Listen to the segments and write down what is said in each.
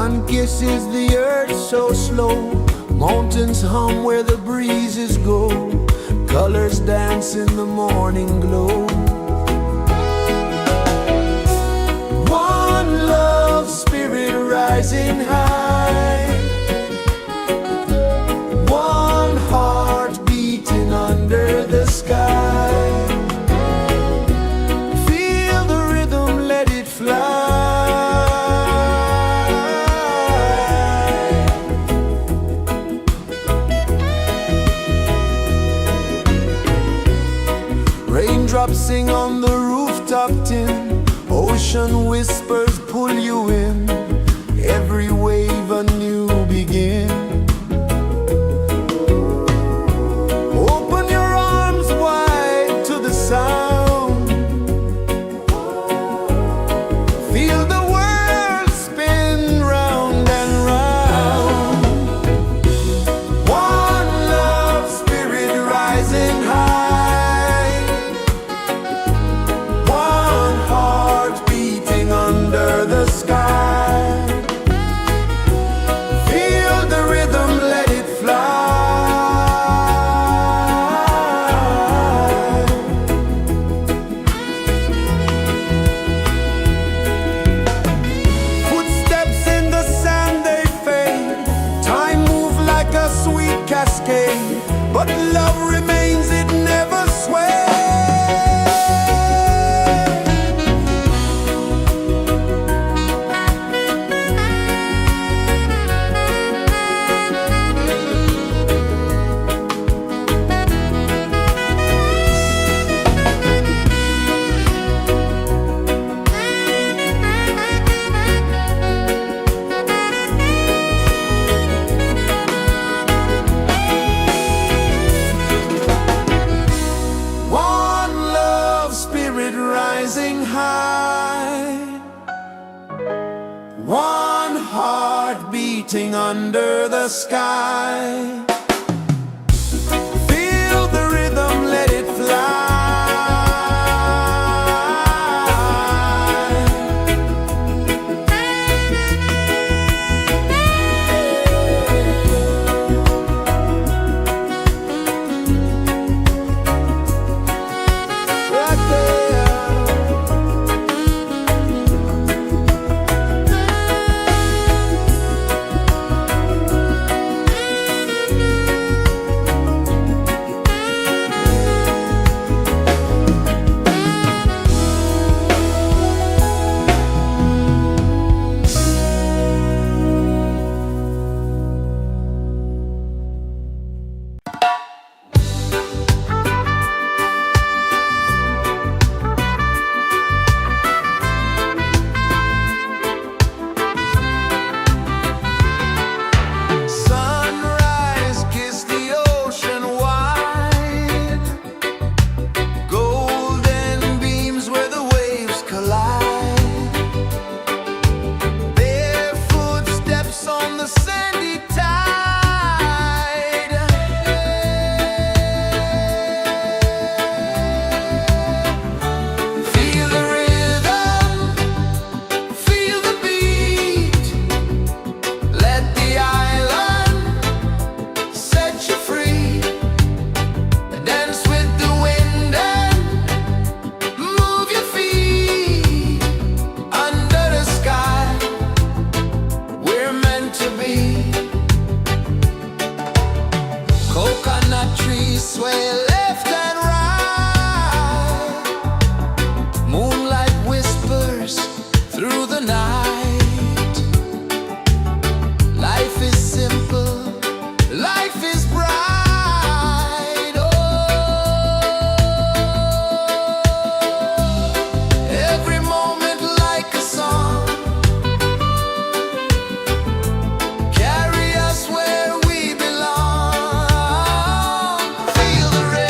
Sun kisses the earth so slow, mountains hum where the breezes go, colors dance in the morning glow. One love spirit rising high, one heart beating under the sky. Feel the rhythm, let it fly. Raindrops sing on the rooftop tin, ocean whispers pull you in, every wave a new begin. Open your arms wide to the sound, feel the world spin round and round. One love spirit rising high, one heart beating under the sky. Feel the rhythm, let it fly. Footsteps in the sand, they fade, time moves like a sweet cascade, but love remains, it never sways. One love spirit rising high, one heart beating under the sky. Feel the rhythm, let it fly. Right there. Sunrise, kiss the ocean wide, golden beams where the waves collide, their footsteps on the sandy tide. Feel the rhythm, feel the beat, let the island set you free. Dance with the wind and move your feet under the sky. We're meant to be. Coconut trees sway left and right, moonlight whispers through the night. Life is simple, life is bright. Oh, every moment like a song, carry us where we belong. Feel the rhythm.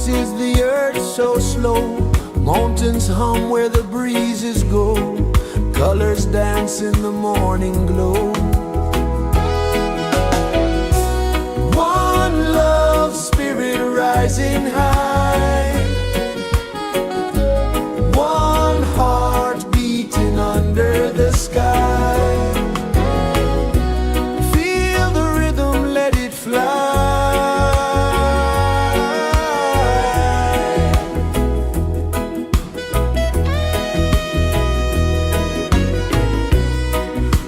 is the earth so slow? Mountains hum where the breezes go. Colors dance in the morning glow. One love, spirit rising high. One heart beating under the sky. Feel the rhythm, let it fly.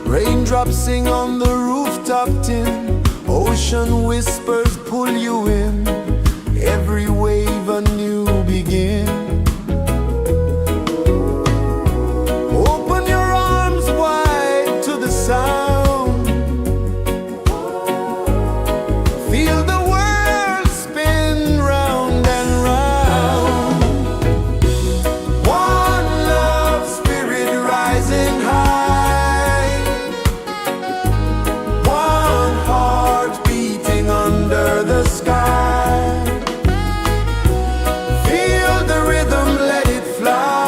Raindrops sing on the rooftop tin. Ocean whispers pull you in. Every wave a new begin. Open your arms wide to the sound. Feel the world spin round and round. One love, spirit rising high. One heart beating under the sky. Feel the rhythm, let it fly.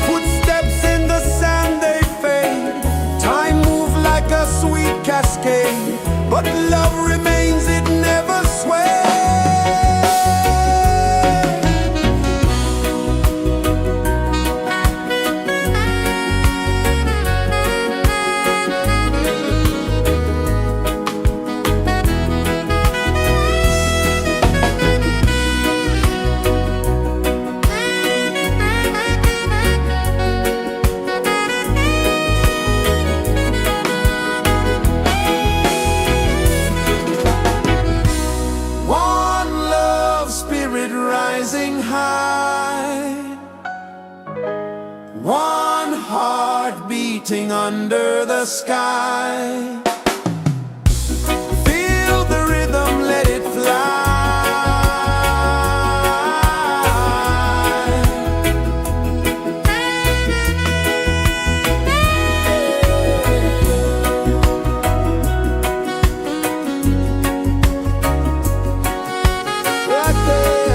Footsteps in the sand, they fade. Time moves like a sweet cascade, but love remains, it never sways. One love, spirit rising high. One heart beating under the sky. Feel the rhythm, let it fly. Right there.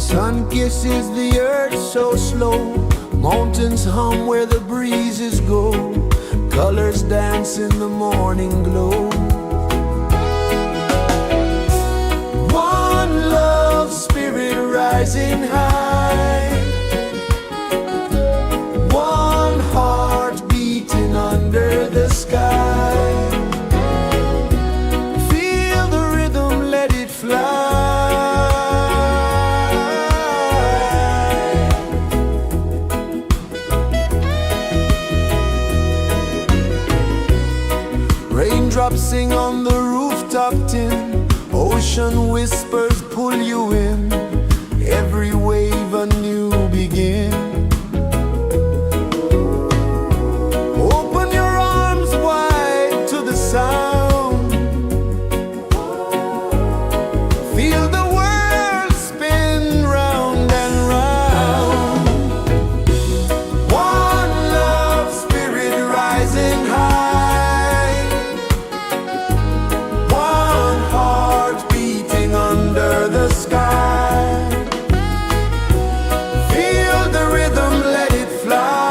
Sun kisses the earth so slow, mountains hum where the breezes go, colors dance in the morning glow. One love spirit rising high, one heart beating under the sky. Feel the rhythm, let it fly. Raindrops sing on the rooftop tin, ocean whispers pull you in, every wave a new begin. Open your arms wide to the sound, feel the world spin round and round. One love spirit rising high, one heart beating under the sky. Feel the rhythm, let it fly.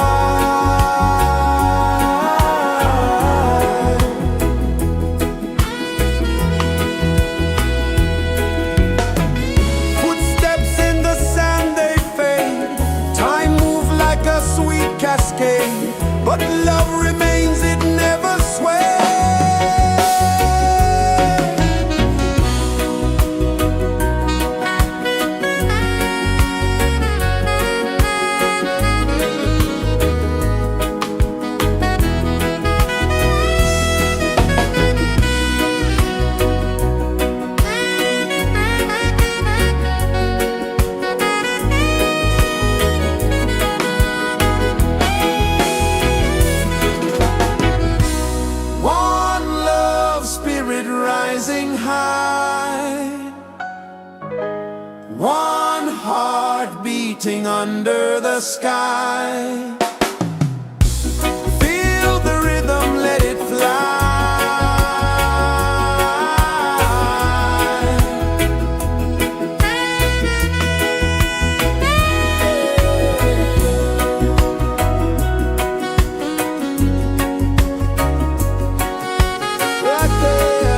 Footsteps in the sand, they fade, time moves like a sweet cascade, but love remains, it never sways. One love spirit rising high, one heart beating under the sky. Feel the rhythm, let it fly. Right there.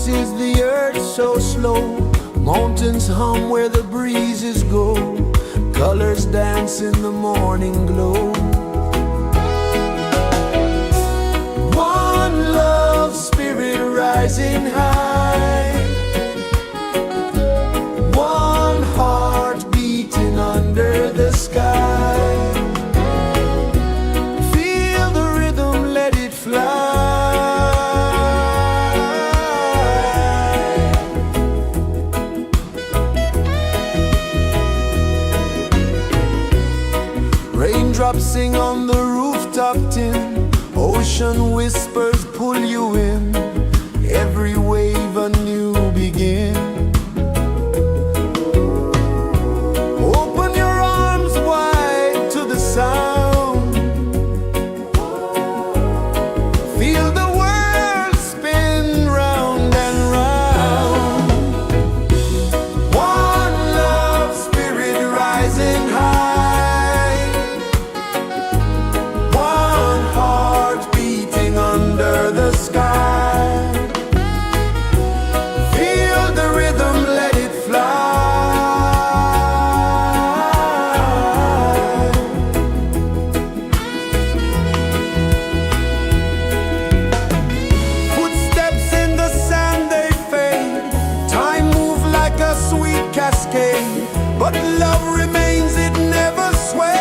is the earth so slow. Mountains hum where the breezes go. Colors dance in the morning glow. One love spirit rising high. One heart beating under the sky. Feel the rhythm, let it fly. Raindrops sing on the rooftop tin. Ocean whispers pull you in. Every wave a new begin. Open your arms wide to the sound. Feel the world spin round and round. One love spirit rising high. One heart beating under the sky. Feel the rhythm, let it fly. Footsteps in the sand, they fade. Time moves like a sweet cascade. But love remains, it never sways.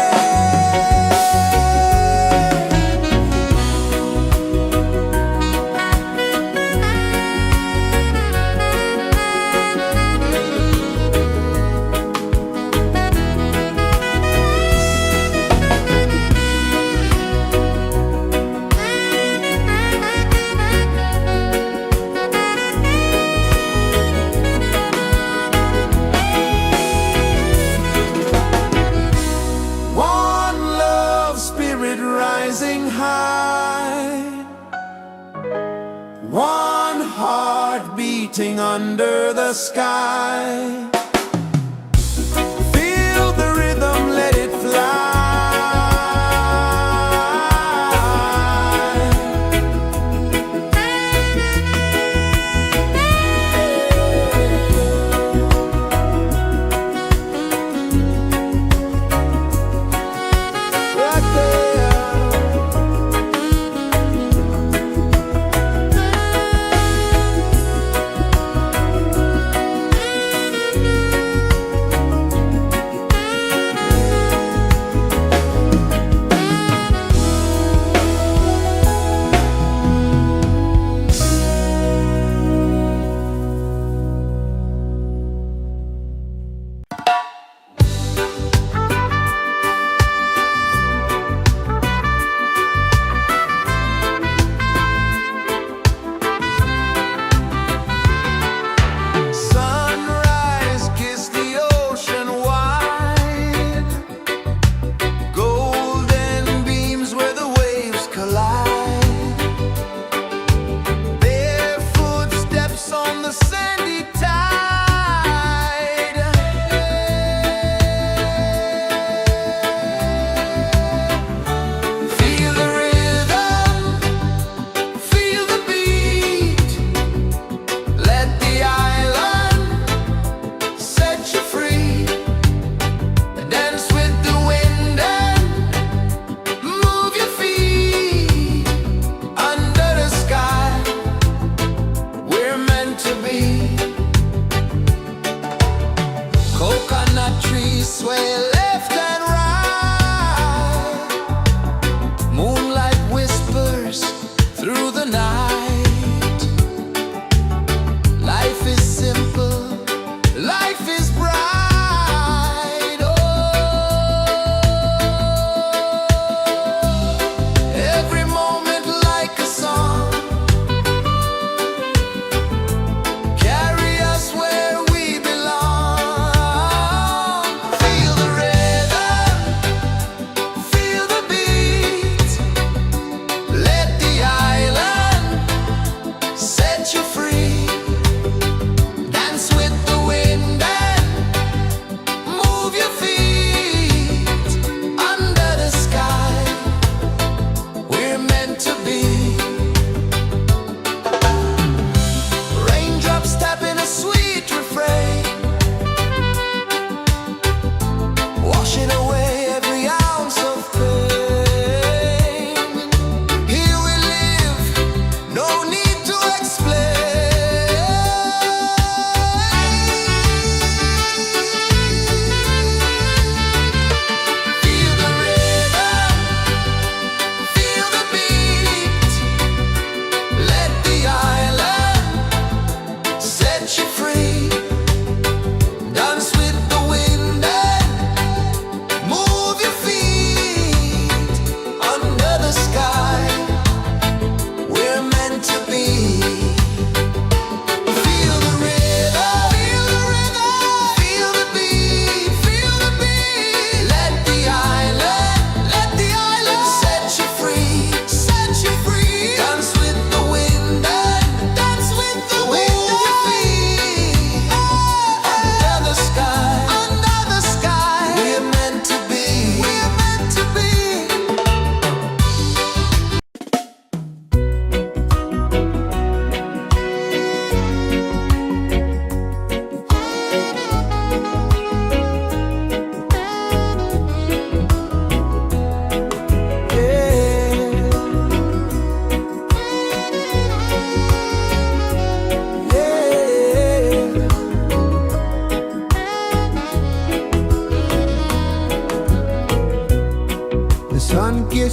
Rising high, one heart beating under the sky. Feel the rhythm, let it fly. Feel the rain.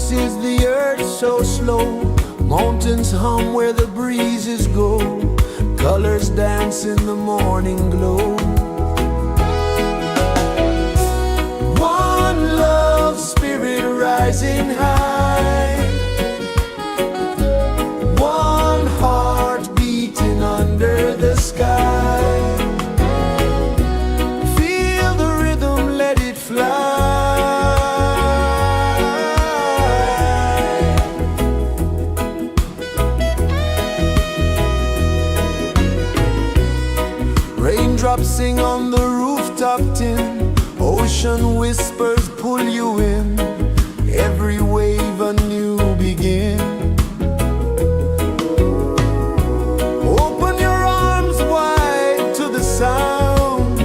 pulses the earth so slow. Mountains hum where the breezes go. Colors dance in the morning glow. One love spirit rising high. One heart beating under the sky. Feel the rhythm, let it fly. Raindrops sing on the rooftop tin. Ocean whispers pull you in. Every wave a new begin. Open your arms wide to the sound.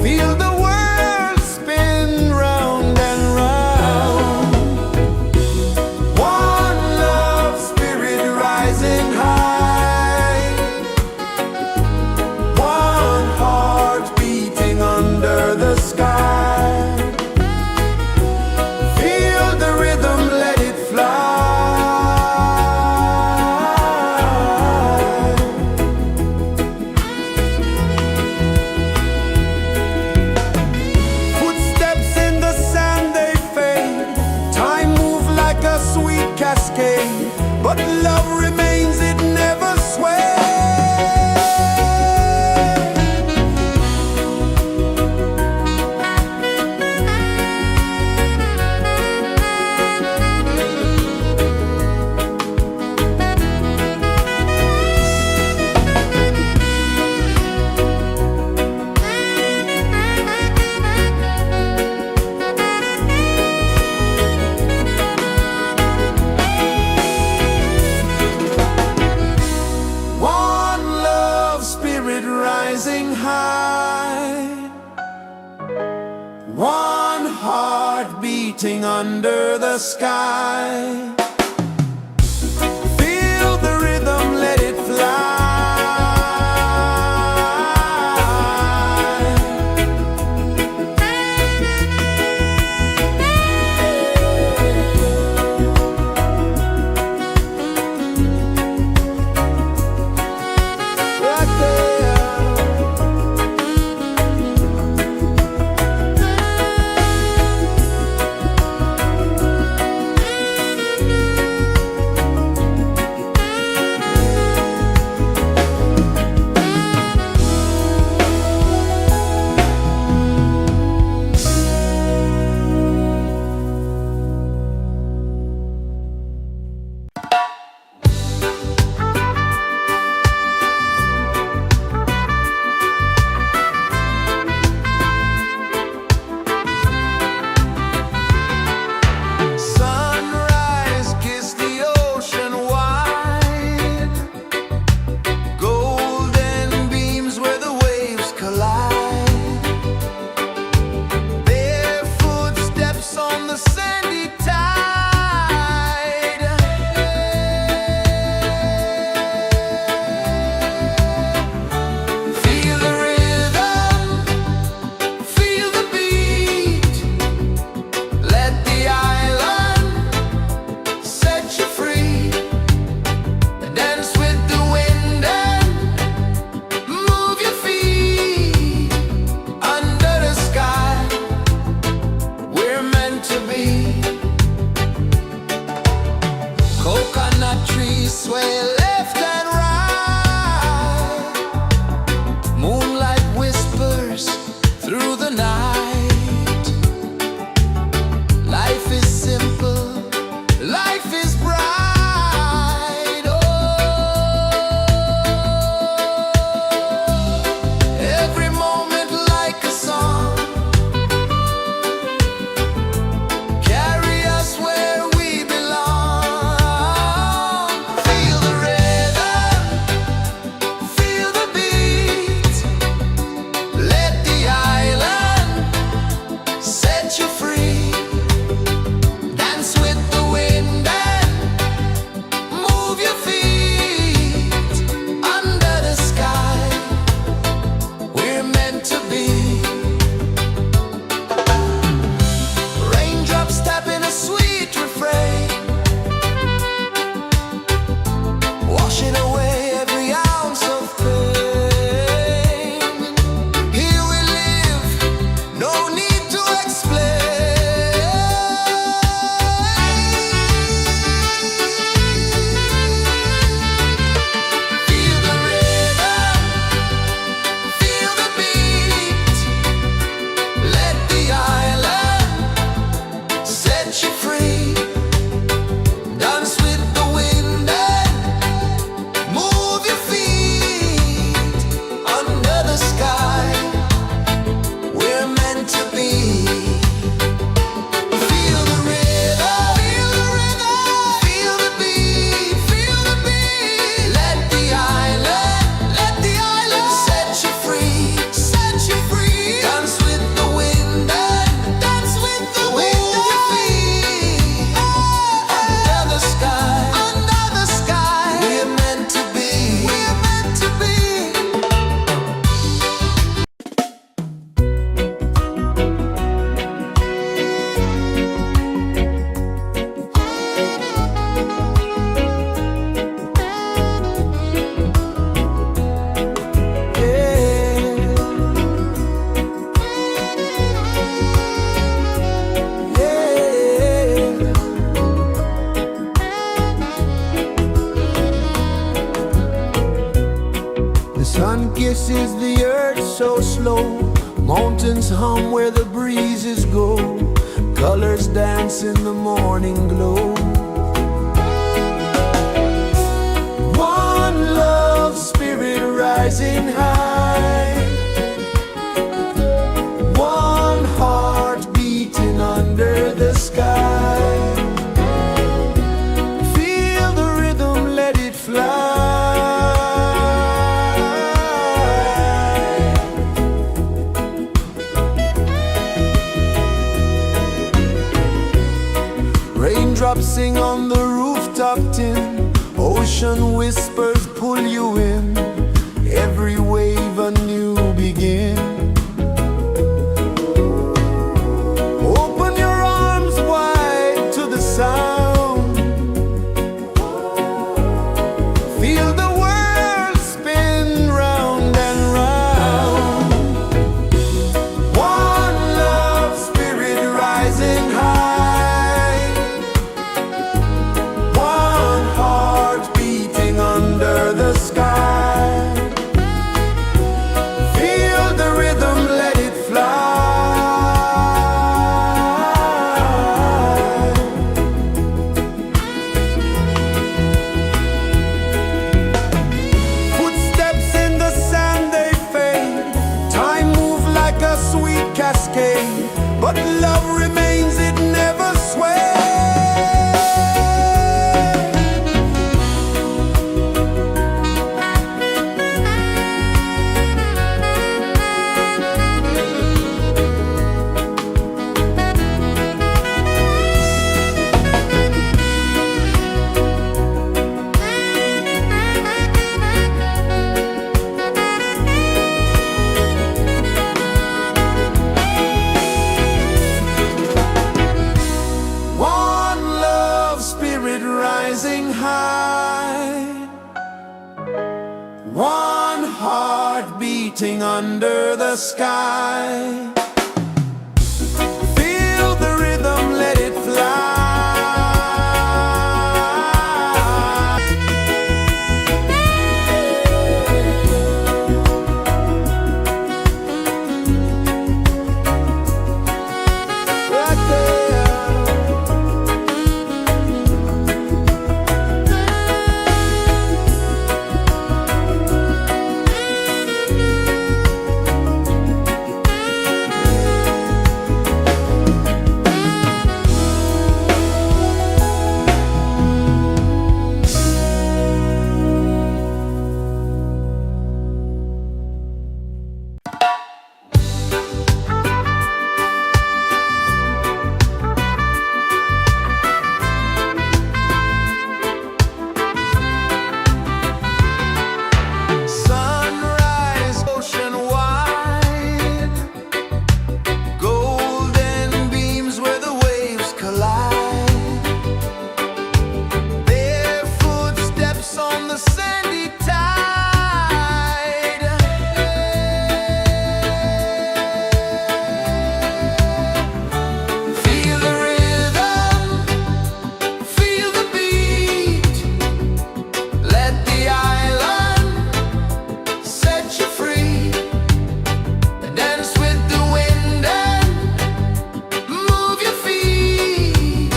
Feel the world spin round and round. One love spirit rising high. One heart beating under the sky. Feel the rhythm, let it fly. Footsteps in the sand, they fade. Time moves like a sweet cascade, but love remains, it never sways. One love spirit rising high. One heart beating under the sky. Feel the rhythm, let it fly. Right there. kisses the earth so slow. Mountains hum where the breezes go. Colors dance in the morning glow. One love spirit rising high. One heart beating under the sky. Feel the rhythm, let it fly. Raindrops sing on the rooftop tin. Ocean whispers pull you in. Every wave a new begin. Open your arms wide to the sound. Feel the world spin round and round. One love spirit rising high. One heart beating under the sky. Feel the rhythm, let it fly. Footsteps in the sand, they fade. Time moves like a sweet cascade, but love remains, it never sways. One love spirit rising high. One heart beating under the sky. Feel the rhythm, let it fly. Right there. Sunrise, ocean wide. Golden beams where the waves collide. Bare footsteps on the sandy tide. Feel the rhythm, feel the beat. Let the island set you free. Dance with the wind and move your feet.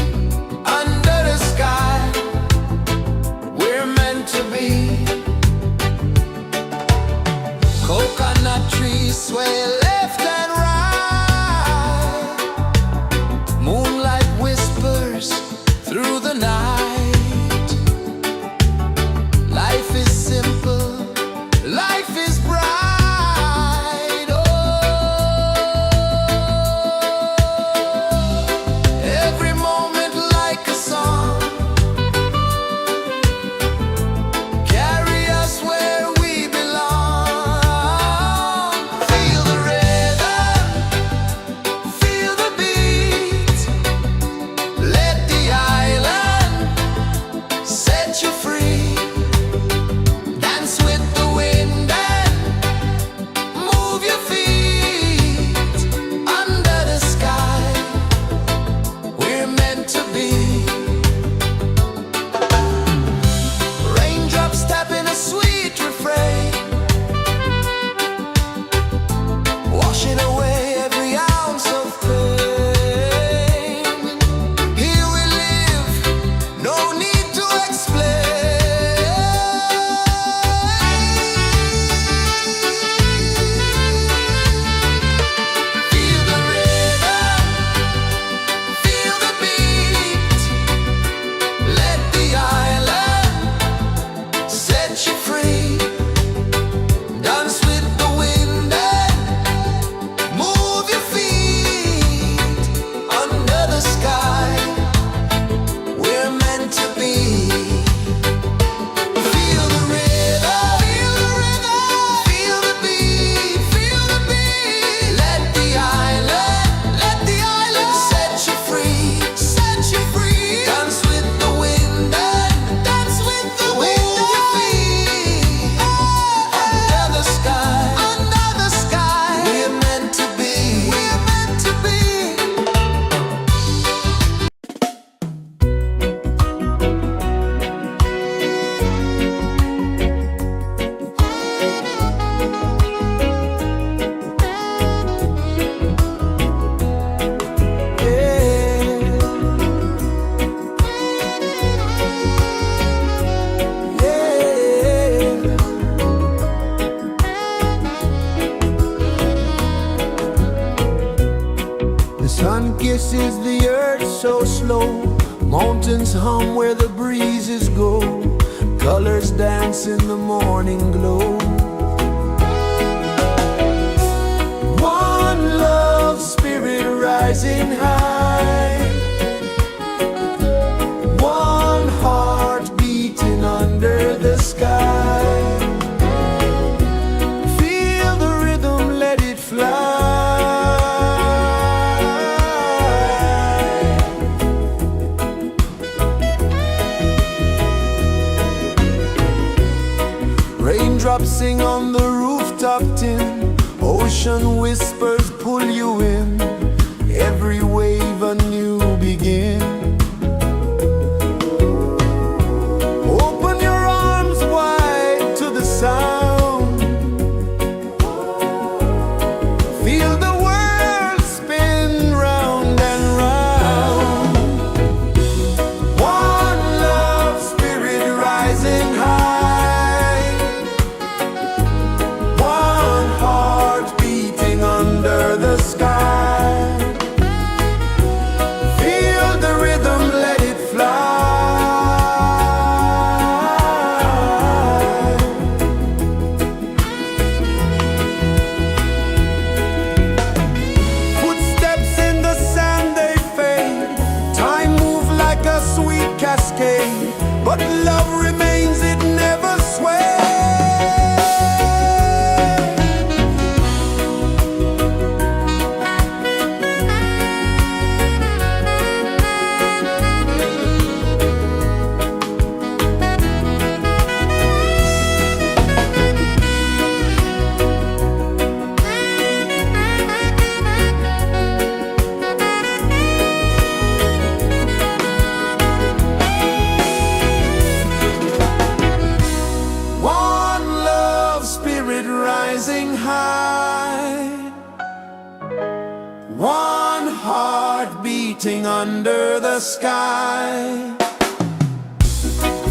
Under the sky, we're meant to be. Coconut trees sway left and right. Moonlight whispers through the night. Life is simple, life is bright. Oh, every moment like a song. Carry us where we belong. Feel the rhythm. kisses the earth so slow. Mountains hum where the breezes go. Colors dance in the morning glow. One love spirit rising high. One heart beating under the sky. Feel the rhythm, let it fly. Raindrops sing on the rooftop tin. Ocean whispers pull you in. Every wave a new begin. Open your arms wide to the sound. Feel the world spin round and round. One love spirit rising high. One heart beating under the sky. Feel the rhythm, let it fly. Footsteps in the sand, they fade. Time moves like a sweet cascade, but love remains, it never sways. One love spirit rising high. One heart beating under the sky.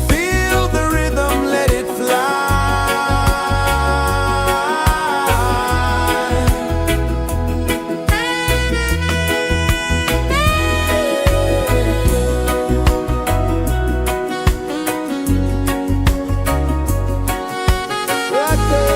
Feel the rhythm, let it fly. Right there.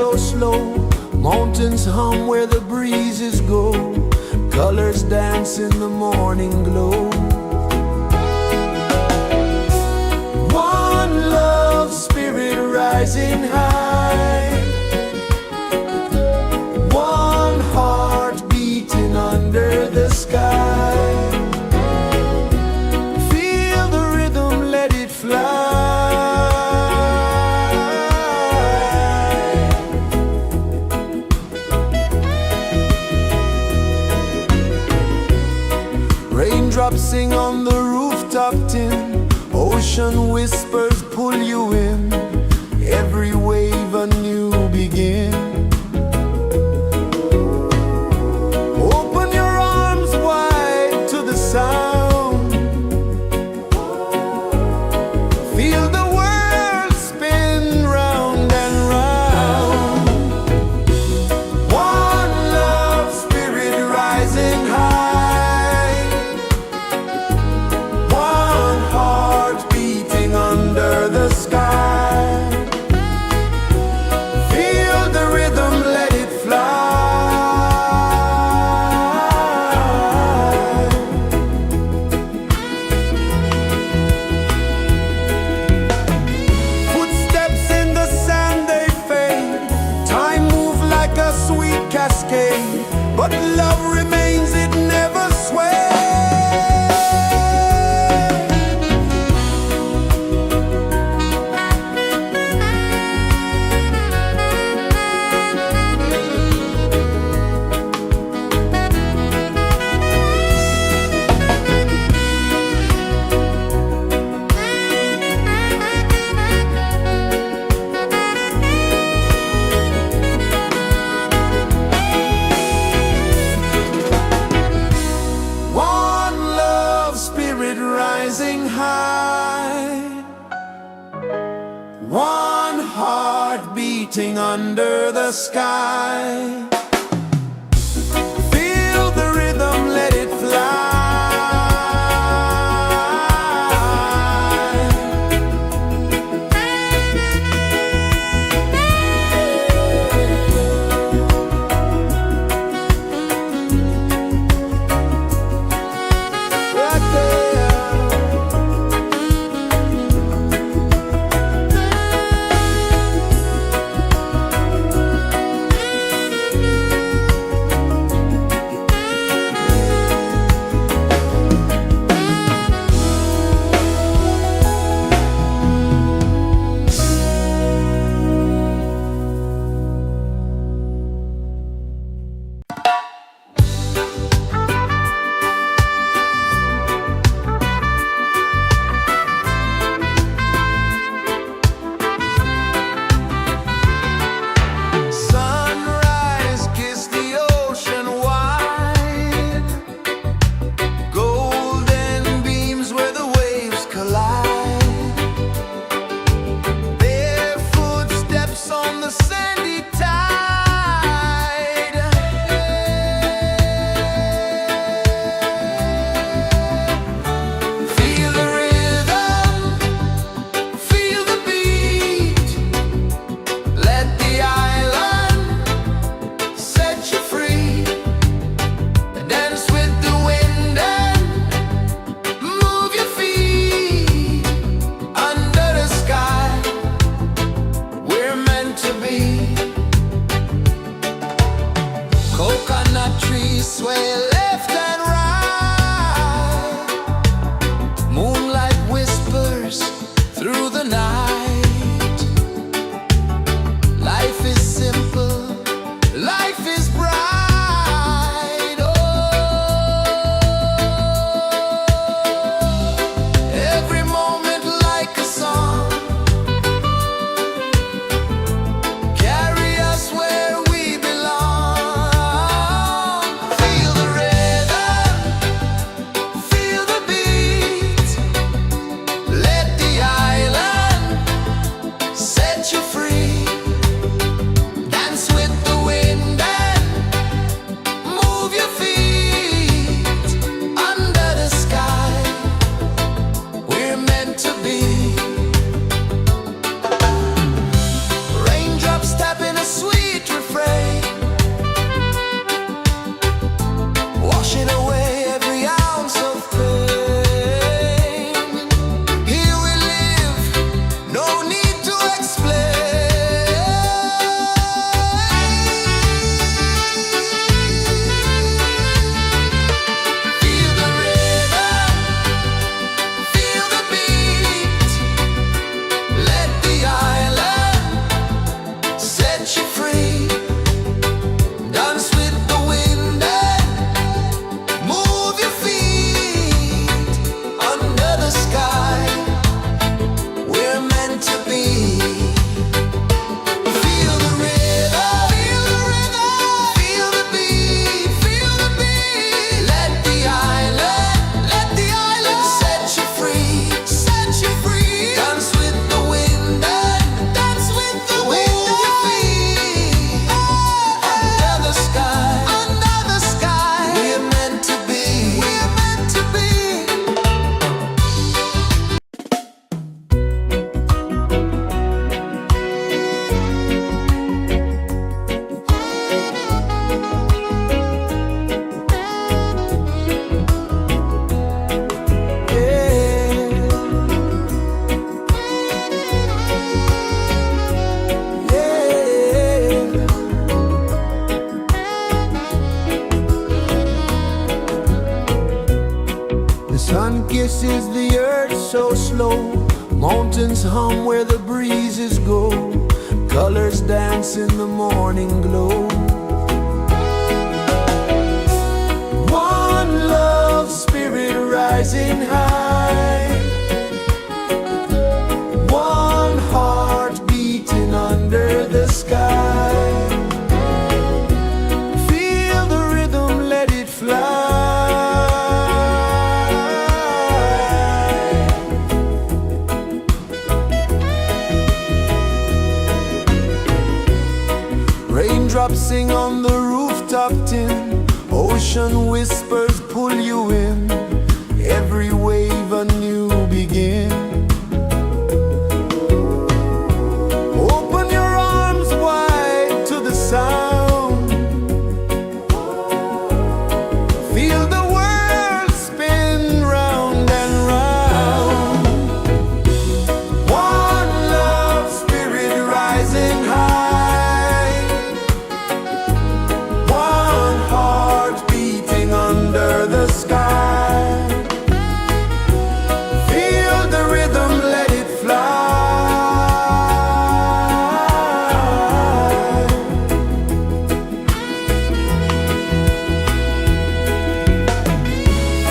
so slow. Mountains hum where the breezes go. Colors dance in the morning glow. One love, spirit rising high. One heart beating under the sky. Feel the rhythm, let it fly. Raindrops sing on the rooftop tin. Ocean whispers pull you in. Every wave a new begin. Open your arms wide to the sound. Feel the world spin round and round. One love, spirit rising high. One heart beating under the sky. Feel the rhythm, let it fly. Footsteps in the sand, they fade. Time moves like a sweet cascade, but love remains, it never sways. One love, spirit rising high. One heart beating under the sky. Feel the rhythm, let it fly. Right there. kisses the earth so slow. Mountains hum where the breezes go. Colors dance in the morning glow. One love spirit rising high. One heart beating under the sky. Feel the rhythm, let it fly. Raindrops sing on the rooftop tin. Ocean whispers pull you in. Every wave a new begin. Open your arms wide to the sound. Feel the world spin round and round. One love spirit rising high. One heart beating under the sky. Feel the rhythm, let it fly.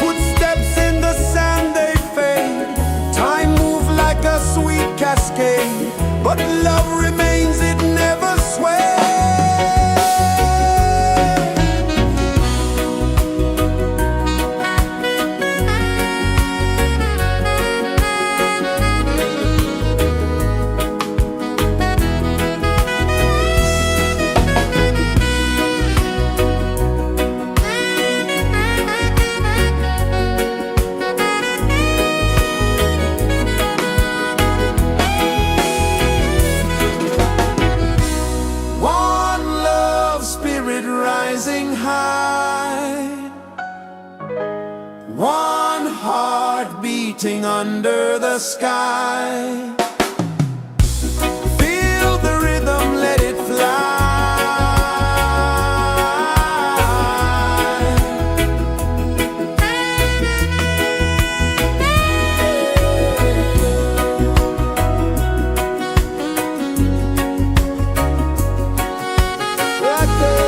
Footsteps in the sand, they fade. Time moves like a sweet cascade, but love remains, it never sways. One love spirit rising high. One heart beating under the sky. Feel the rhythm, let it fly. Right there.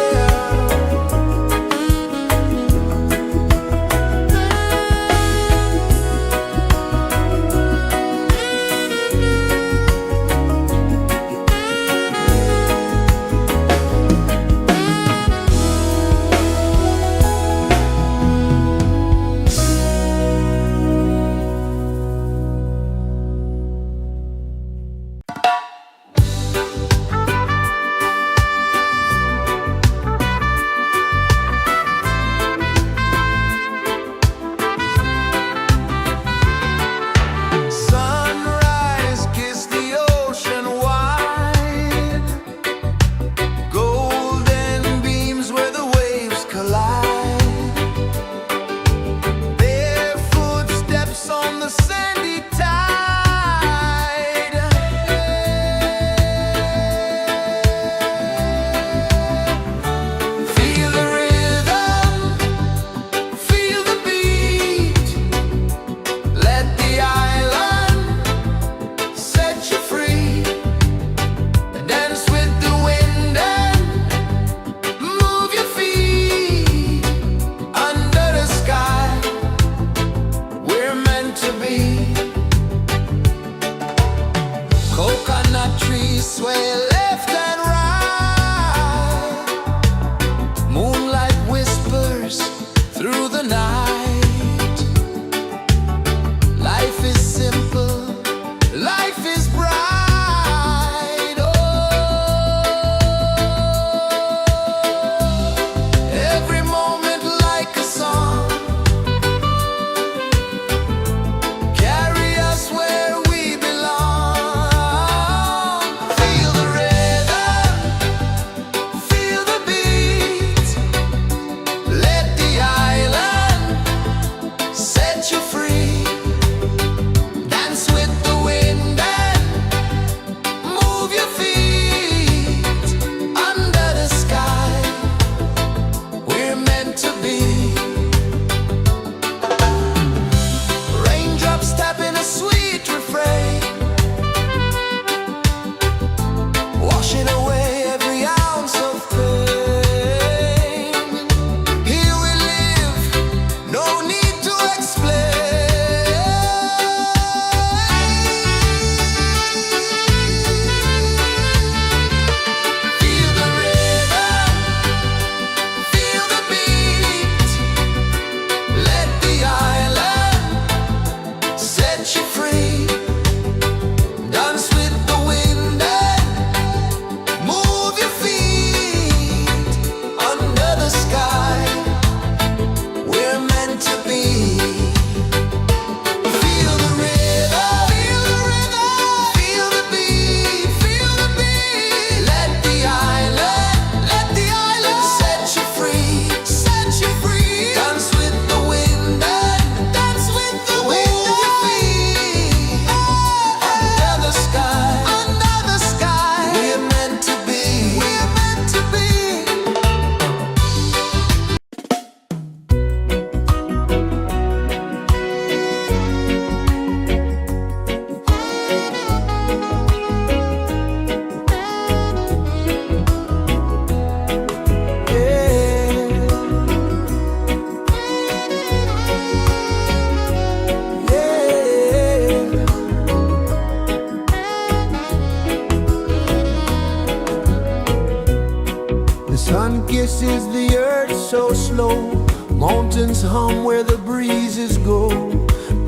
The sun kisses the earth so slow, mountains hum where the breezes go,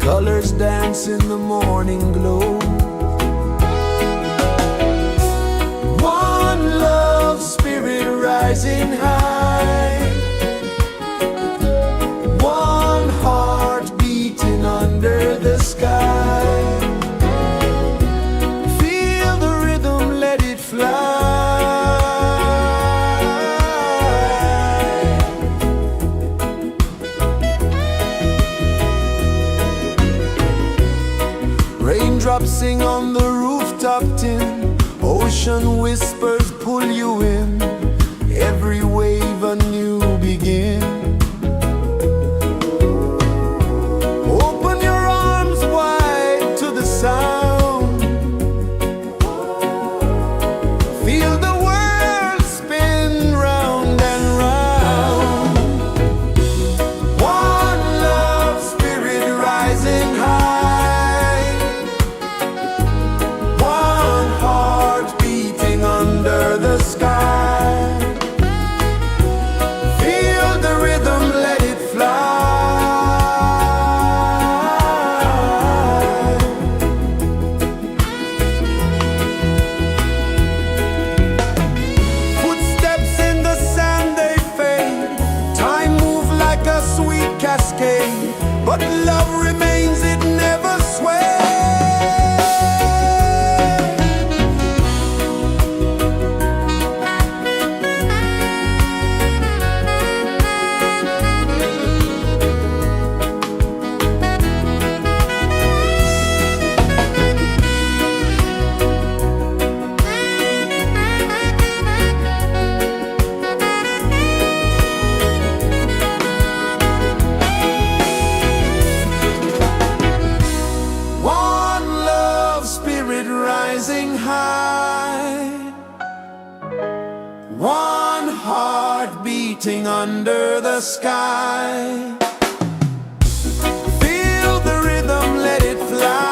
colors dance in the morning glow. One love spirit rising high, one heart beating under the sky. Feel the rhythm, let it fly. Raindrops sing on the rooftop tin, ocean whispers pull you in, every wave a new begin. Open your arms wide to the sound, feel the world spin round and round. One love spirit rising high, one heart beating under the sky. Feel the rhythm, let it fly. Footsteps in the sand, they fade, time moves like a sweet cascade, but love remains, it never sways. Rising high, one heart beating under the sky. Feel the rhythm, let it fly.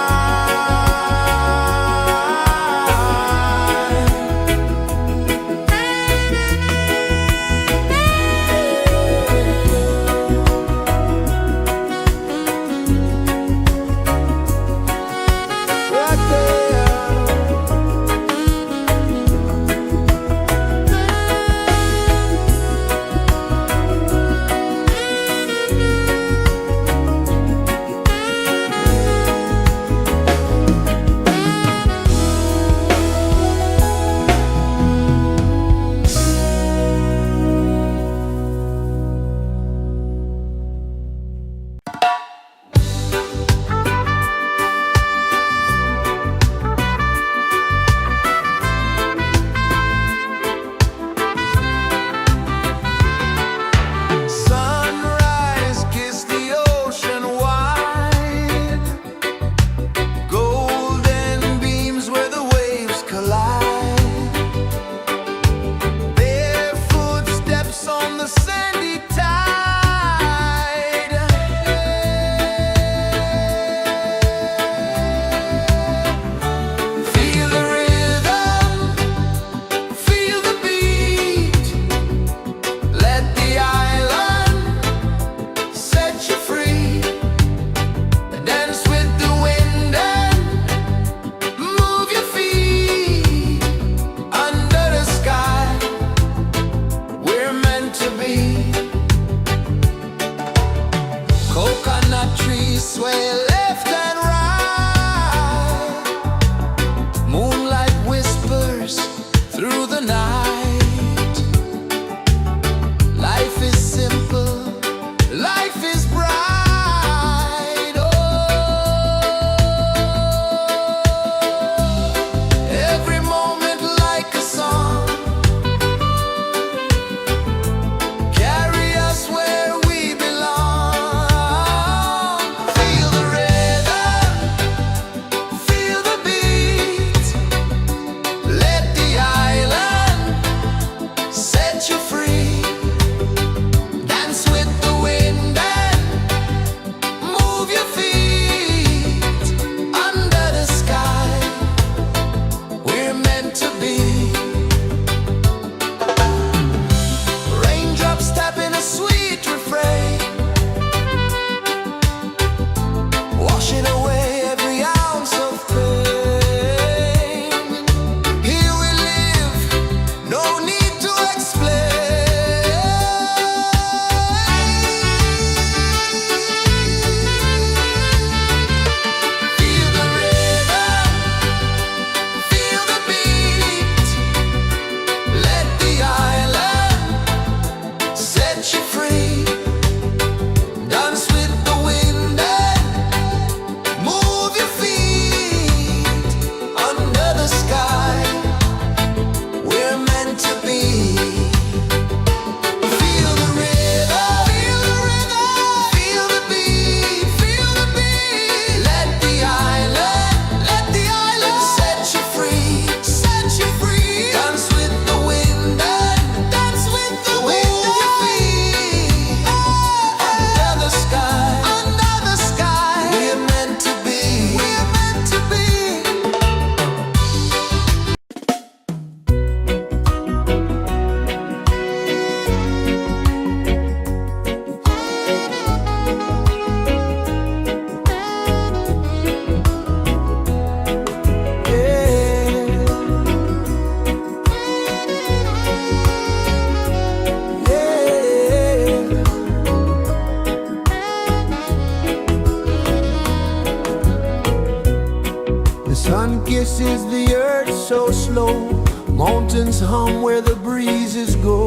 rejoices the earth so slow. Mountains hum where the breezes go.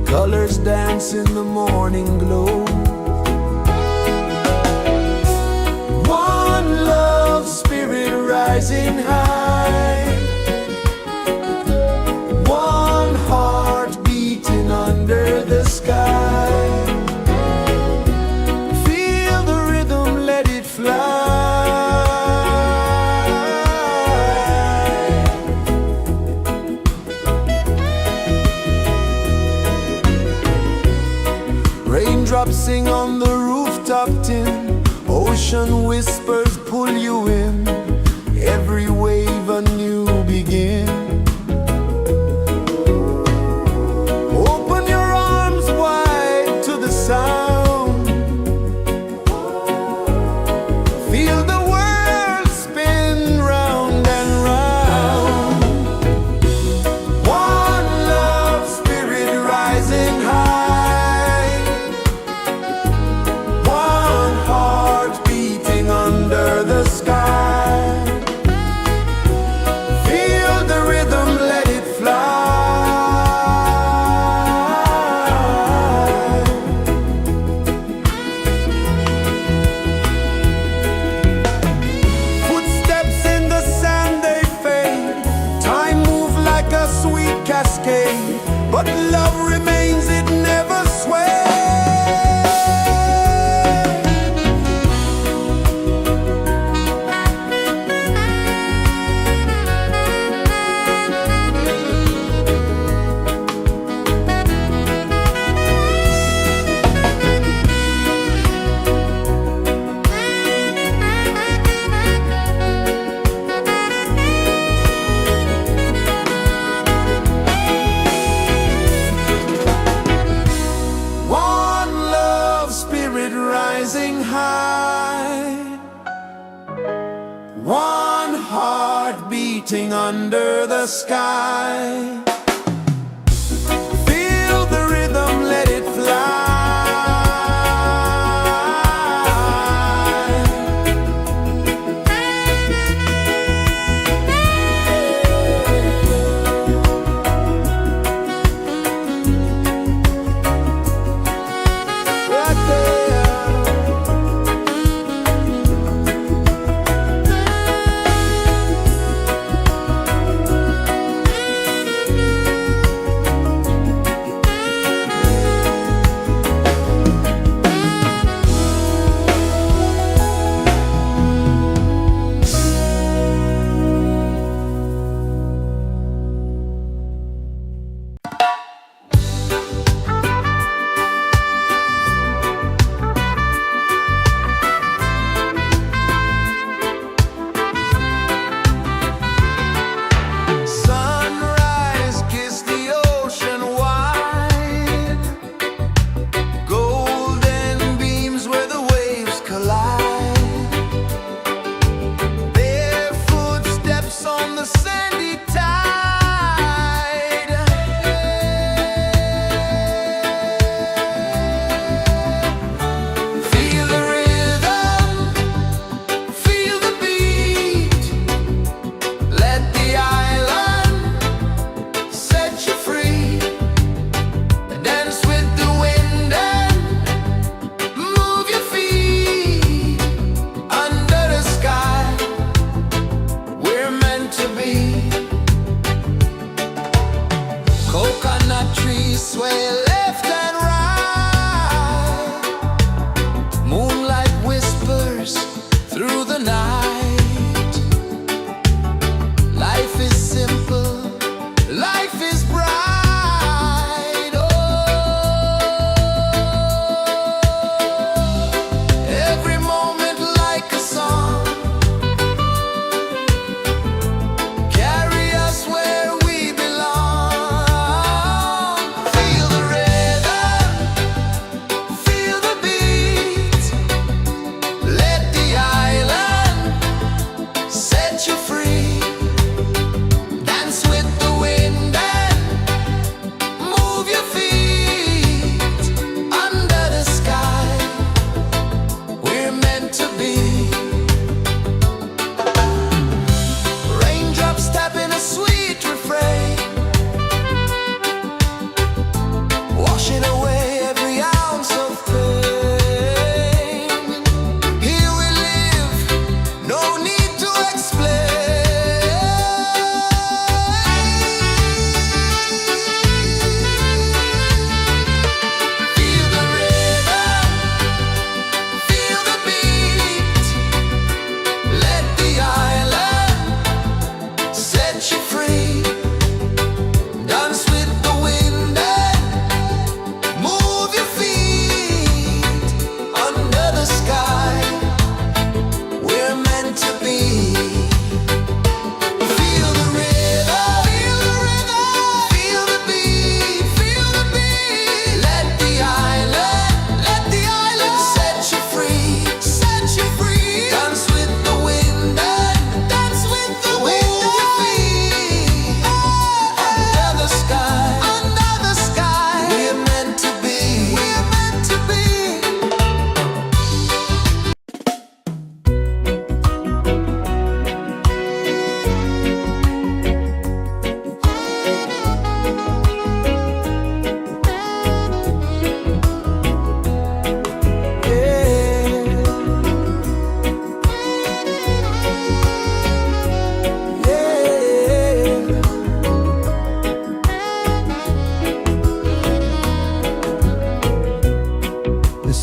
Colors dance in the morning glow. One love spirit rising high. One heart beating under the sky. Feel the rhythm, let it fly. Raindrops sing on the rooftop tin. Ocean whispers pull you in. Every wave a new begin. Open your arms wide to the sound. Feel the world spin round and round. One love spirit rising high. One heart beating under the sky. Feel the rhythm, let it fly. Footsteps in the sand, they fade. Time moves like a sweet cascade, but love remains, it never sways. One love spirit rising high. One heart beating under the sky. Feel the rhythm, let it fly. Right there.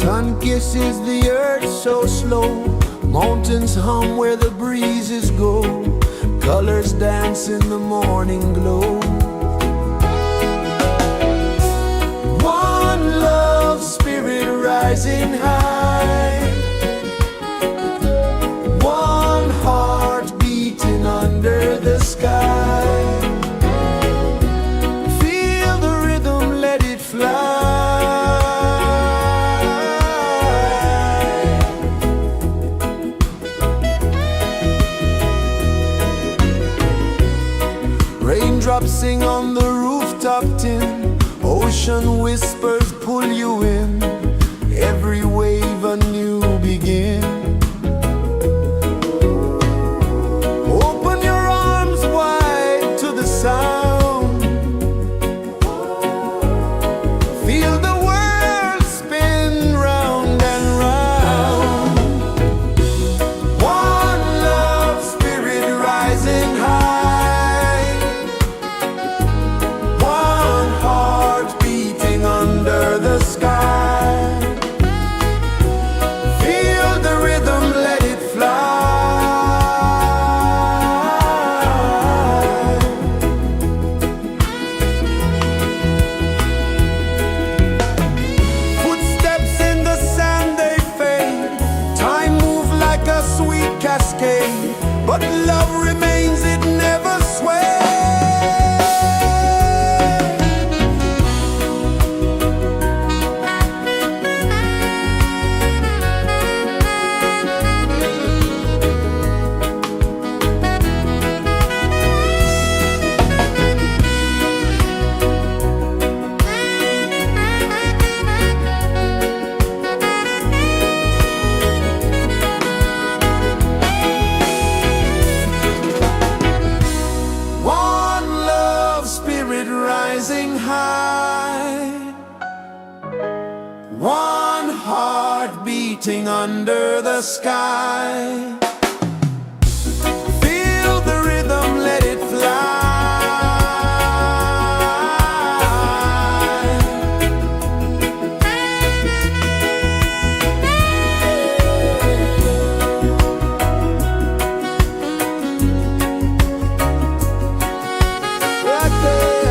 Sun kisses the earth so slow, mountains hum where the breezes go, colors dance in the morning glow. One love spirit rising high, one heart beating under the sky. Feel the rhythm, let it fly. Raindrops sing on the rooftop tin, ocean whispers pull you in, every wave a new begin. Open your arms wide to the sound, feel the world spin round and round. One love spirit rising high, one heart beating under the sky. Feel the rhythm, let it fly. Footsteps in the sand, they fade, time moves like a sweet cascade, but love remains, it never sways. One love spirit rising high, one heart beating under the sky. Feel the rhythm, let it fly. Right there.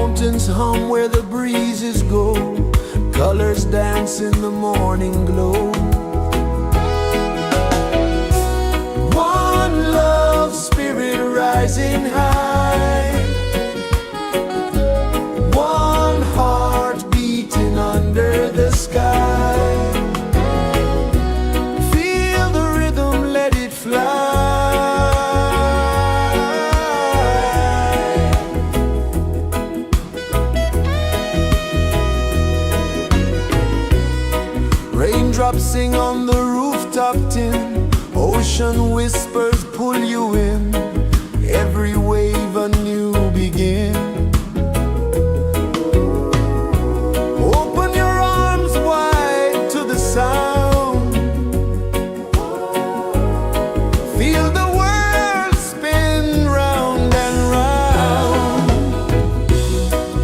mountains hum where the breezes go, colors dance in the morning glow. One love spirit rising high, one heart beating under the sky. Feel the rhythm, let it fly. Raindrops sing on the rooftop tin, ocean whispers pull you in, every wave a new begin. Open your arms wide to the sound, feel the world spin round and round.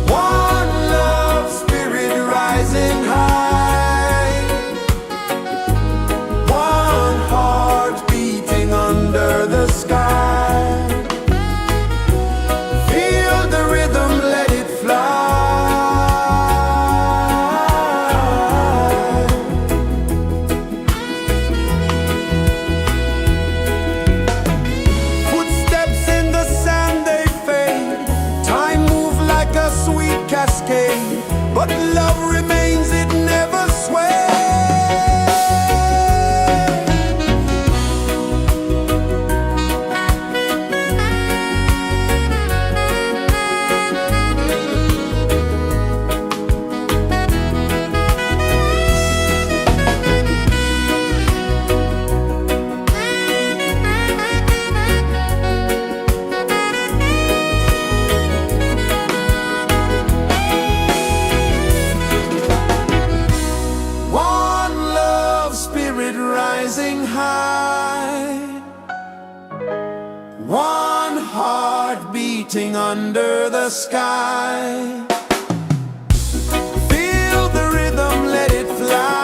One love spirit rising high, one heart beating under the sky. Feel the rhythm, let it fly. Footsteps in the sand, they fade. Time moves like a sweet cascade, but love remains, it never sways. One love spirit rising high, one heart beating under the sky. Feel the rhythm, let it fly.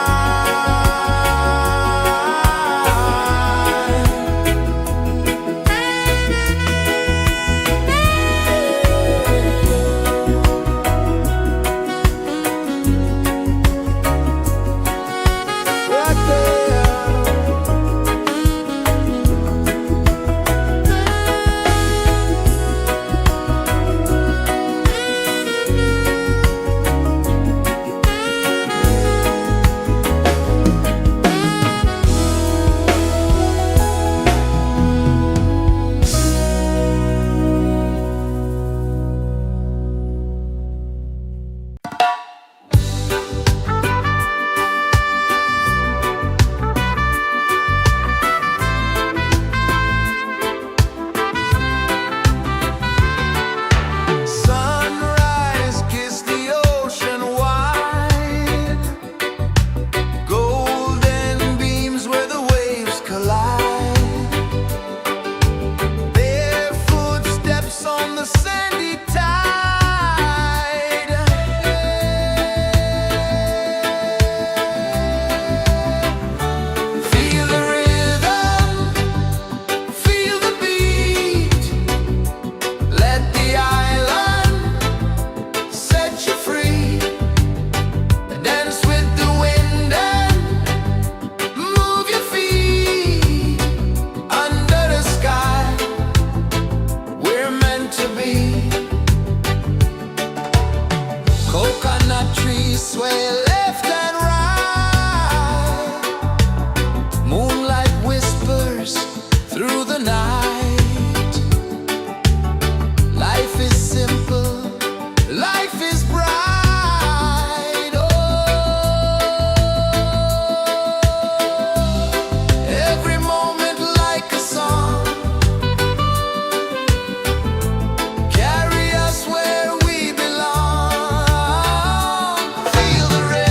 Right there. Sunrise, kiss the ocean wide, golden beams where the waves collide. Their footsteps on the sandy tide. Feel the rhythm, feel the beat, let the island set you free. Dance with the wind and move your feet under the sky. We're meant to be. Coconut trees sway left and right. Moonlight whispers through the night. Life is simple, life is bright. Oh, every moment like a song, carry us where we belong. Feel the rhythm.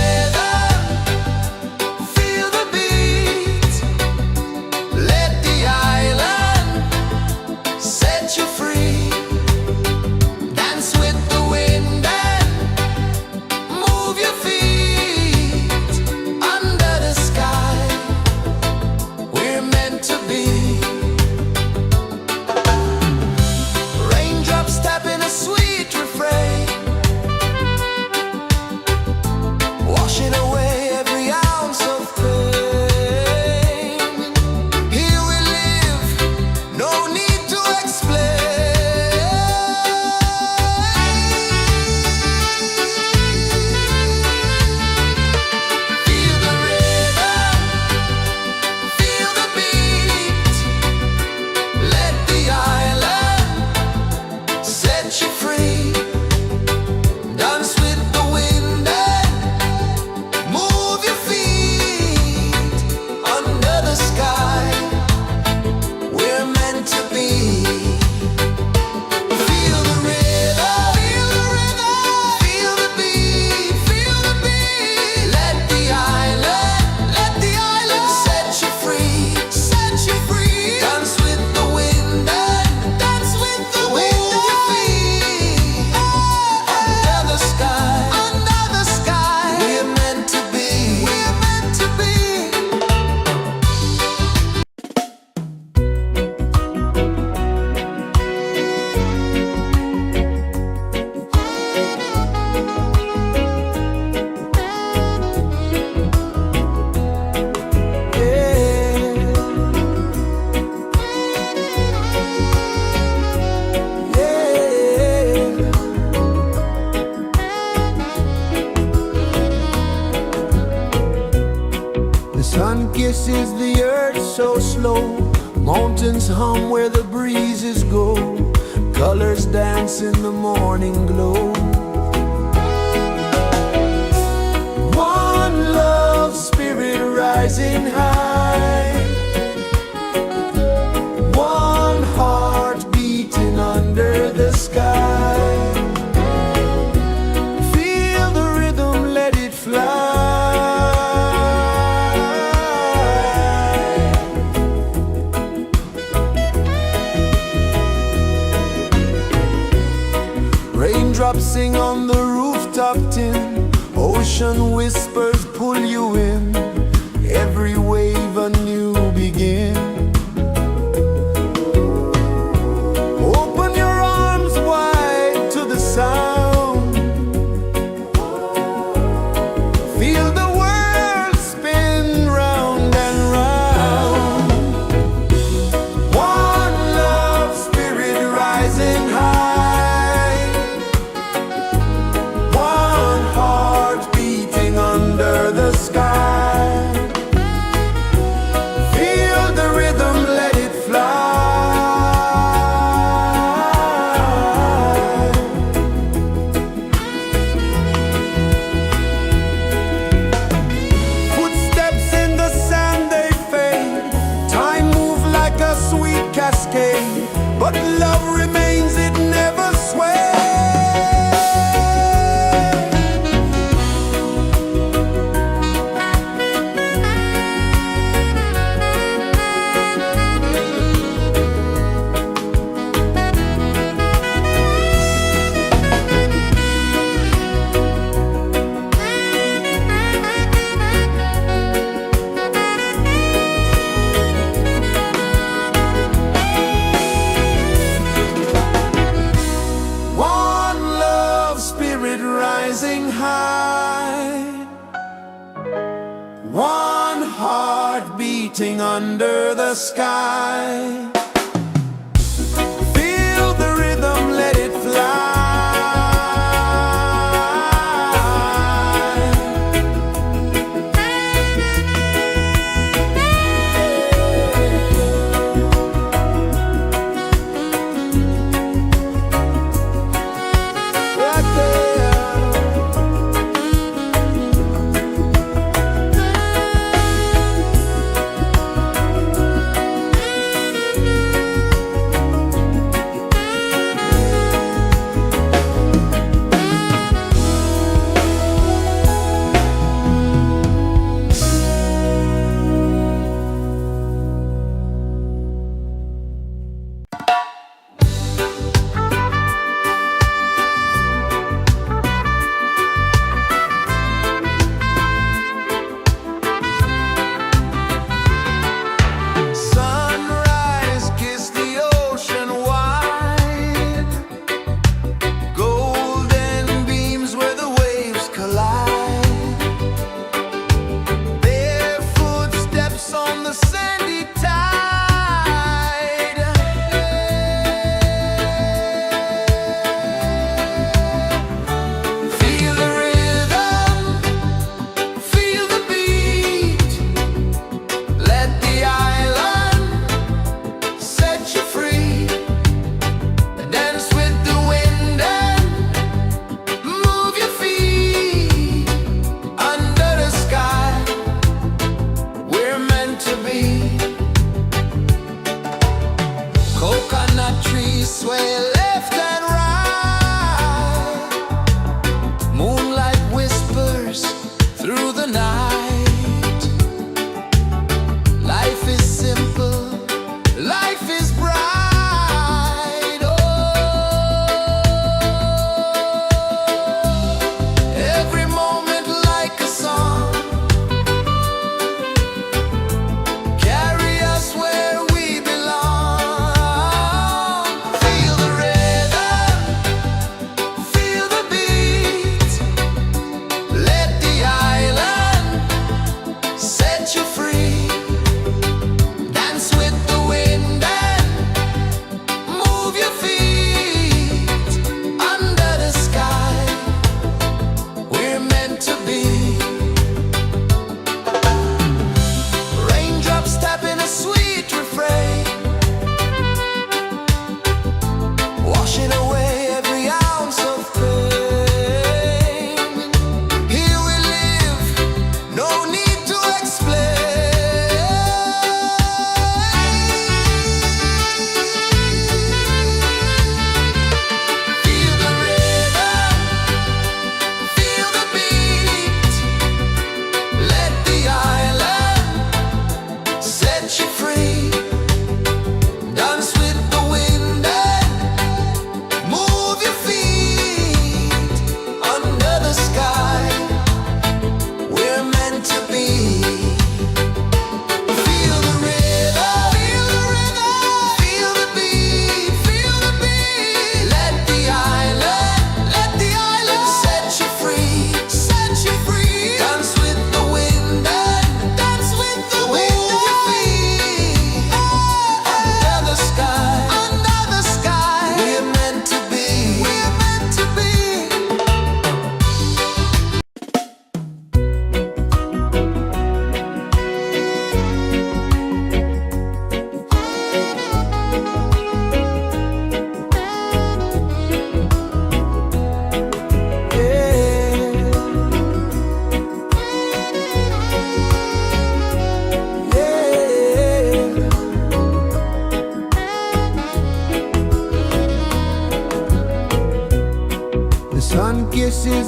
is the earth so slow? Mountains hum where the breezes go. Colors dance in the morning glow. One love, spirit rising high. One heart beating under the sky. Feel the rhythm, let it fly. Raindrops sing on the rooftop tin. Ocean whispers pull you in. Every wave a new begin. Open your arms wide to the sound. Feel the world spin round and round. One love, spirit rising high. One heart beating under the sky. Feel the rhythm, let it fly. Footsteps in the sand, they fade. Time moves like a sweet cascade, but love remains, it never sways. One love, spirit rising high. One heart beating under the sky. Feel the rhythm, let it fly. Right there.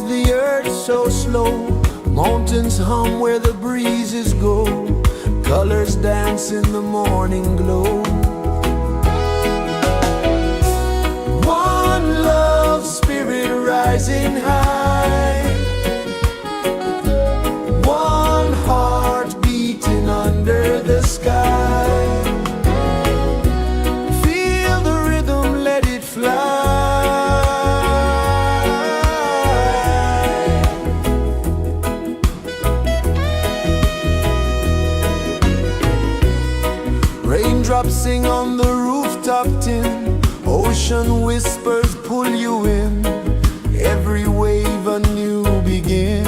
the earth so slow. Mountains hum where the breezes go. Colors dance in the morning glow. One love, spirit rising high. One heart beating under the sky. Feel the rhythm, let it fly. Raindrops sing on the rooftop tin. Ocean whispers pull you in. Every wave a new begin.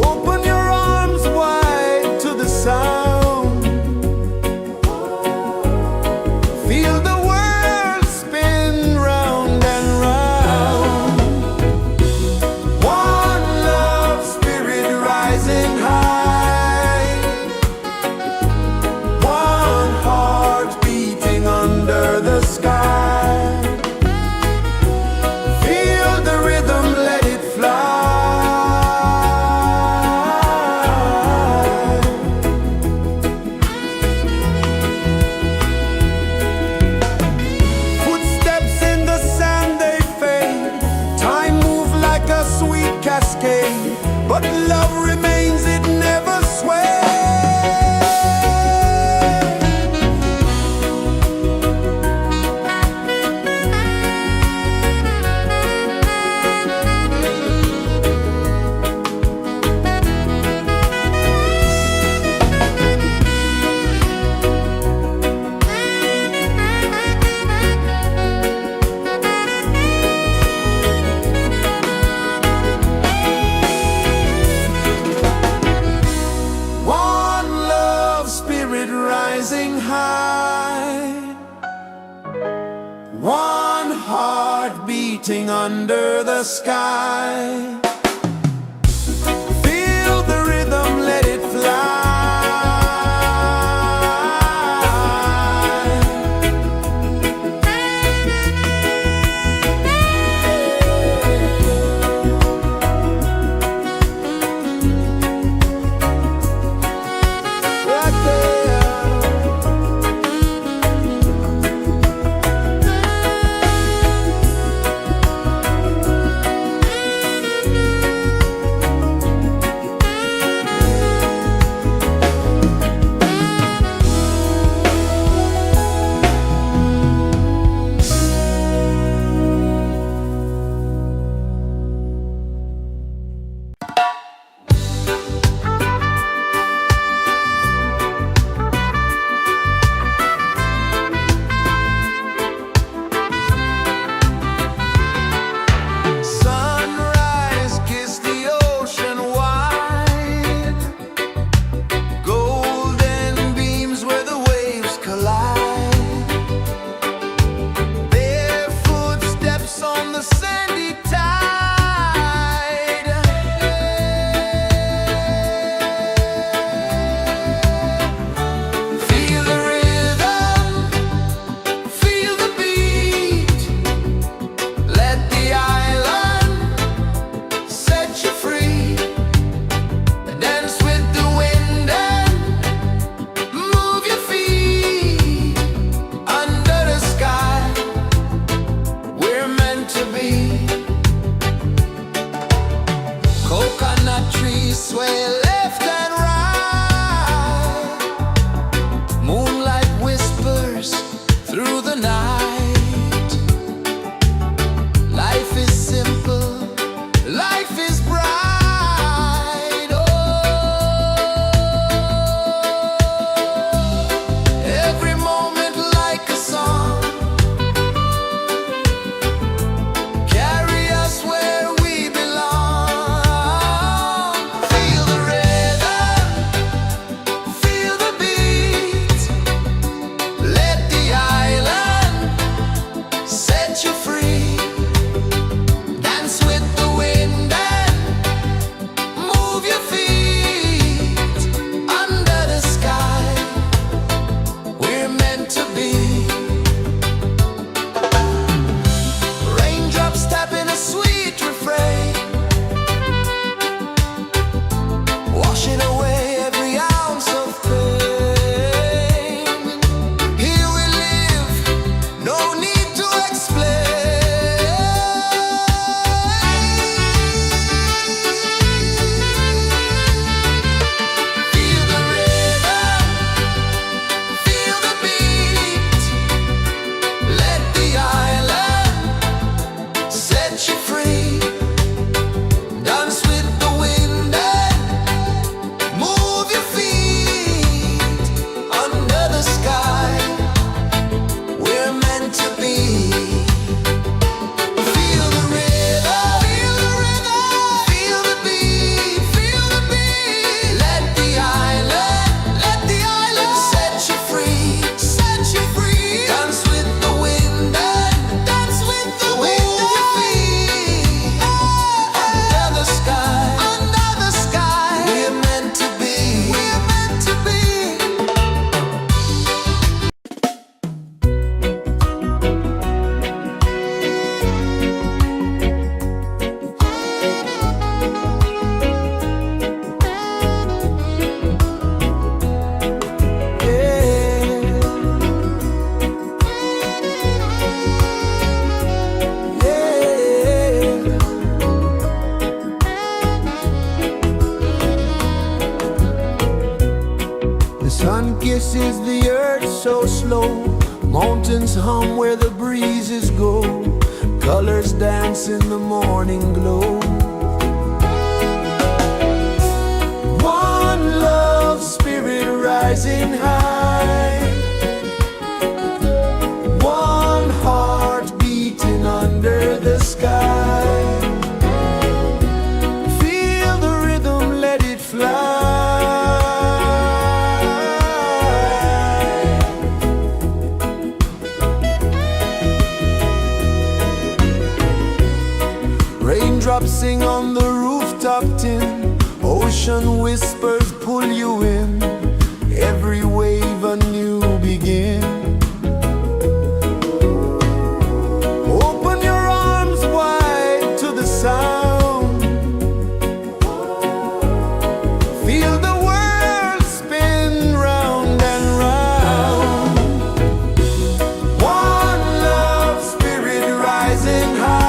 Open your arms wide to the sound. Feel the world spin round and round. One love, spirit rising high. One heart beating under the sky. Feel the rhythm, let it fly. Footsteps in the sand, they fade. Time moves like a sweet cascade, but love remains, it never sways. One love, spirit rising high. One heart beating under the sky. Feel the rhythm, let it fly. Right there. Sunrise, kiss the ocean wide. Golden beams where the waves collide. Bare footsteps on the sandy tide. Feel the rhythm, feel the beat. Let the island set you free. Dance with the wind and move your feet. Under the sky, we're meant to be. rejoices the earth so slow. Mountains hum where the breezes go. Colors dance in the morning glow. One love spirit rising high. One heart beating under the sky. Feel the rhythm, let it fly. Raindrops sing on the rooftop tin. Ocean whispers pull you in. Every wave a new begin. Open your arms wide to the sound. Feel the world spin round and round. One love spirit rising high.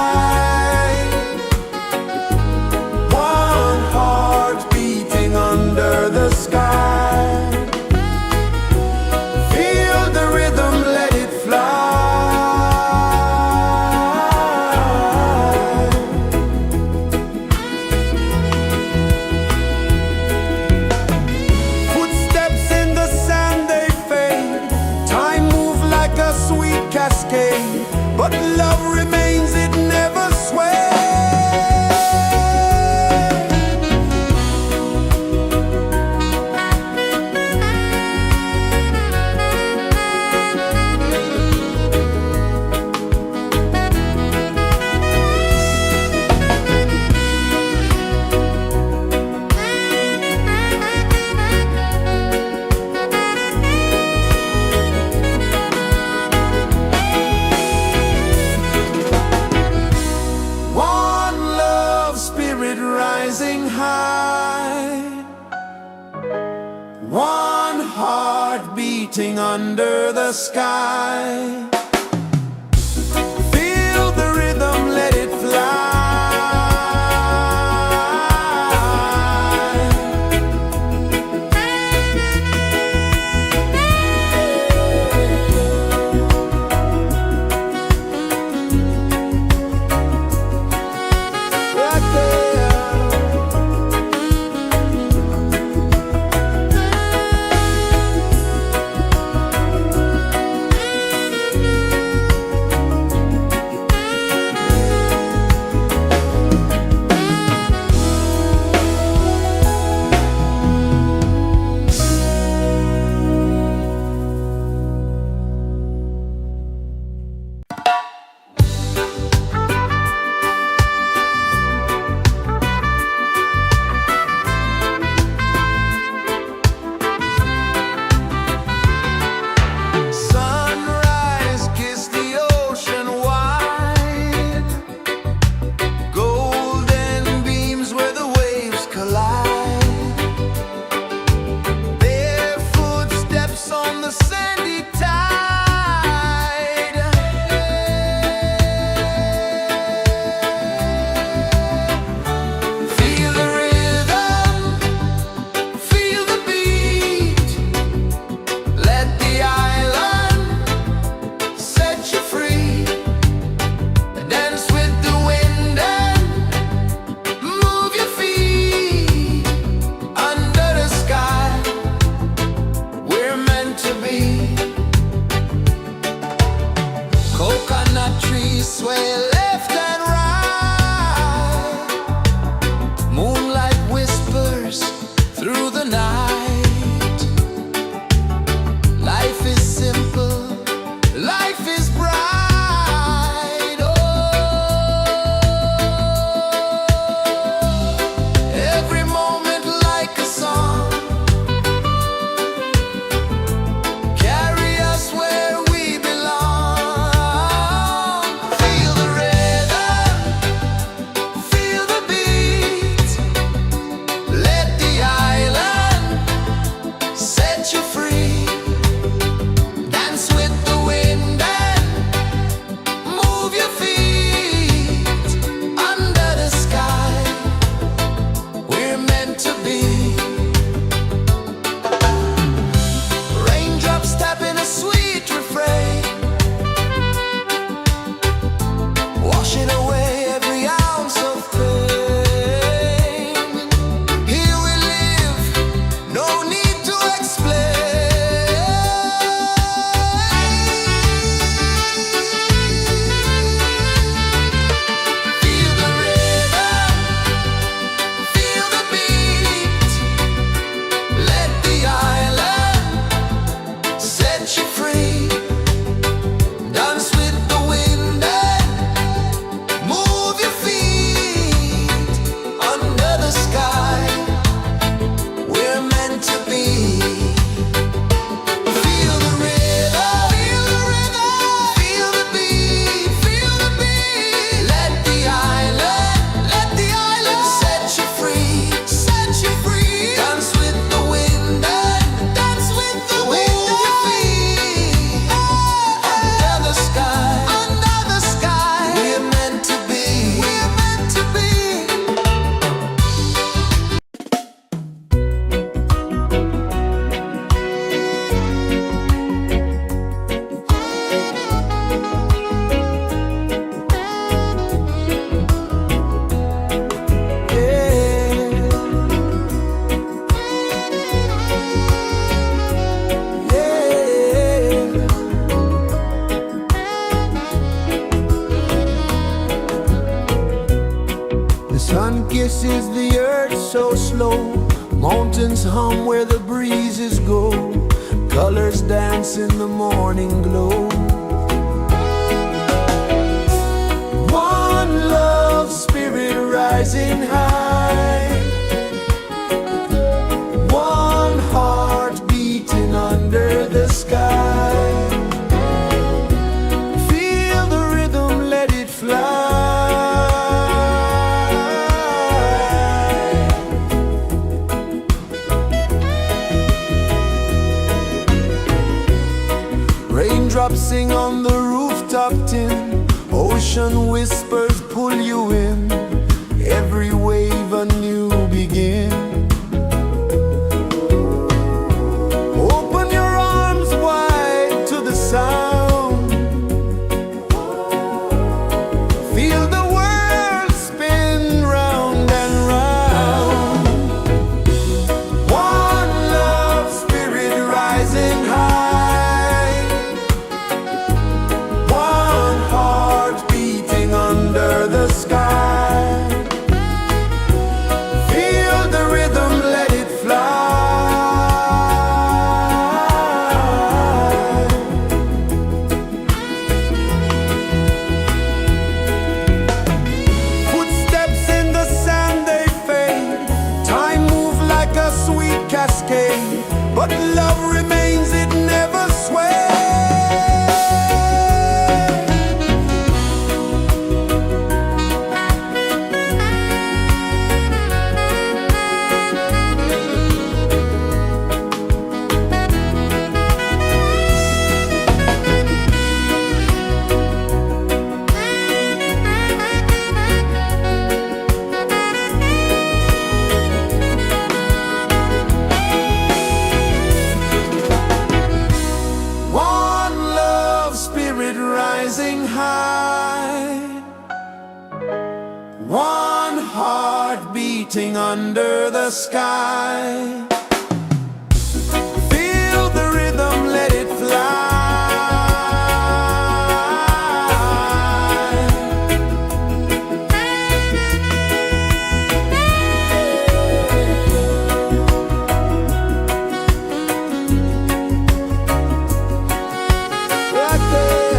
One heart beating under the sky. Feel the rhythm, let it fly. Footsteps in the sand, they fade. Time moves like a sweet cascade, but love remains, it never sways. One love spirit rising high. One heart beating under the sky. Feel the rhythm, let it fly. Right there. Sun kisses the earth so slow, mountains hum where the breezes go, colors dance in the morning glow. One love spirit rising high, one heart beating under the sky. Feel the rhythm, let it fly. Raindrops sing on the rooftop tin, ocean whispers pull you in, every wave a new begin. Open your arms wide to the sound, feel the world spin round and round. One love spirit rising high, one heart beating under the sky. Feel the rhythm, let it fly. Footsteps in the sand, they fade, time moves like a sweet cascade, but love remains, it never sways. One love spirit rising high, one heart beating under the sky. Feel the rhythm, let it fly. Right there.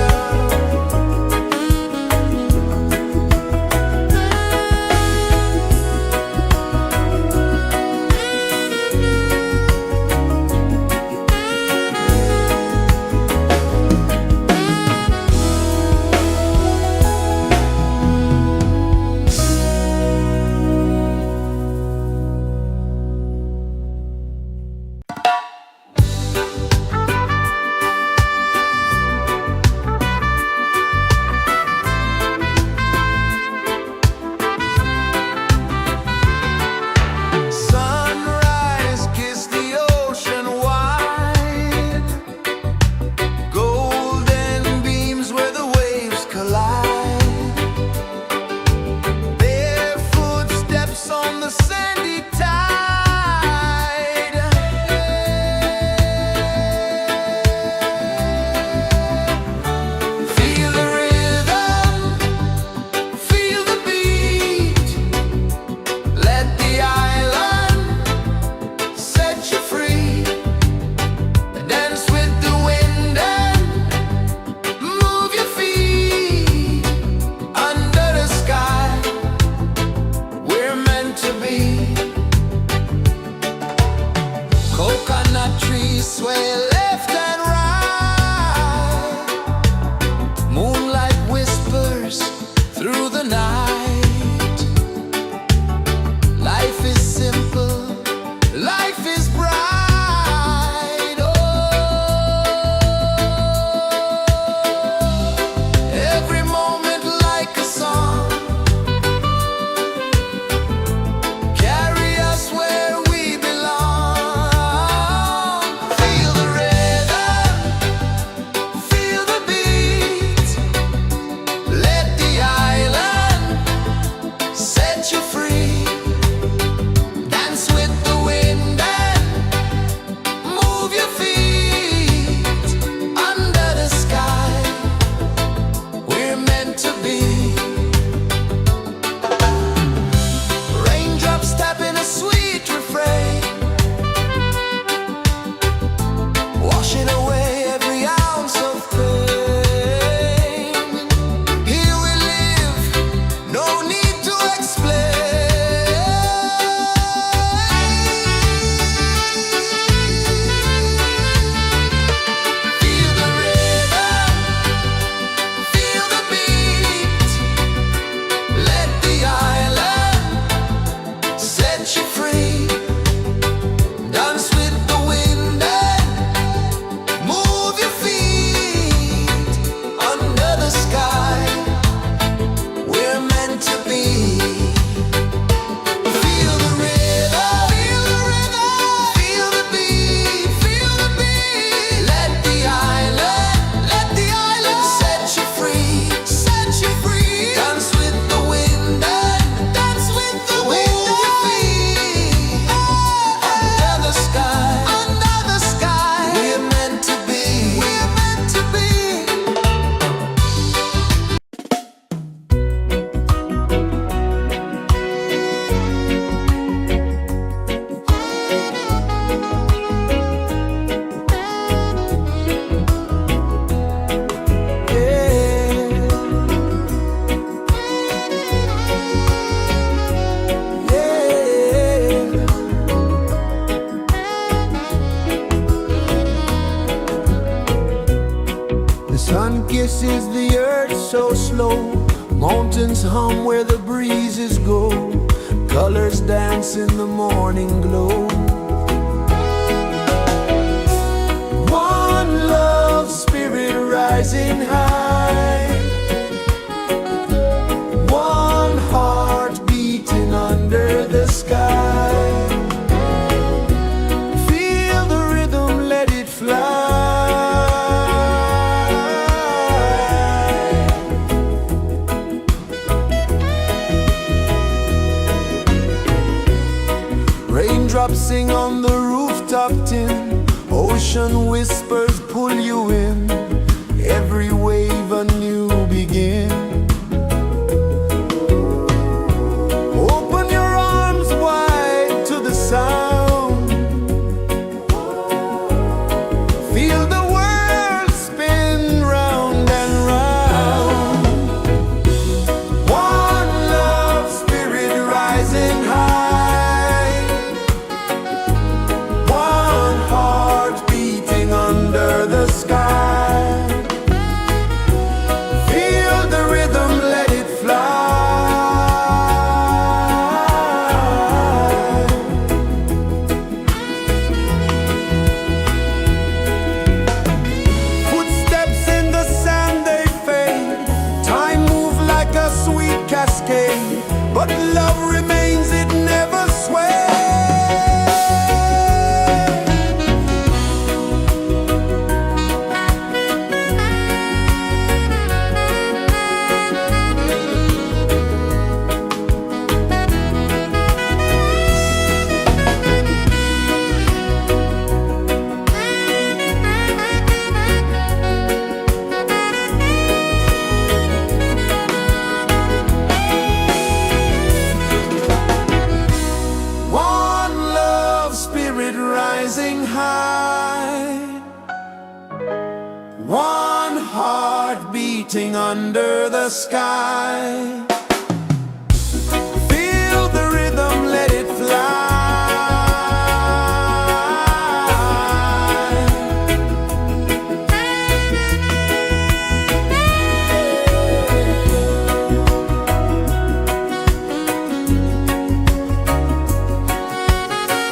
kisses the earth so slow. Mountains hum where the breezes go. Colors dance in the morning glow. One love spirit rising high. One heart beating under the sky. Feel the rhythm, let it fly. Raindrops sing on the rooftop tin. Ocean whispers pull you in. Every wave a new begin. Open your arms wide to the sound. Feel the world spin round and round. One love spirit rising high. One heart beating under the sky. Feel the rhythm, let it fly. Footsteps in the sand, they fade. Time moves like a sweet cascade, but love remains, it never sways. One love spirit rising high. One heart beating under the sky. Feel the rhythm, let it fly.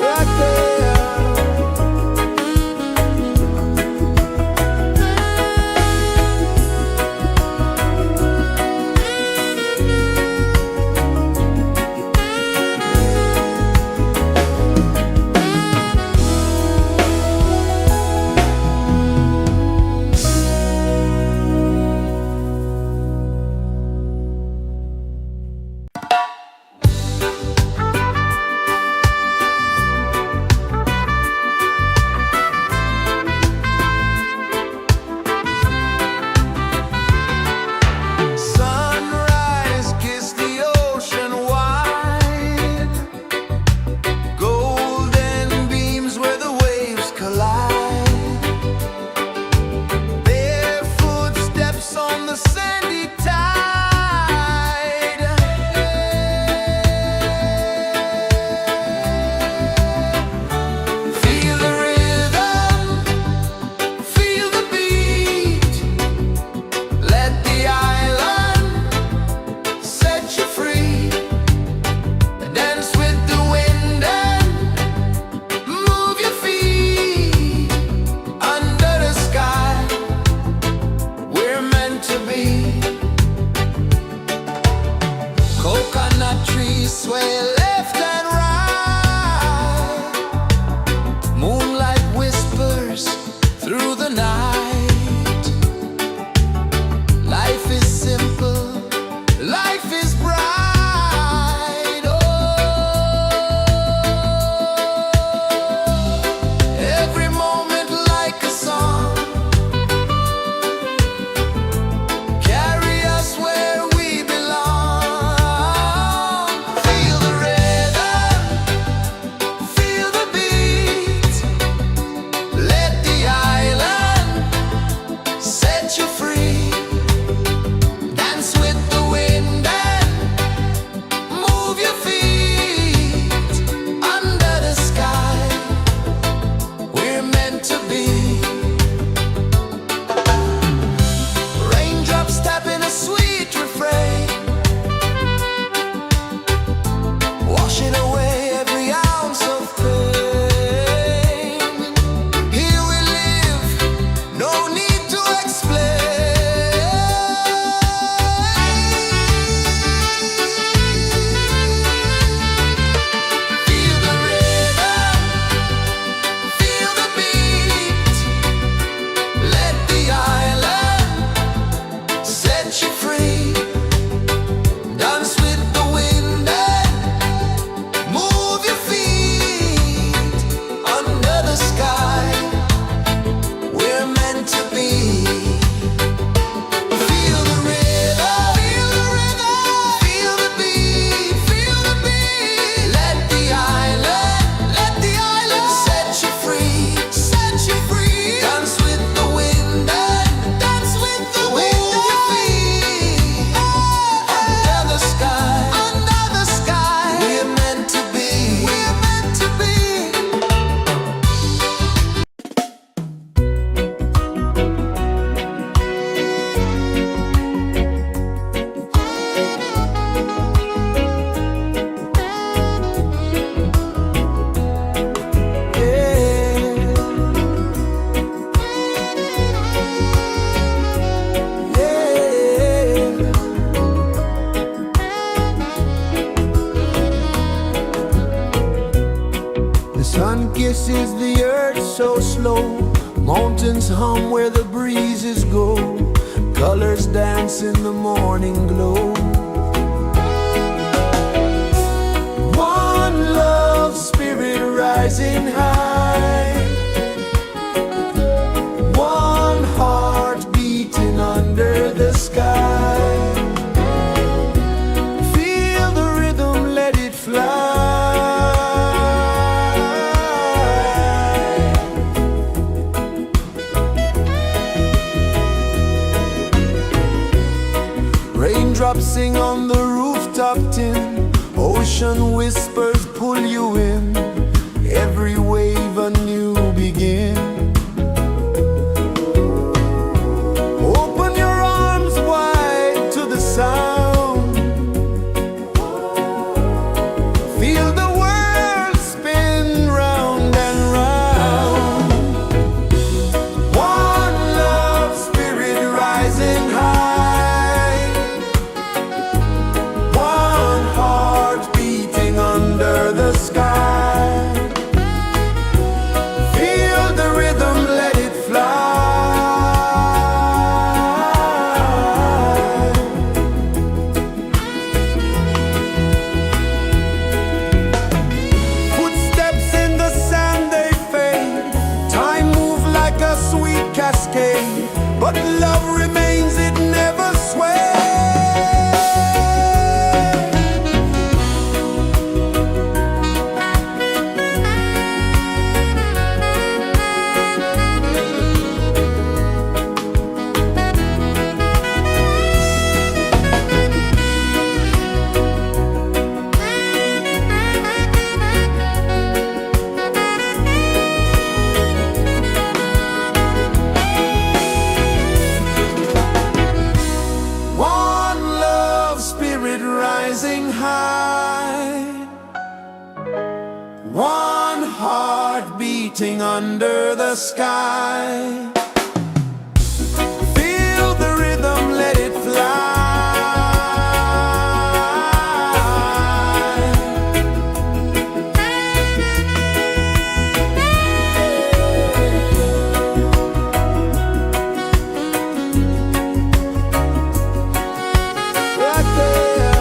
Right there. Sunrise, kiss the ocean wide. Golden beams where the waves collide. Bare footsteps on the sandy tide. Feel the rhythm, feel the beat. Let the island set you free. Dance with the wind and move your feet. Under the sky, we're meant to be. Coconut trees sway left and right. Moonlight whispers through the night. Life is simple, life is bright. Oh, every moment like a song. Carry us where we belong. Feel the rhythm, Sun kisses the earth so slow, mountains hum where the breezes go, colors dance in the morning glow. One love spirit rising high, one heart beating under the sky. Feel the rhythm, let it fly. Raindrops sing on the rooftop tin, ocean whispers pull you in, every wave a new begin. Open your arms wide to the sound, feel the world spin round and round. One love spirit rising high, one heart beating under the sky. Feel the rhythm, let it fly. Footsteps in the sand, they fade, time moves like a sweet cascade, but love remains, it never sways. One love spirit rising high, one heart beating under the sky. Feel the rhythm, let it fly. Right there.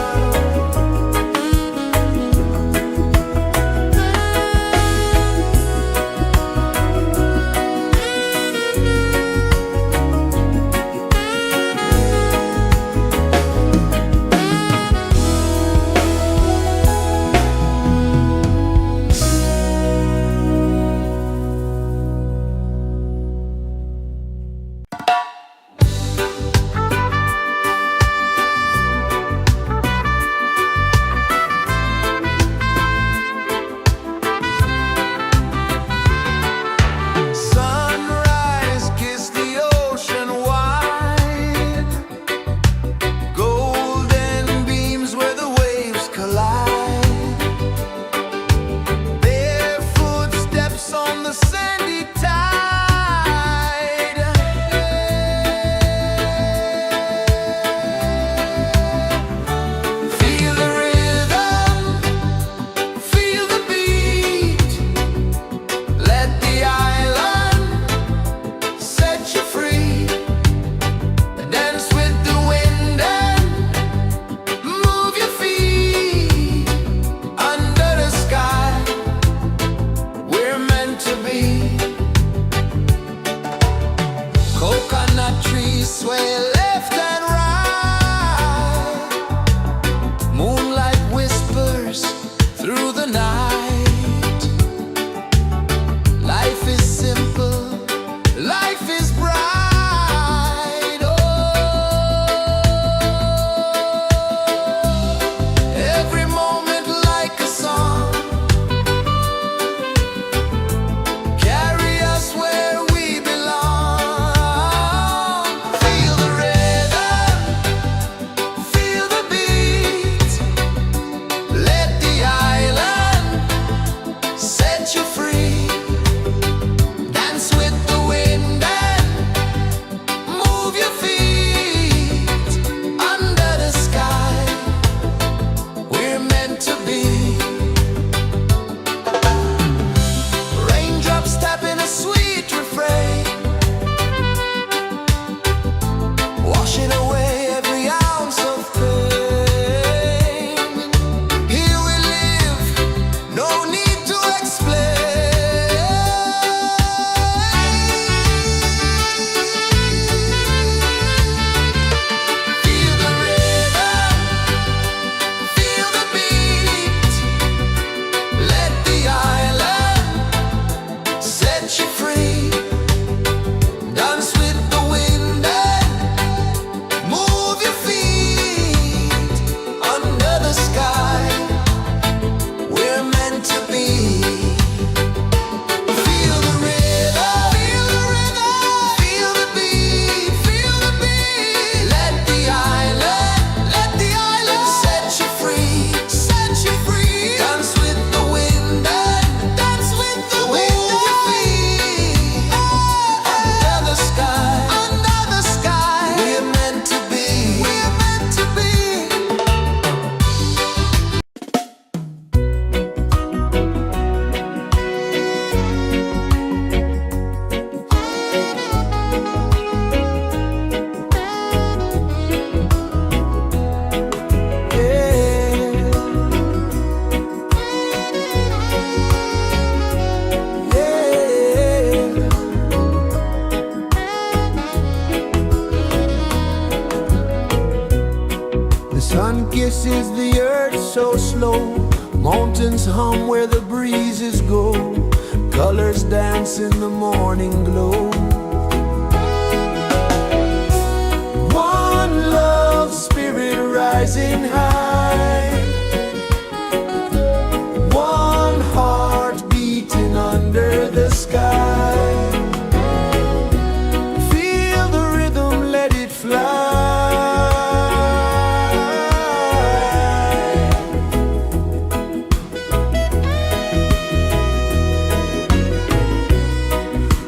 earth so slow. Mountains hum where the breezes go. Colors dance in the morning glow. One love spirit rising high. One heart beating under the sky. Feel the rhythm, let it fly.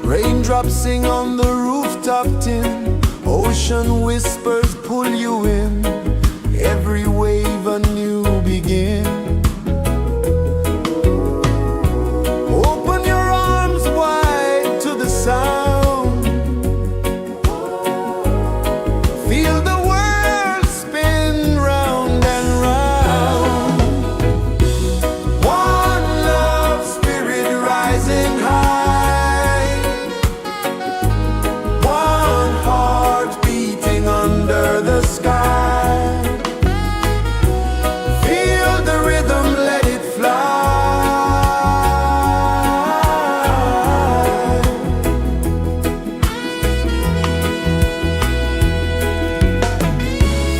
Raindrops sing on the rooftop tin. Ocean whispers pull you in. Every wave a new begin. Open your arms wide to the sound. Feel the world spin round and round. One love spirit rising high. One heart beating under the sky. Feel the rhythm, let it fly.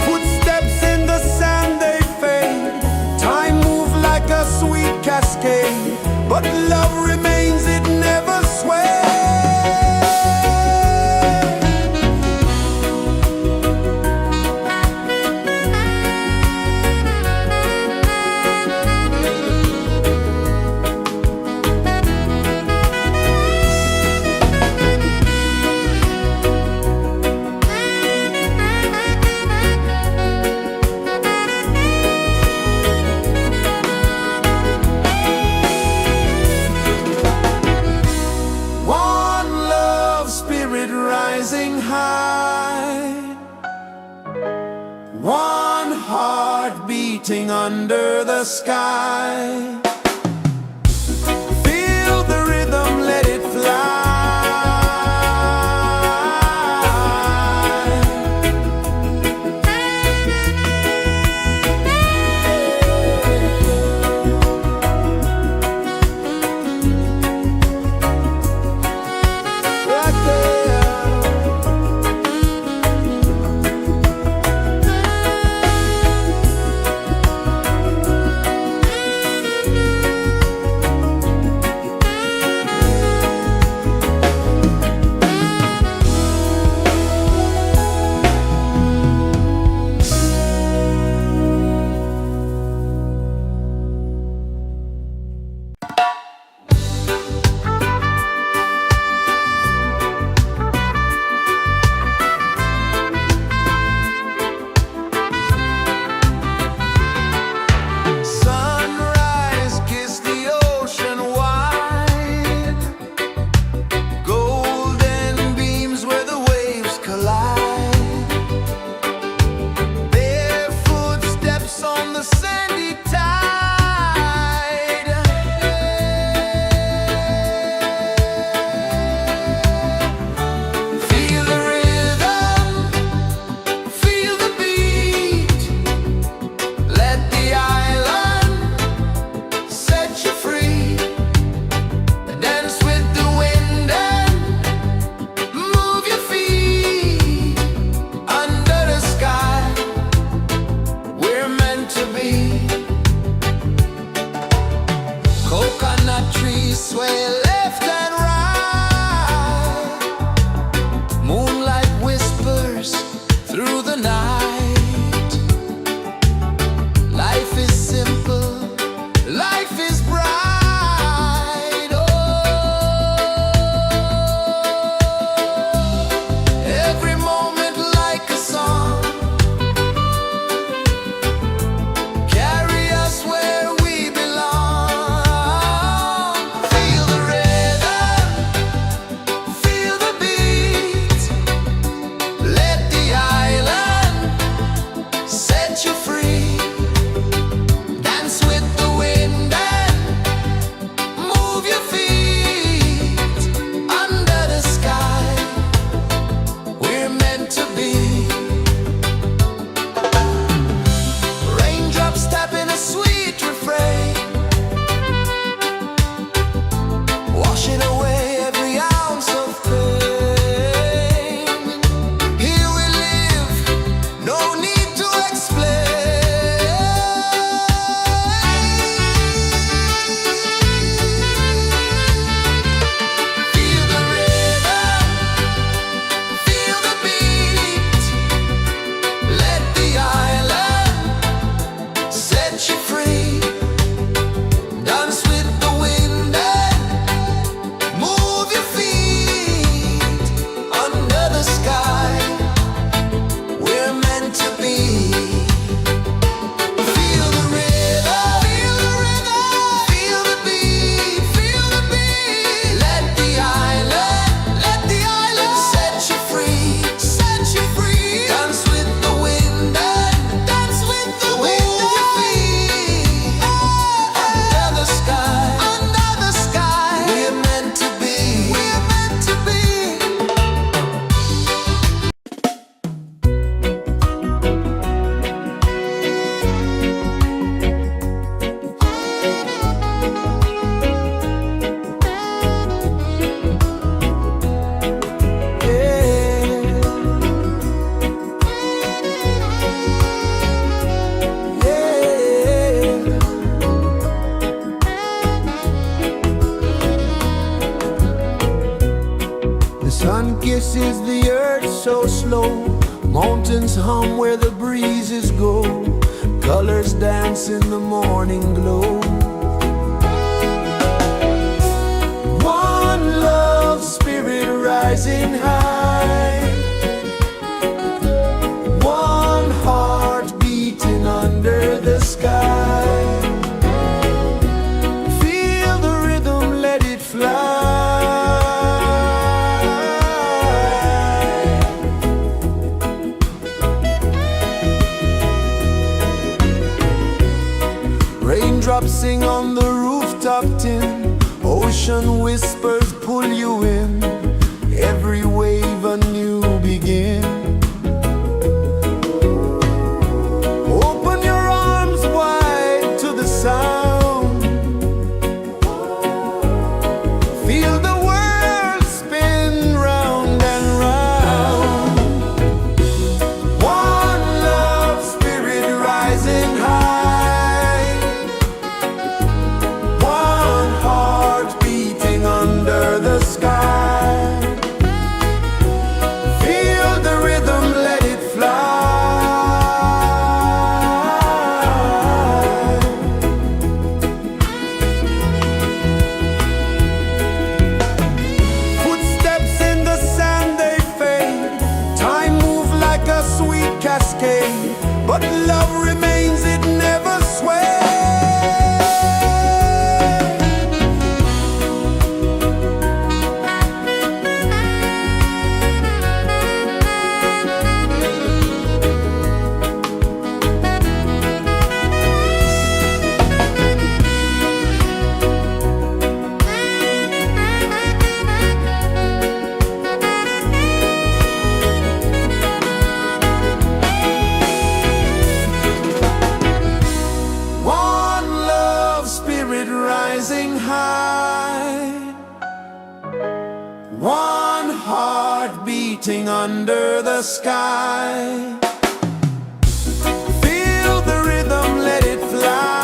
Footsteps in the sand, they fade. Time moves like a sweet cascade, but love remains, it never sways. One love spirit rising high. One heart beating under the sky. Feel the rhythm, let it fly. so slow. Mountains hum where the breezes go. Colors dance in the morning glow. One love spirit rising high. One heart beating under the sky. Feel the rhythm, let it fly. Raindrops sing on the rooftop tin. Ocean whispers pull you in. Every wave a new begin. Open your arms wide to the sound. Feel the world spin round and round. One love spirit rising high. One heart beating under the sky. Feel the rhythm, let it fly. Footsteps in the sand, they fade. Time moves like a sweet cascade, but love remains, it never sways. One love spirit rising high. One heart beating under the sky. Feel the rhythm, let it fly.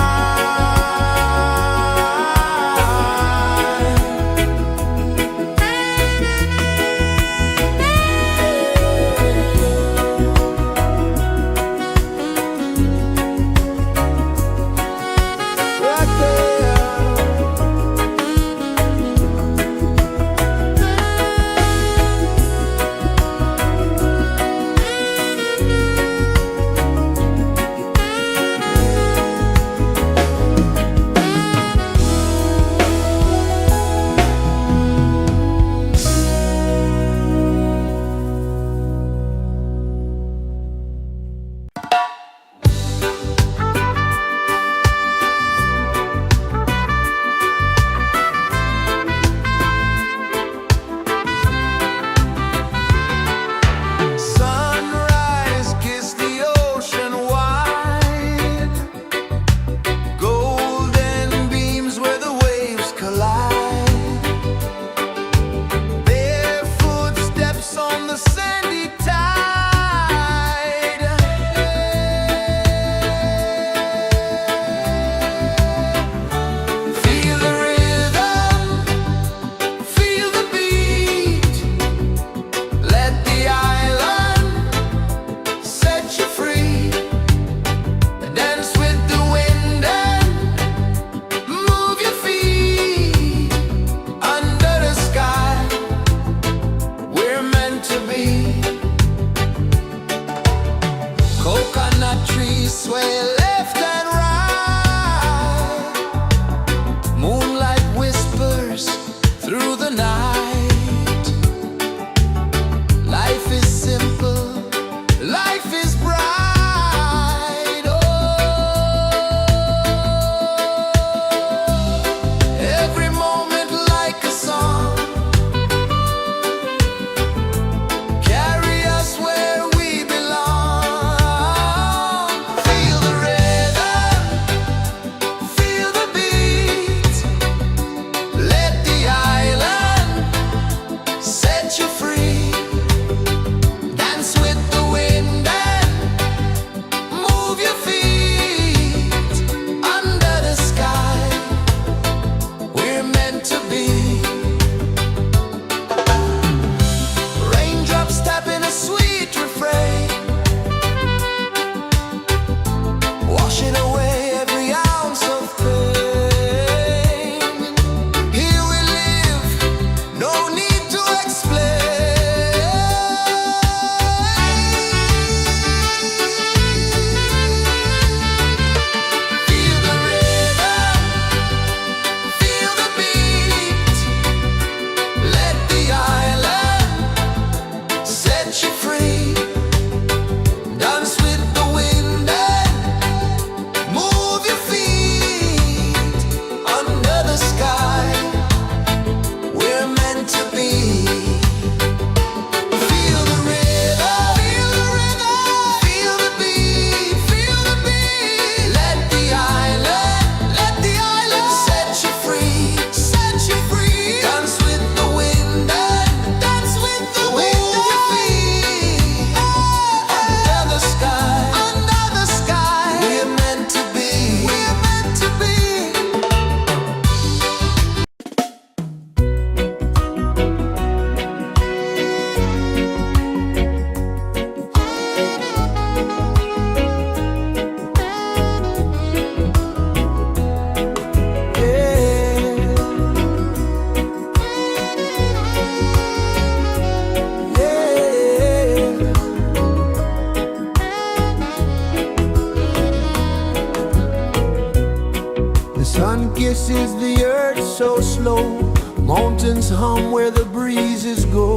Sun kisses the earth so slow, mountains hum where the breezes go,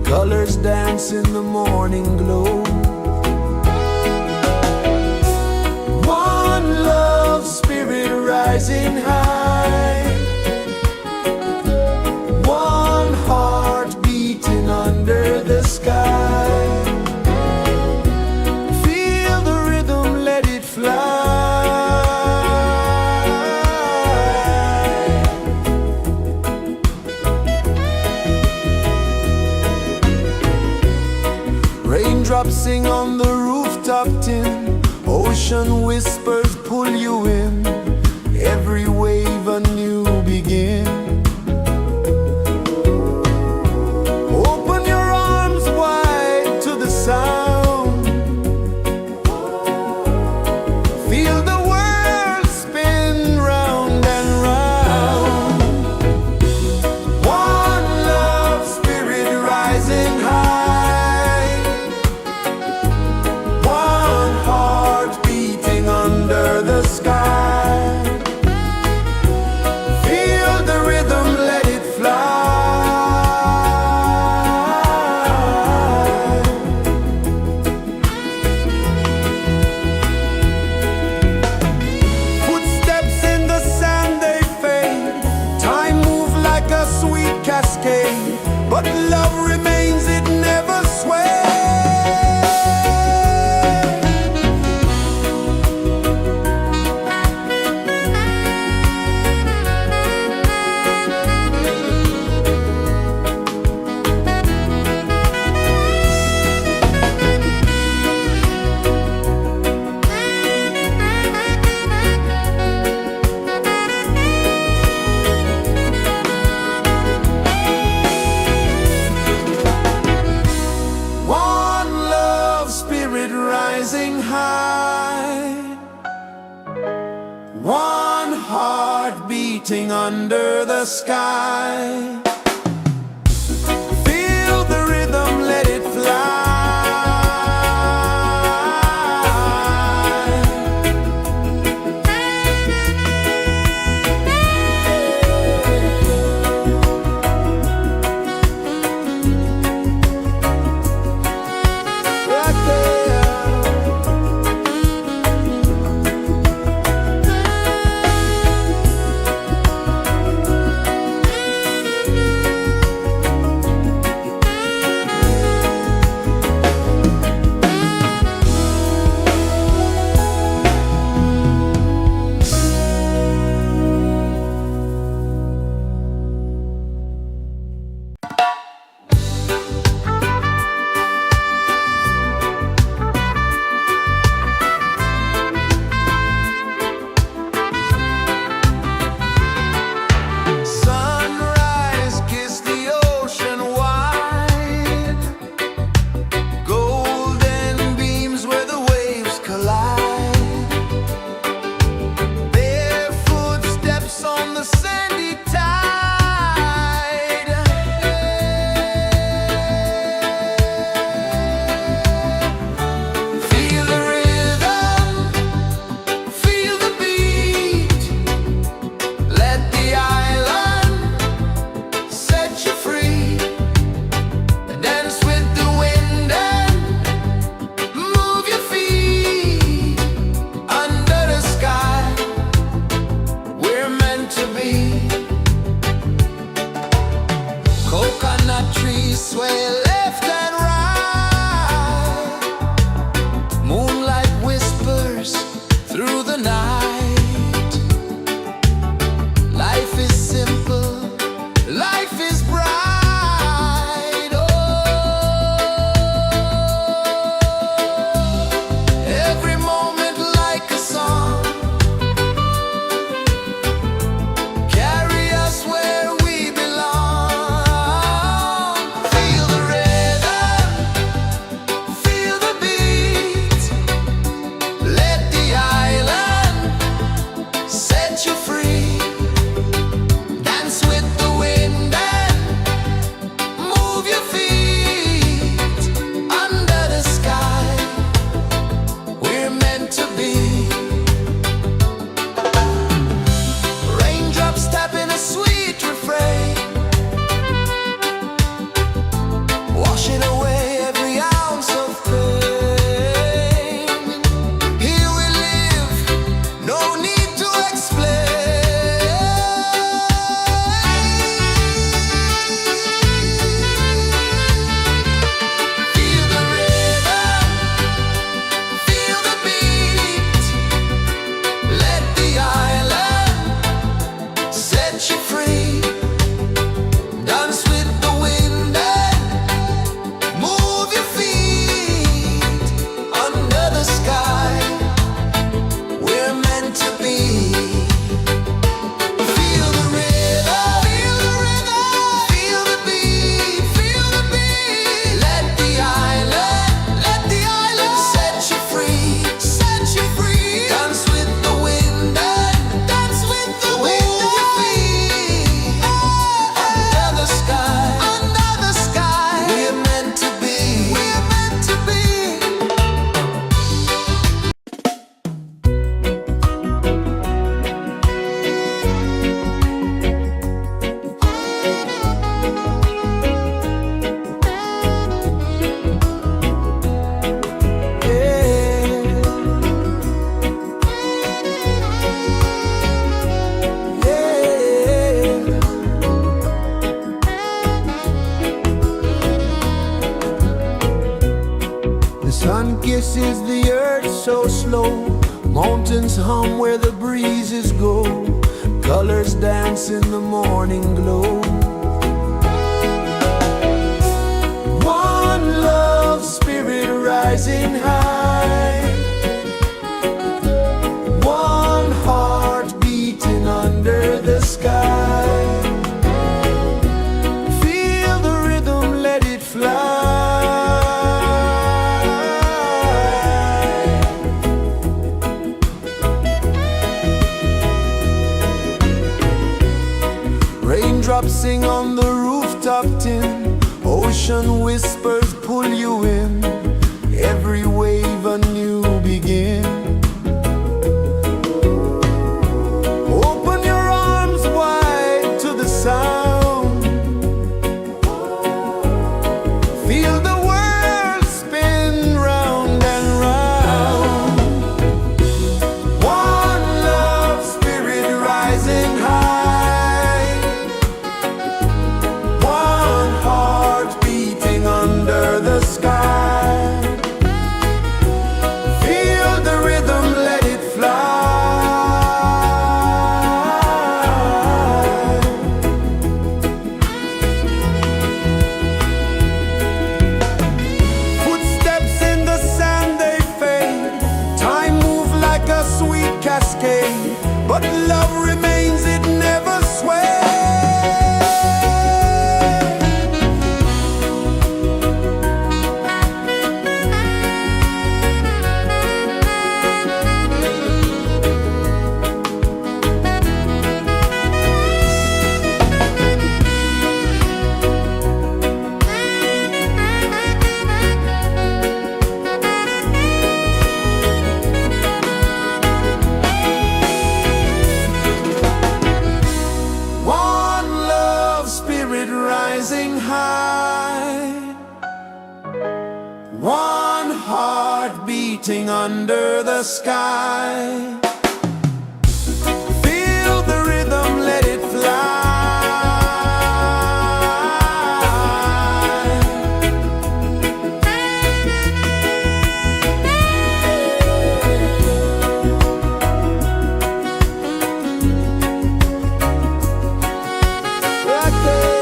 colors dance in the morning glow. One love spirit rising high, one heart beating under the sky. Feel the rhythm, let it fly. Raindrops sing on the rooftop tin, ocean whispers pull you in, every wave a new begin. Open your arms wide to the sound, feel the world spin round and round. One love spirit rising high, one heart beating under the sky. Feel the rhythm, let it fly. Footsteps in the sand, they fade, time moves like a sweet cascade, but love remains, it never sways. One love spirit rising high, one heart beating under the sky. Feel the rhythm, let it fly. Right there. kisses the earth so slow. Mountains hum where the breezes go. Colors dance in the morning glow. One love spirit rising high. One heart beating under the sky. Feel the rhythm, let it fly. Raindrops sing on the rooftop tin. Ocean whispers pull you in. Every wave a new begin. Open your arms wide to the sound. Feel the world spin round and round. One love spirit rising high. One heart beating under the sky. Feel the rhythm, let it fly. Footsteps in the sand, they fade. Time moves like a sweet cascade, but love remains, it never sways. One love spirit rising high. One heart beating under the sky. Feel the rhythm, let it fly. Right there.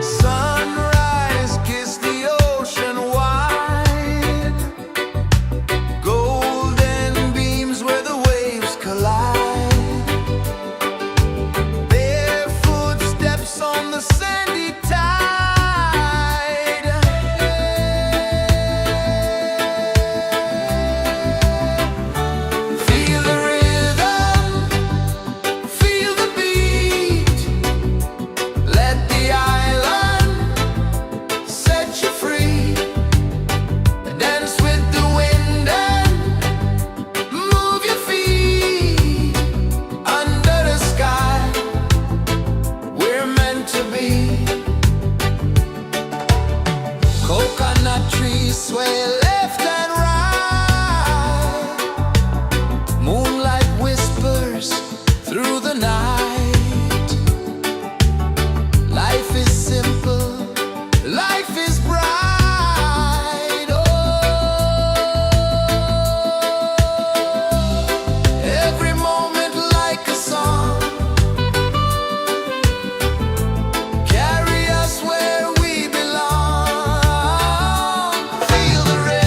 Sunrise, kiss the ocean wide. Golden beams where the waves collide. Bare footsteps on the sandy tide. Feel the rhythm, feel the beat. Let the island set you free. Dance with the wind and move your feet. Under the sky, we're meant to be. Coconut trees sway left and right. Moonlight whispers through the night. Life is simple, life is bright. Oh, every moment like a song. Carry us where we belong. Feel the rhythm.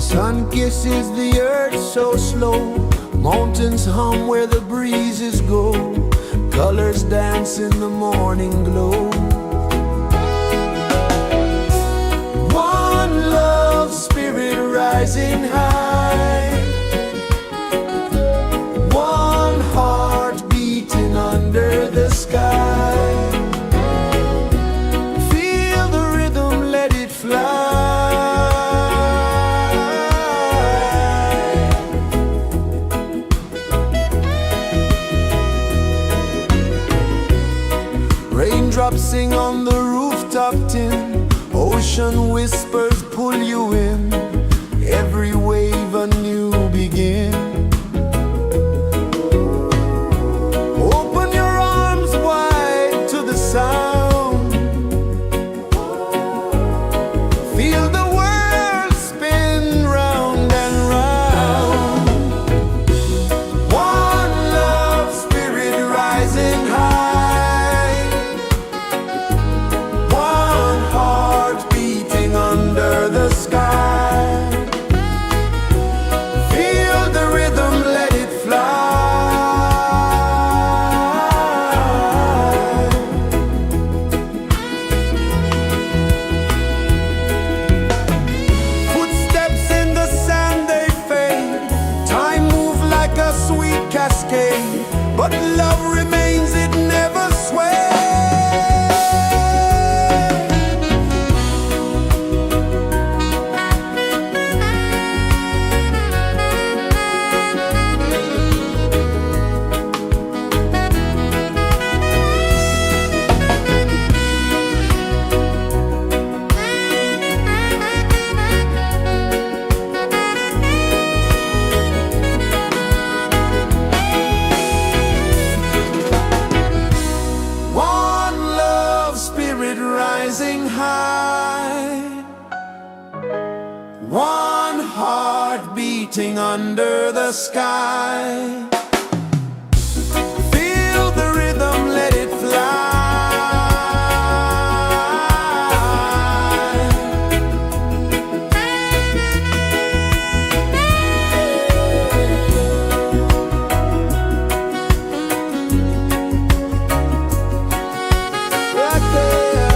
Sun kisses the earth so slow, mountains hum where the breezes go, colors dance in the morning glow. One love spirit rising high, one heart beating under the sky. Feel the rhythm, let it fly. Raindrops sing on the rooftop tin, ocean whispers pull you in, every wave a new begin. Open your arms wide to the sound, feel the world spin round and round. One love spirit rising high, one heart beating under the sky. Feel the rhythm, let it fly. Footsteps in the sand, they fade, time moves like a sweet cascade, but love remains, it never sways. One love spirit rising high, one heart beating under the sky. Feel the rhythm, let it fly. Right there.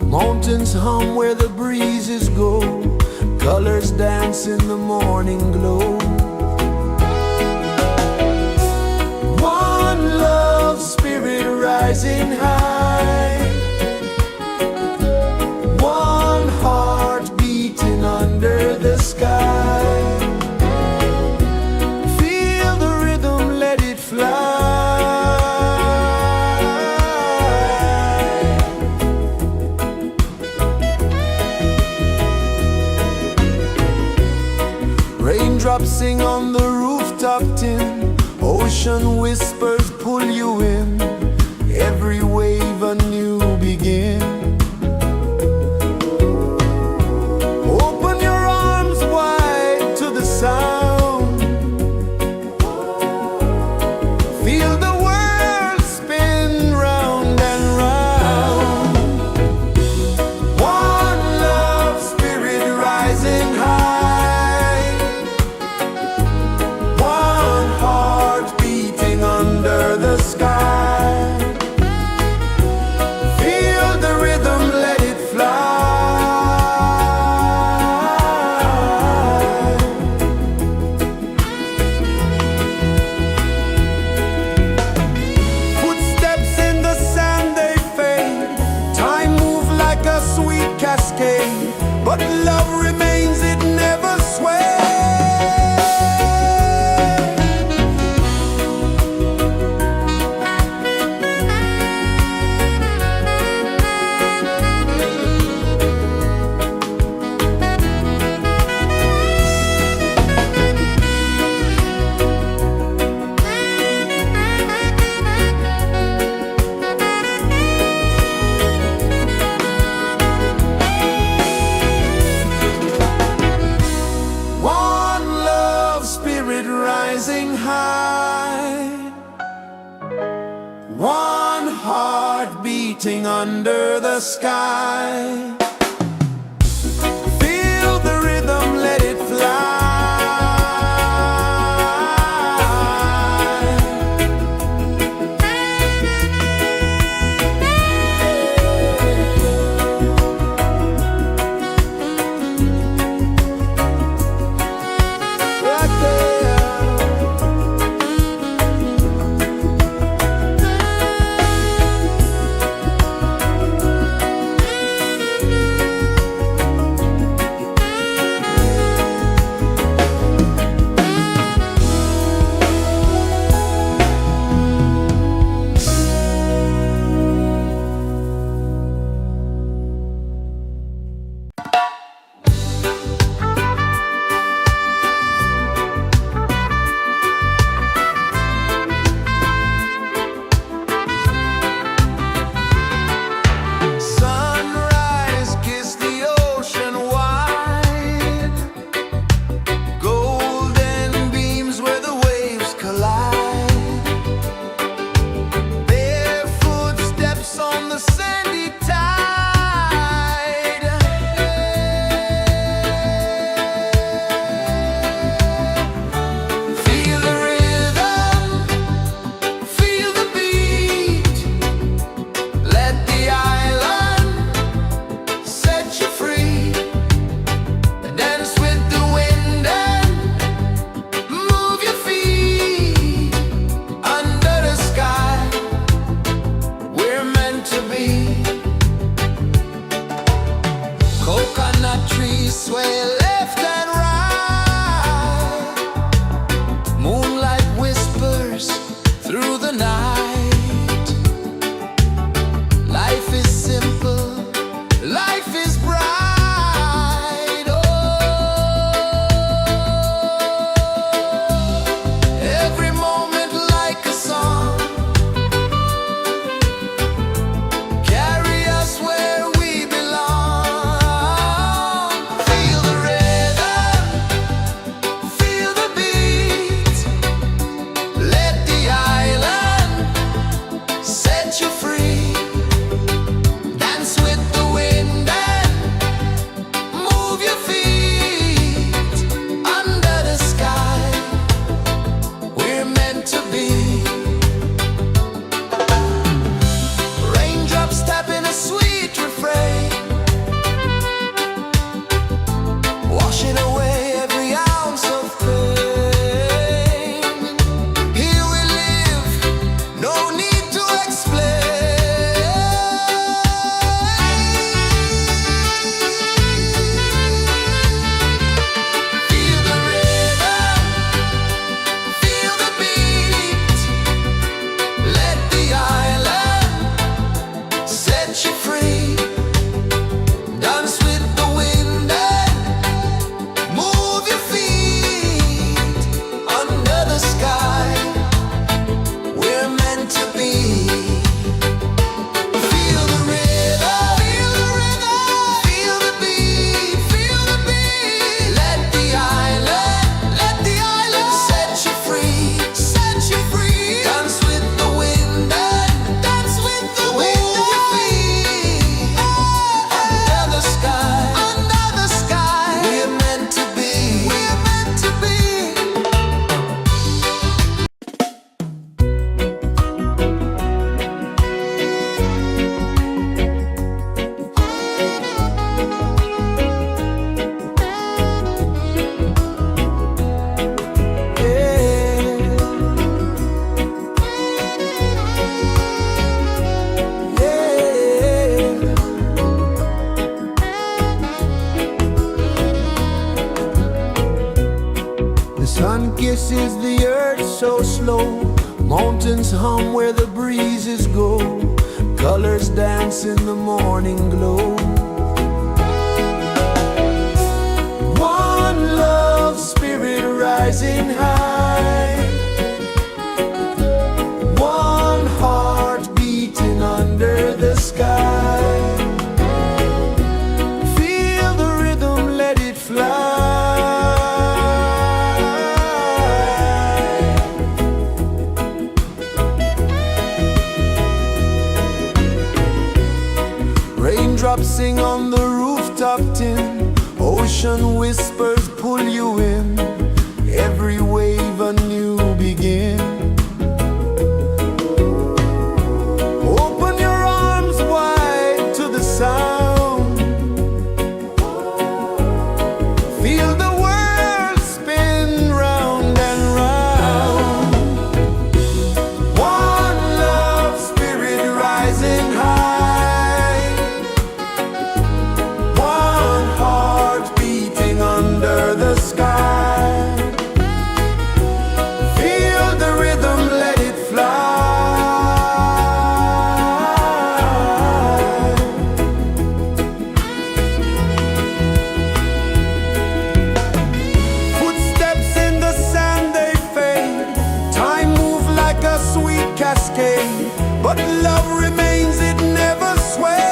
Mountains hum where the breezes go, colors dance in the morning glow. One love spirit rising high, one heart beating under the sky. Feel the rhythm, let it fly. Raindrops sing on the rooftop tin, ocean whispers pull you in, every wave a new begin. Open your arms wide to the sound, feel the world spin round and round. One love spirit rising high, one heart beating under the sky. Feel the rhythm, let it fly. Footsteps in the sand, they fade. Time moves like a sweet cascade, but love remains, it never sways. One love spirit rising high, one heart beating under the sky. Feel the rhythm, let it fly. Right there. Sunrise, kiss the ocean wide, golden beams where the waves collide, barefoot steps on the sandy tide. Feel the rhythm, feel the beat, let the island set you free. Dance with the wind and move your feet under the sky. We're meant to be. Coconut trees sway left and right, moonlight whispers through the night. Life is simple, life is bright. Oh, every moment like a song, carry us where we belong. Feel the rhythm, kisses the earth so slow. Mountains hum where the breezes go. Colors dance in the morning glow. One love spirit rising high. One heart beating under the sky. Feel the rhythm, let it fly. Raindrops sing on the rooftop tin. Ocean whispers pull you in. Every wave a new begin. Open your arms wide to the sound. Feel the world spin round and round. One love spirit rising high. One heart beating under the sky. Feel the rhythm, let it fly. Footsteps in the sand, they fade. Time moves like a sweet cascade, but love remains, it never sways.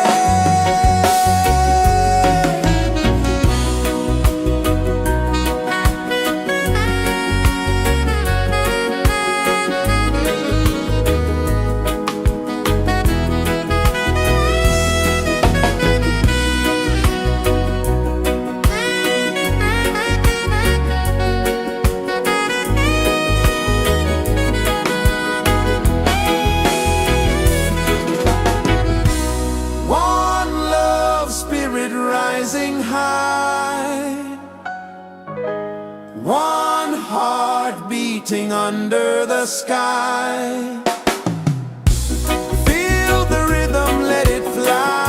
One love spirit rising high. One heart beating under the sky. Feel the rhythm, let it fly.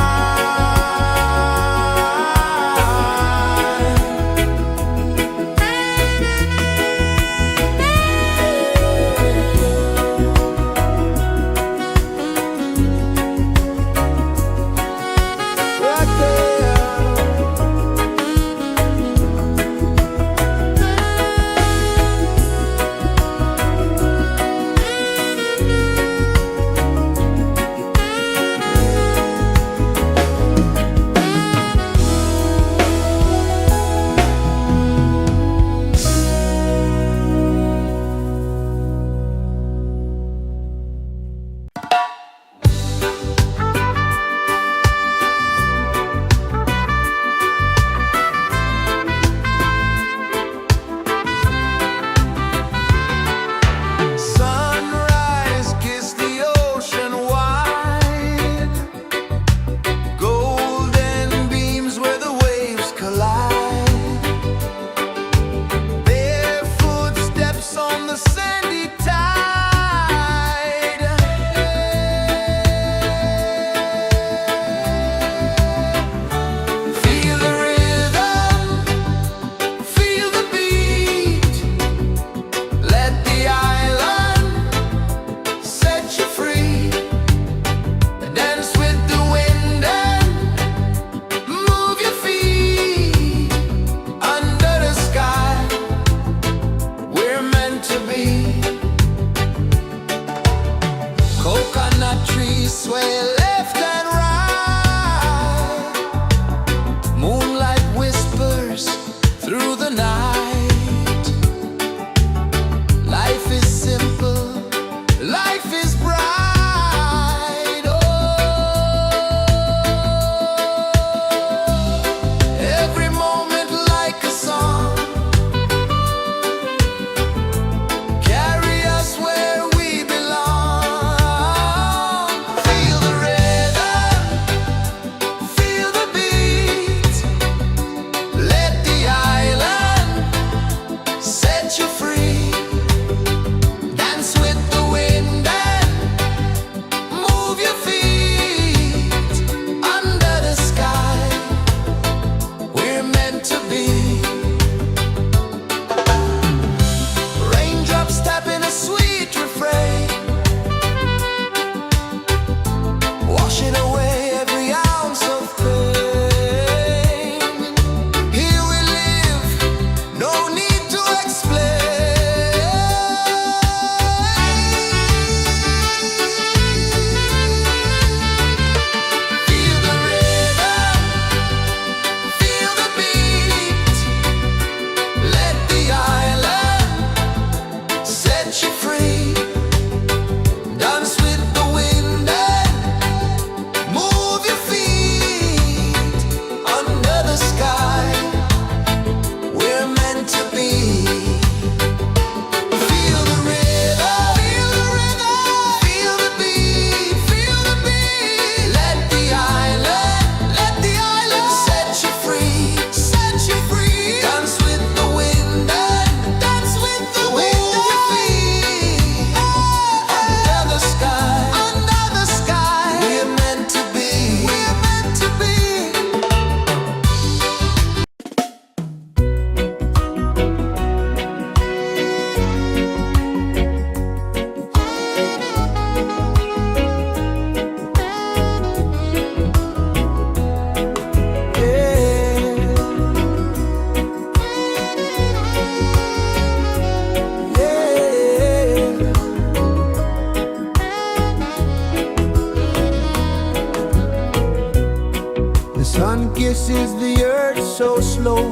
kisses the earth so slow.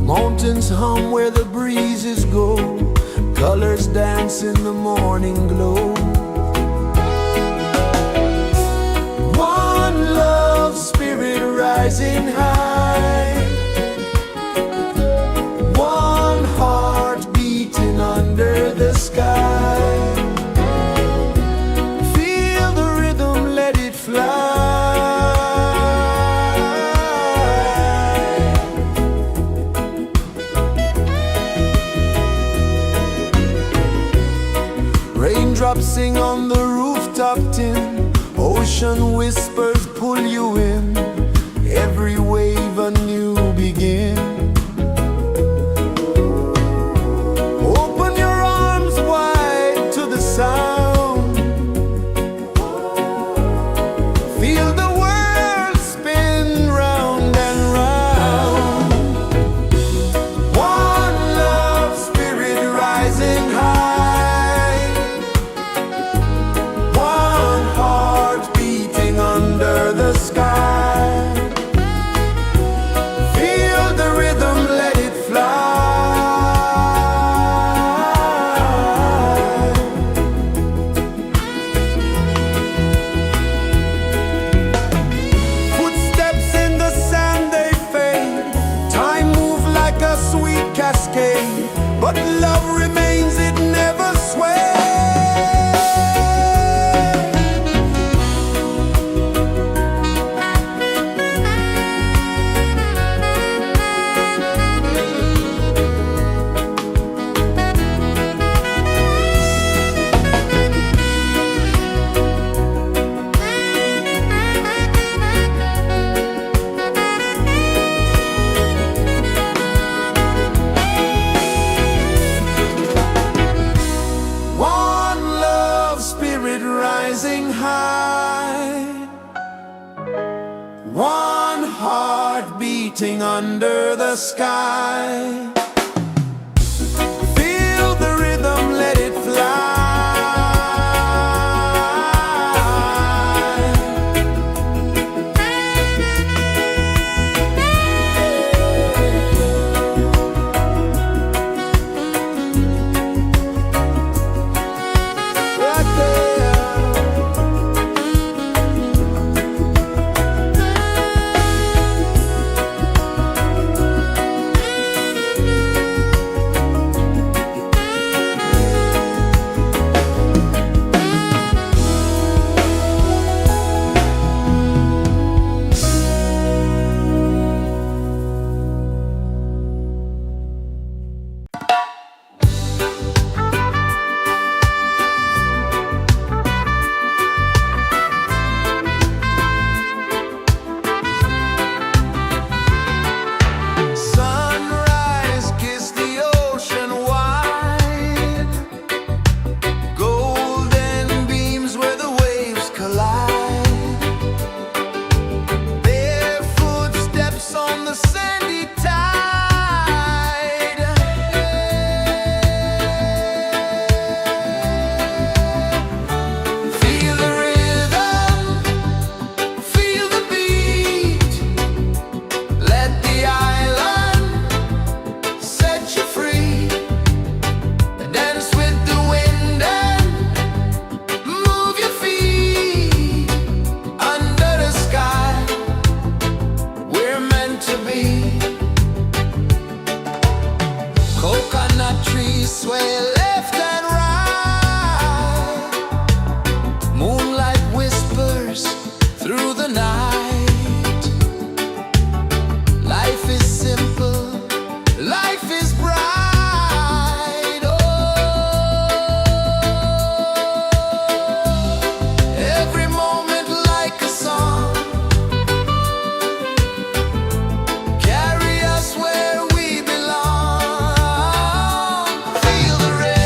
Mountains hum where the breezes go. Colors dance in the morning glow. One love spirit rising high. One heart beating under the sky. Feel the rhythm, let it fly. Raindrops sing on the rooftop tin. Ocean whispers pull you in. Every wave a new begin. Open your arms wide to the sound. Feel the world spin round and round. One love spirit rising high. One heart beating under the sky. Feel the rhythm, let it fly. Footsteps in the sand, they fade. Time moves like a sweet cascade, but love remains, it never sways. One love spirit rising high. One heart beating under the sky. Feel the rhythm, let it fly. Right there. Sunrise, kiss the ocean wide. Golden beams where the waves collide. Bare footsteps on the sandy tide. Feel the rhythm, feel the beat. Let the island set you free. Dance with the wind and move your feet. Under the sky, we're meant to be. Coconut trees sway left and right. Moonlight whispers through the night. Life is simple, life is bright. Oh, every moment like a song. Carry us where we belong. Feel the rhythm.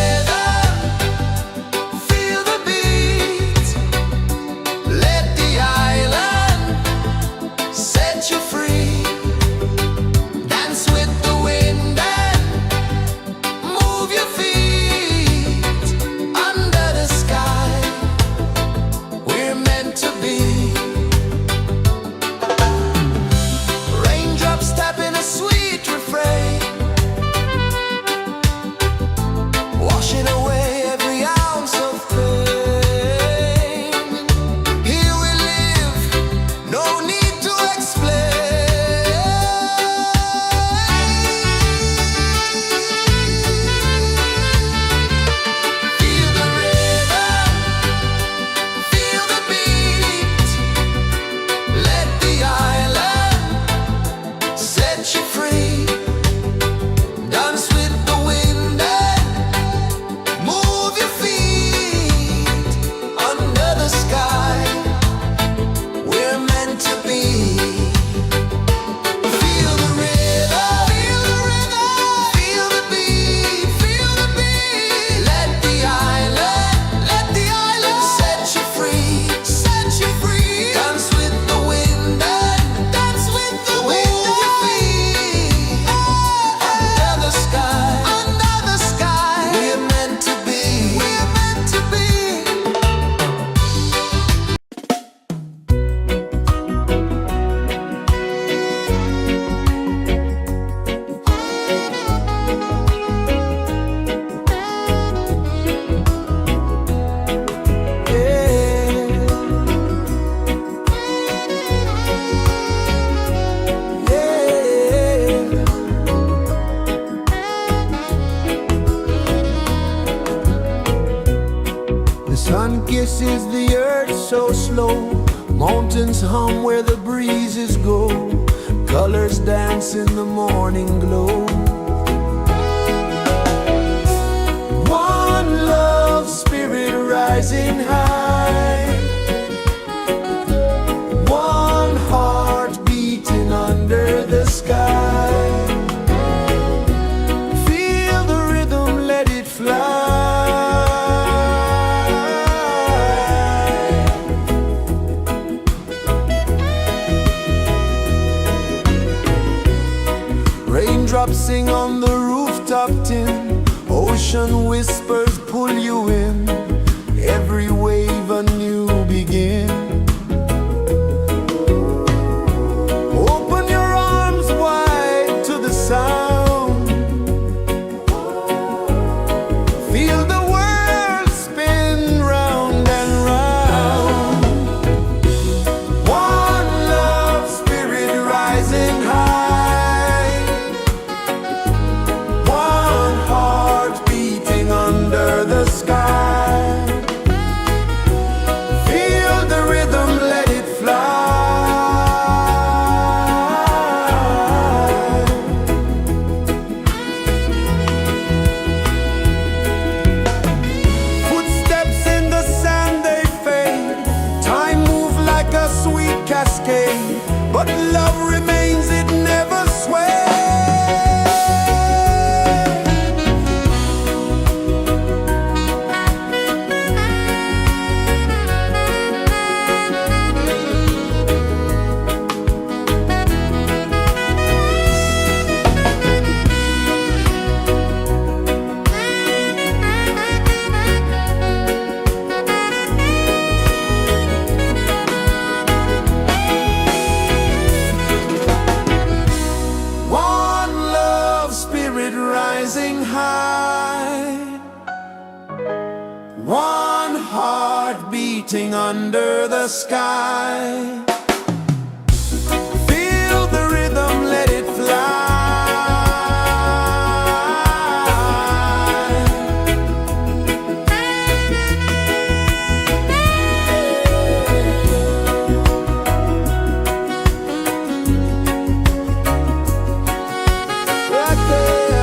so slow. Mountains hum where the breezes go. Colors dance in the morning glow. One love spirit rising high. One heart beating under the sky. Feel the rhythm, let it fly. Raindrops sing on the rooftop tin. Ocean whispers pull you in. Every wave a new begin. Open your arms wide to the sound. Feel the world spin round and round. One love spirit rising high. One heart beating under the sky. Feel the rhythm, let it fly. Footsteps in the sand, they fade. Time moves like a sweet cascade, but love remains, it never sways. One love spirit rising high. One heart beating under the sky. Feel the rhythm, let it fly. Right there.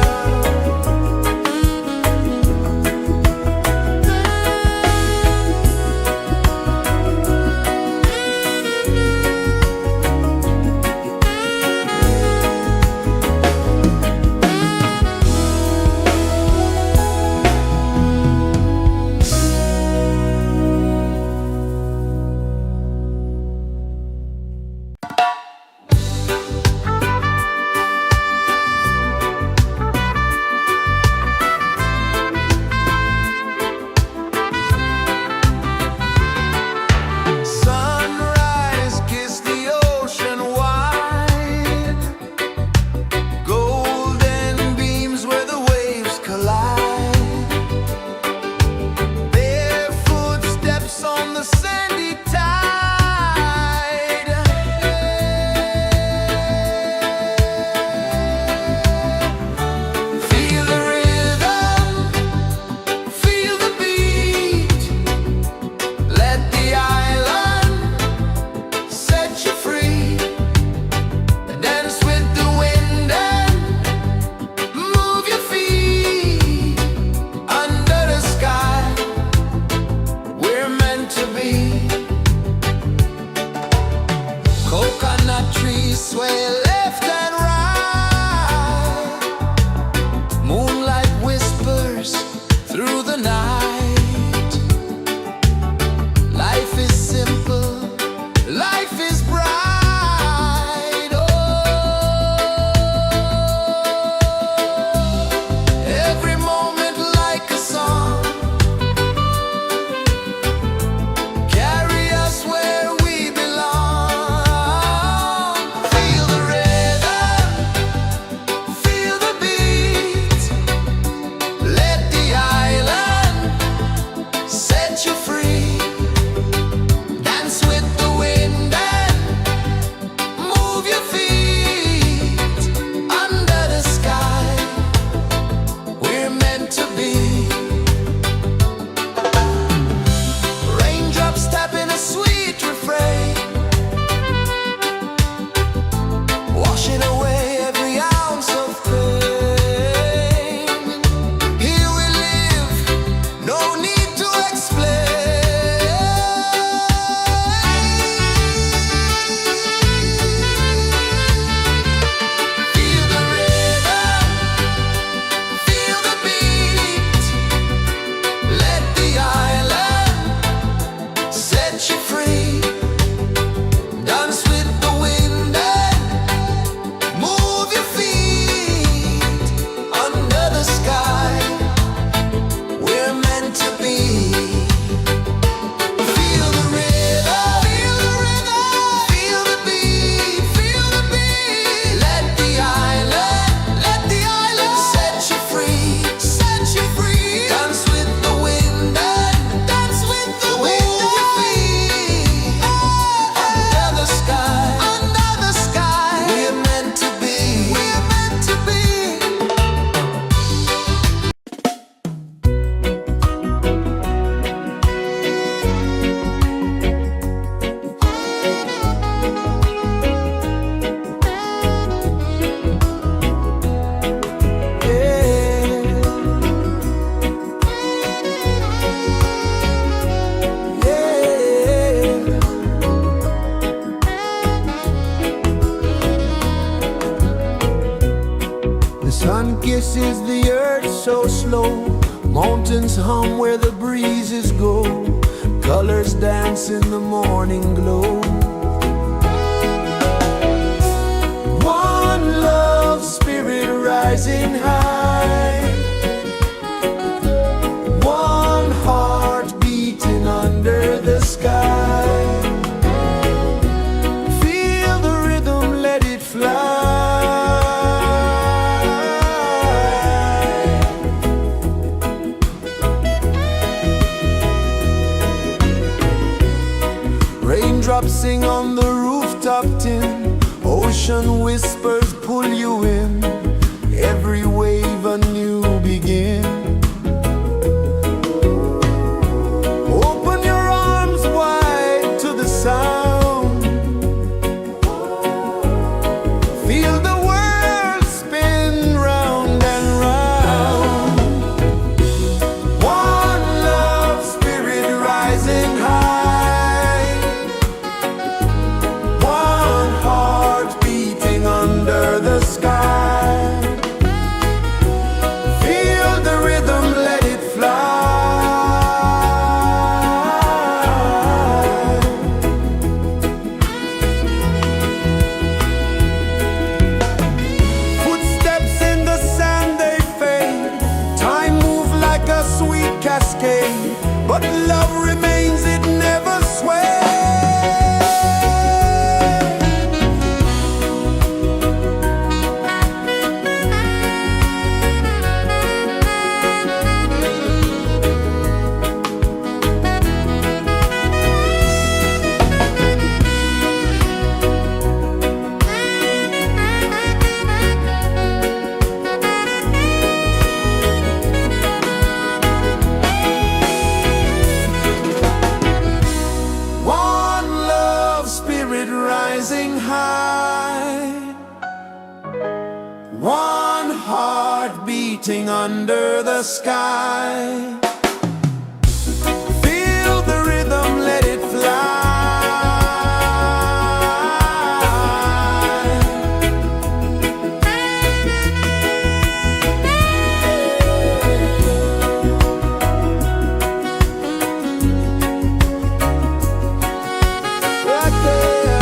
Sun kisses the earth so slow, mountains hum where the breezes go, colors dance in the morning glow. One love spirit rising high, one heart beating under the sky. Feel the rhythm, let it fly. Raindrops sing on the rooftop tin, ocean whispers pull you in, every wave a new begin. Open your arms wide to the sound, feel the world spin round and round. One love spirit rising high, one heart beating under the sky. Feel the rhythm, let it fly. Footsteps in the sand, they fade, time moves like a sweet cascade, but love remains, it never sways. One love spirit rising high, one heart beating under the sky. Feel the rhythm, let it fly. Right there.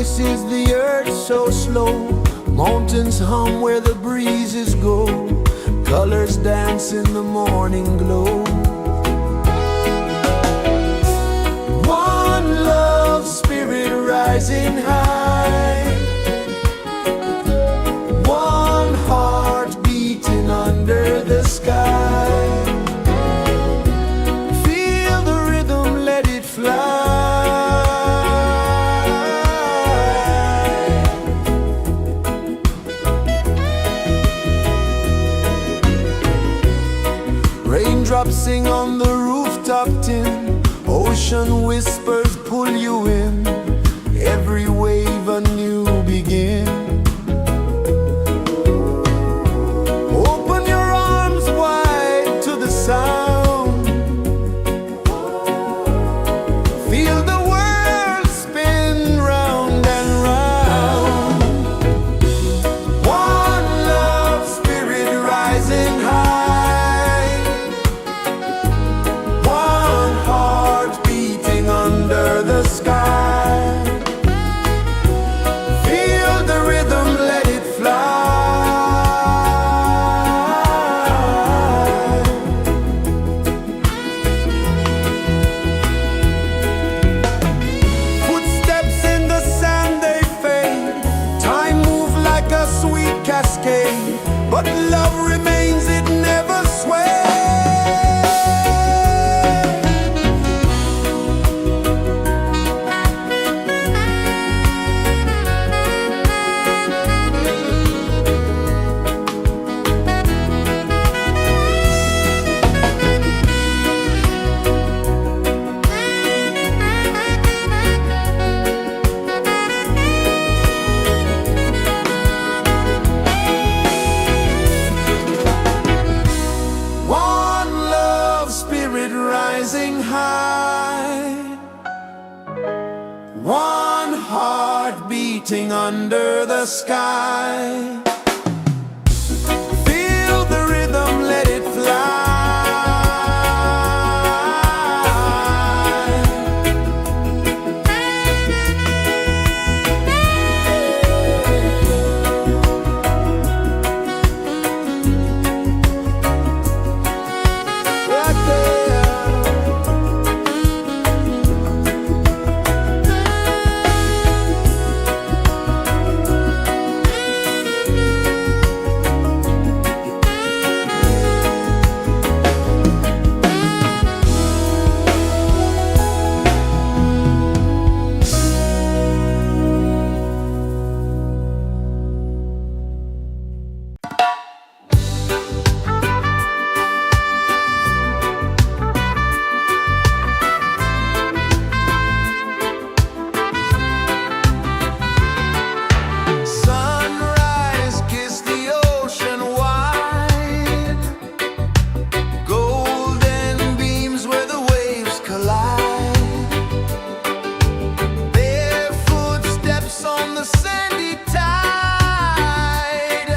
rejoices the earth so slow. Mountains hum where the breezes go. Colors dance in the morning glow. One love spirit rising high. One heart beating under the sky. Feel the rhythm, let it fly. Raindrops sing on the rooftop tin. Ocean whispers pull you in. Every wave a new begin. Open your arms wide to the sound. Feel the world spin round and round. One love spirit rising high. One heart beating under the sky. Feel the rhythm, let it fly. Footsteps in the sand, they fade. Time moves like a sweet cascade, but love remains, it never sways. One love spirit rising high. One heart beating under the sky. Feel the rhythm, let it fly. Right there. Sunrise, kiss the ocean wide. Golden beams where the waves collide. Barefoot steps on the sandy tide.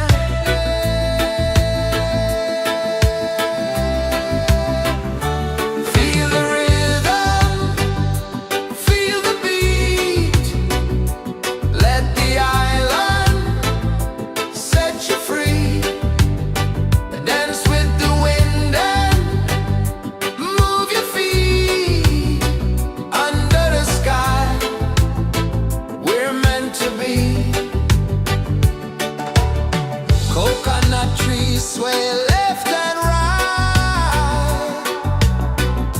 Feel the rhythm, feel the beat. Let the island set you free. Dance with the wind and move your feet. Under the sky, we're meant to be. Coconut trees sway left and right.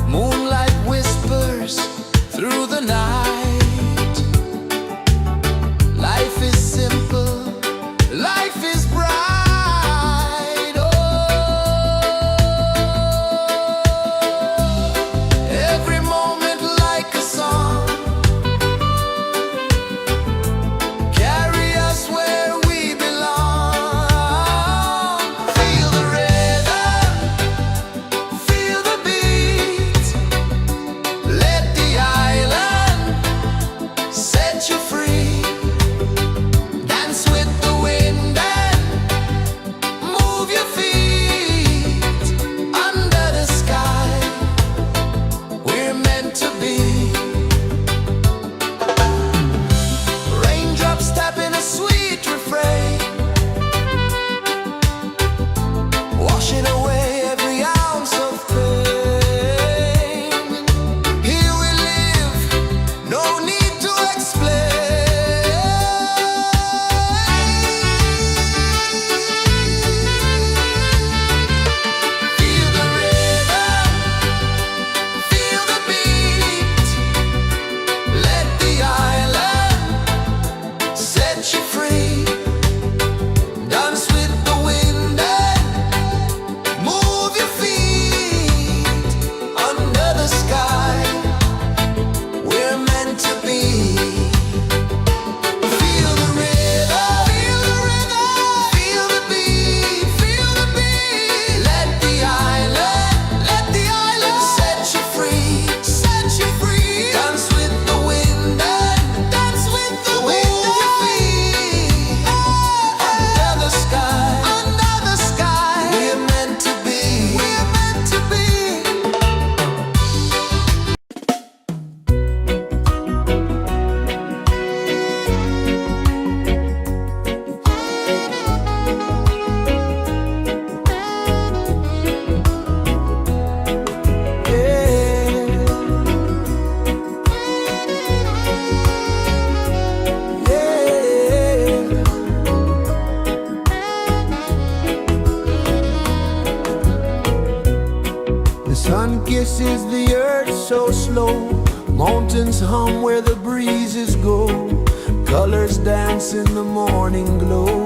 Moonlight whispers through the night. Life is simple, life is bright. Oh, every moment like a song. Carry us where we belong. Feel the rhythm. kisses the earth so slow. Mountains hum where the breezes go. Colors dance in the morning glow.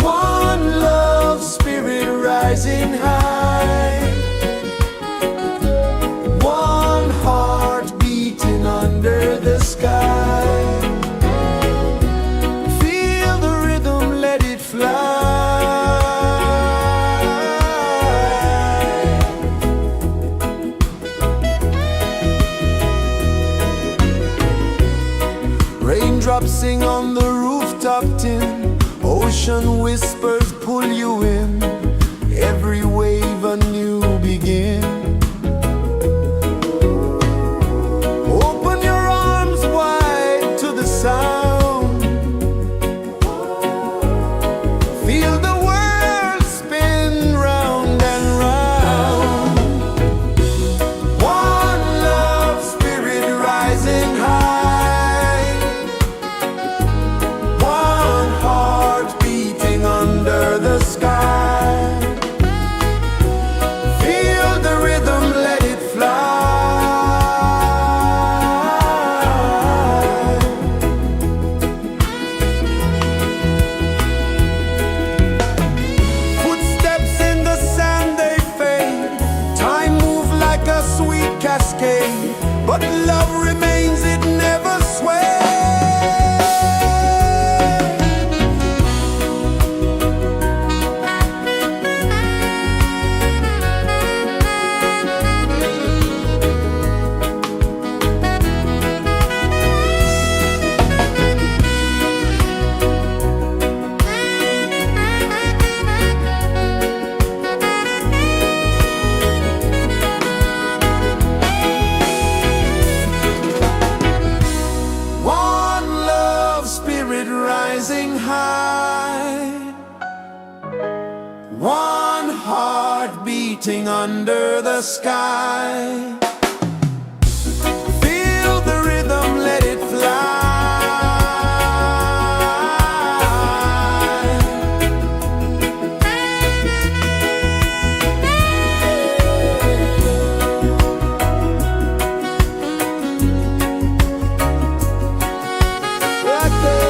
One love spirit rising high. One heart beating under the sky. Feel the rhythm, let it fly. Raindrops sing on the rooftop tin. Ocean whispers pull you in. Every wave a new begin. Open your arms wide to the sound. Feel the world spin round and round. One love spirit rising high. One heart beating under the sky. Feel the rhythm, let it fly. Footsteps in the sand, they fade. Time moves like a sweet cascade, but love remains, it never sways. One love spirit rising high. One heart beating under the sky. Feel the rhythm, let it fly. Right there.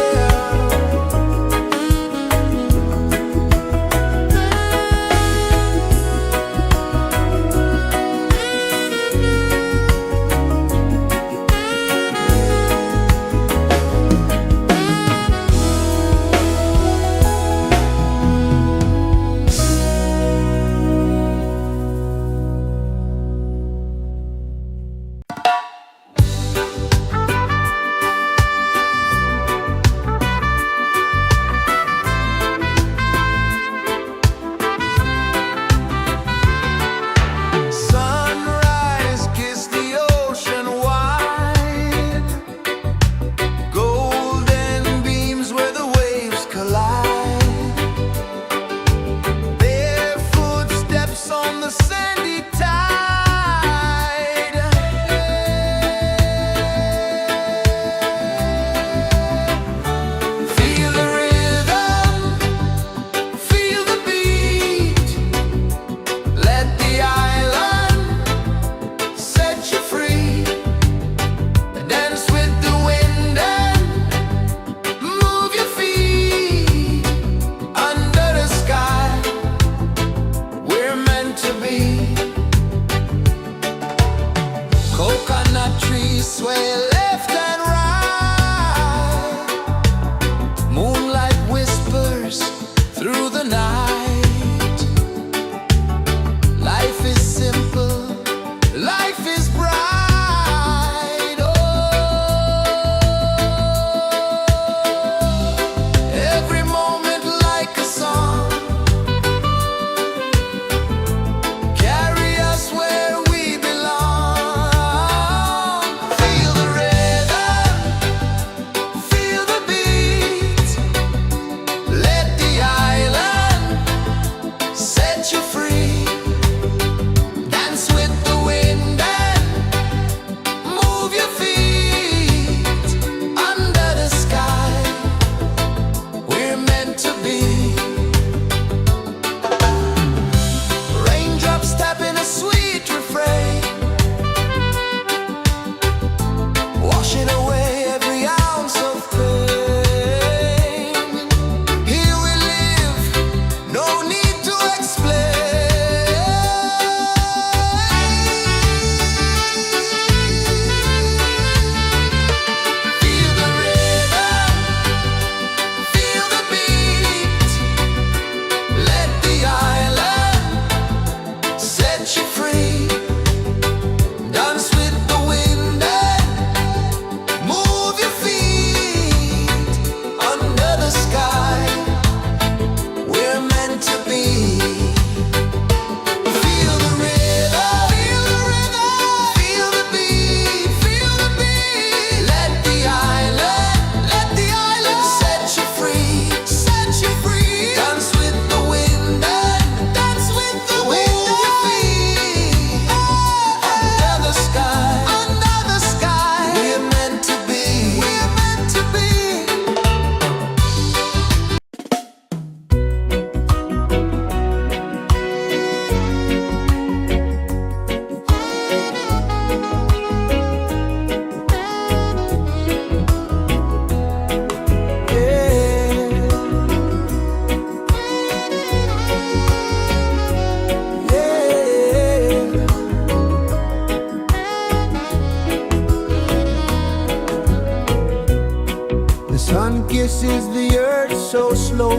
so slow.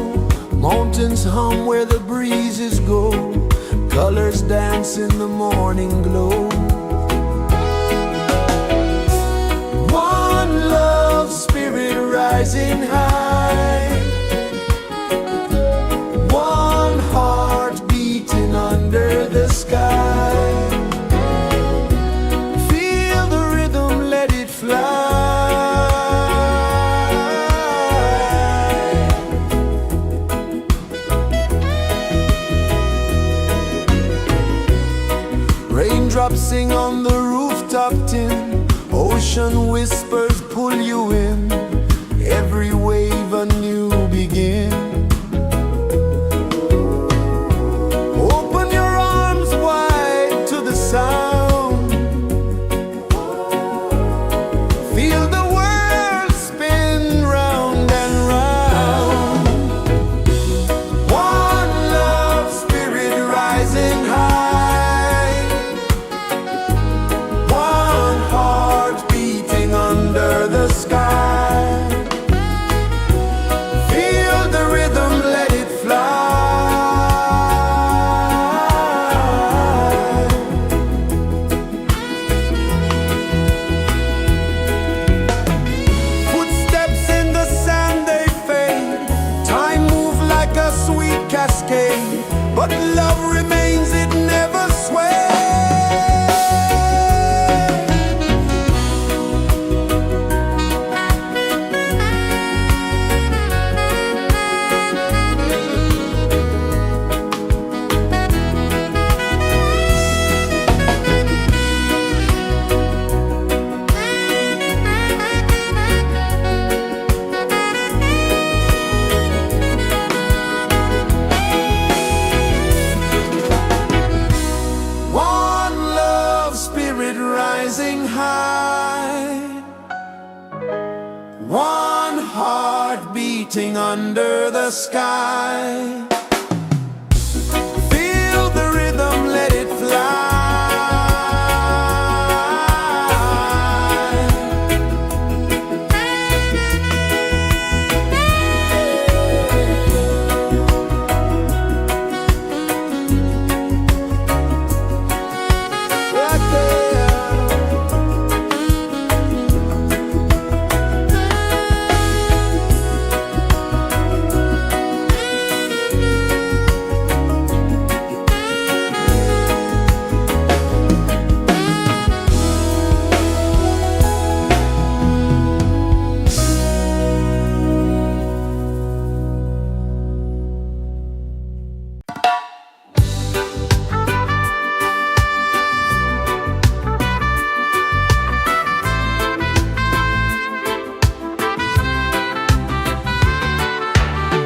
Mountains hum where the breezes go. Colors dance in the morning glow. One love, spirit rising high. One heart beating under the sky. Feel the rhythm, let it fly. Raindrops sing on the rooftop tin. Ocean whispers pull you in. Every wave a new begin. Open your arms wide to the sound. Feel the world spin round and round. One love, spirit rising high. One heart beating under the sky. Feel the rhythm, let it fly. Footsteps in the sand, they fade. Time moves like a sweet cascade, but love remains, it never sways. One love, spirit rising high. One heart beating under the sky. Feel the rhythm, let it fly. Right there.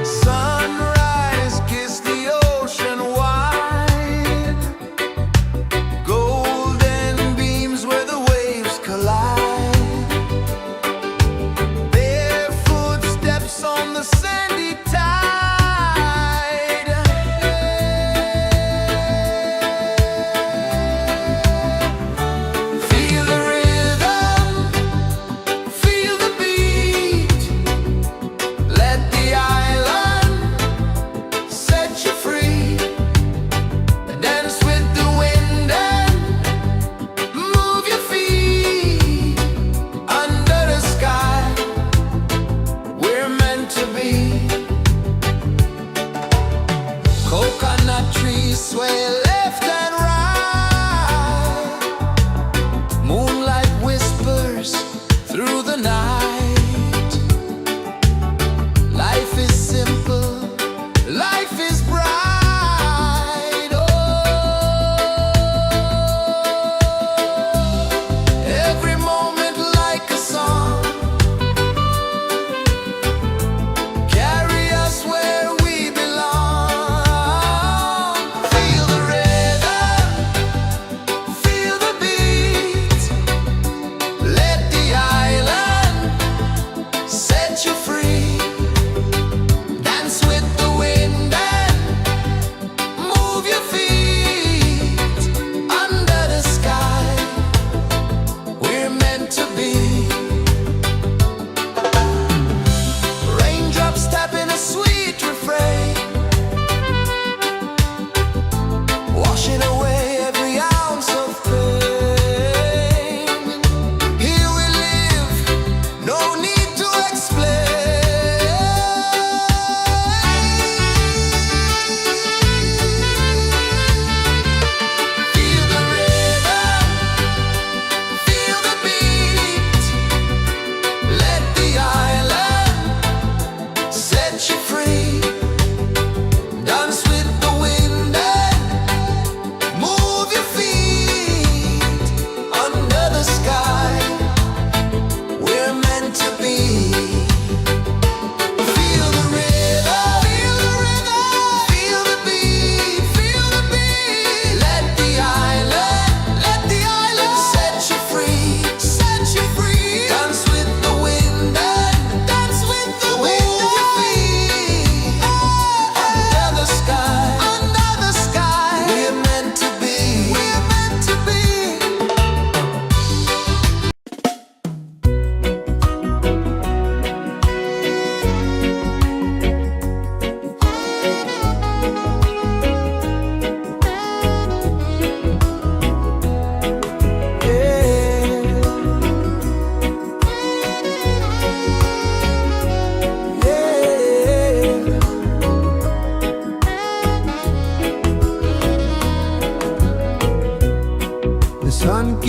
Sunrise, kiss the ocean wide. Golden beams where the waves collide. Their footsteps on the sandy tide. Feel the rhythm, feel the beat. Let the island set you free. Dance with the wind and move your feet. Under the sky, we're meant to be. Coconut trees sway left and right. Moonlight whispers through the night. Life is simple, life is bright. Oh, every moment like a song. Carry us where we belong. Feel the rhythm.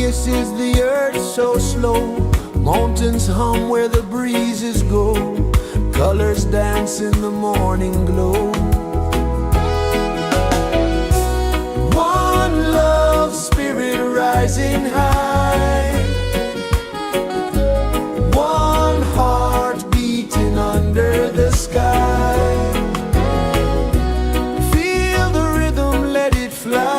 kisses the earth so slow. Mountains hum where the breezes go. Colors dance in the morning glow. One love spirit rising high. One heart beating under the sky. Feel the rhythm, let it fly.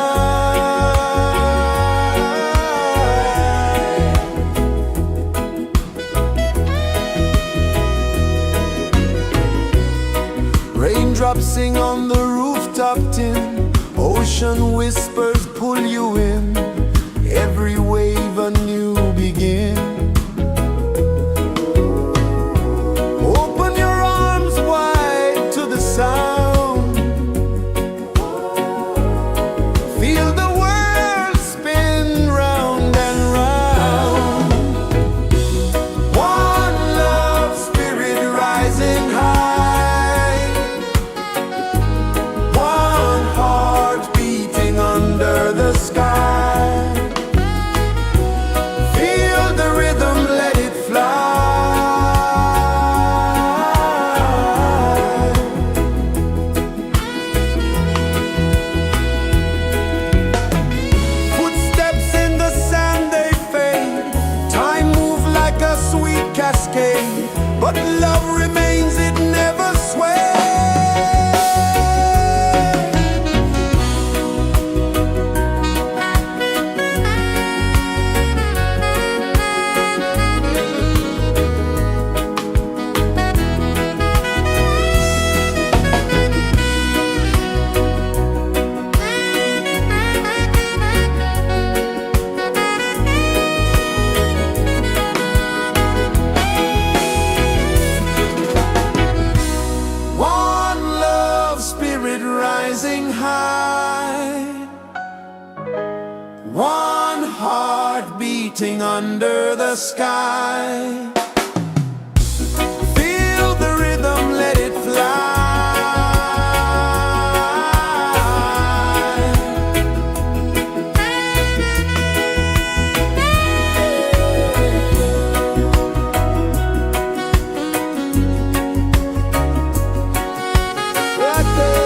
Raindrops sing on the rooftop tin. Ocean whispers pull you in. Every wave a new begin. Open your arms wide to the sound. Feel the world spin round and round. One love spirit rising high. One heart beating under the sky. Feel the rhythm, let it fly. Footsteps in the sand, they fade. Time moves like a sweet cascade, but love remains, it never sways. One love spirit rising high. One heart beating under the sky. Feel the rhythm, let it fly. Right there.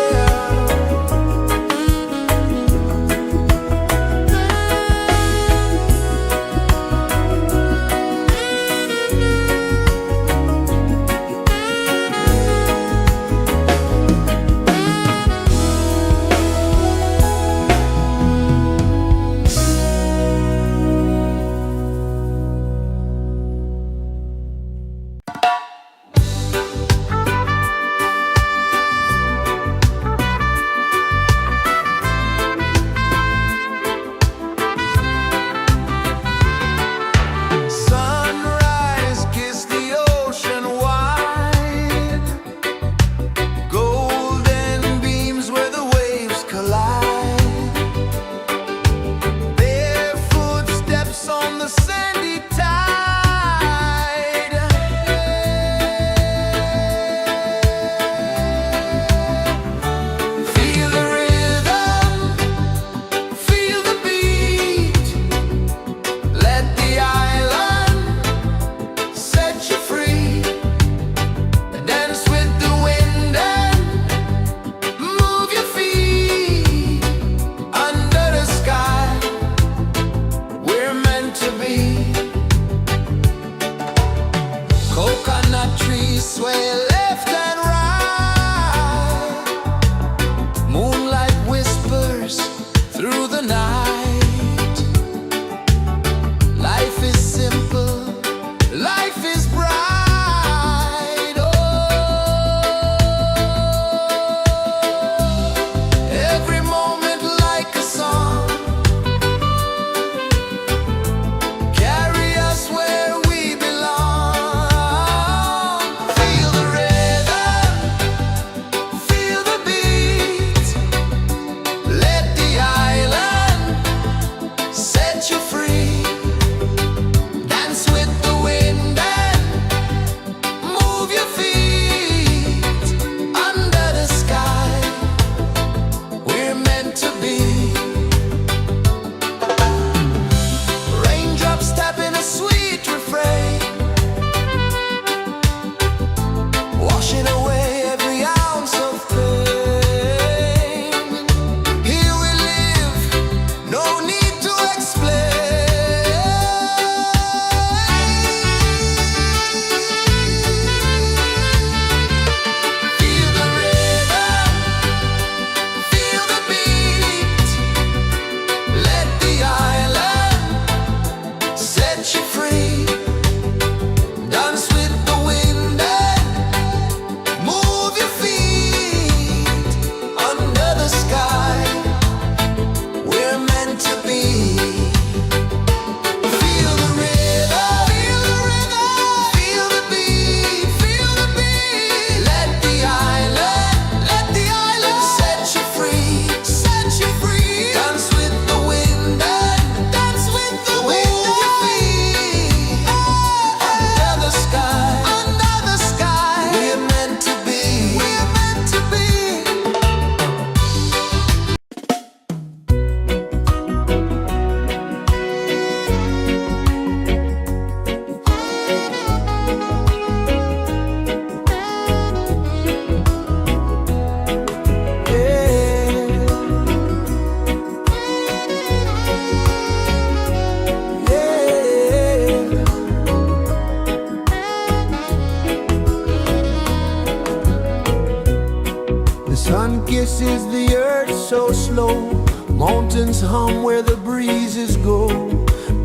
Sun kisses the earth so slow, mountains hum where the breezes go,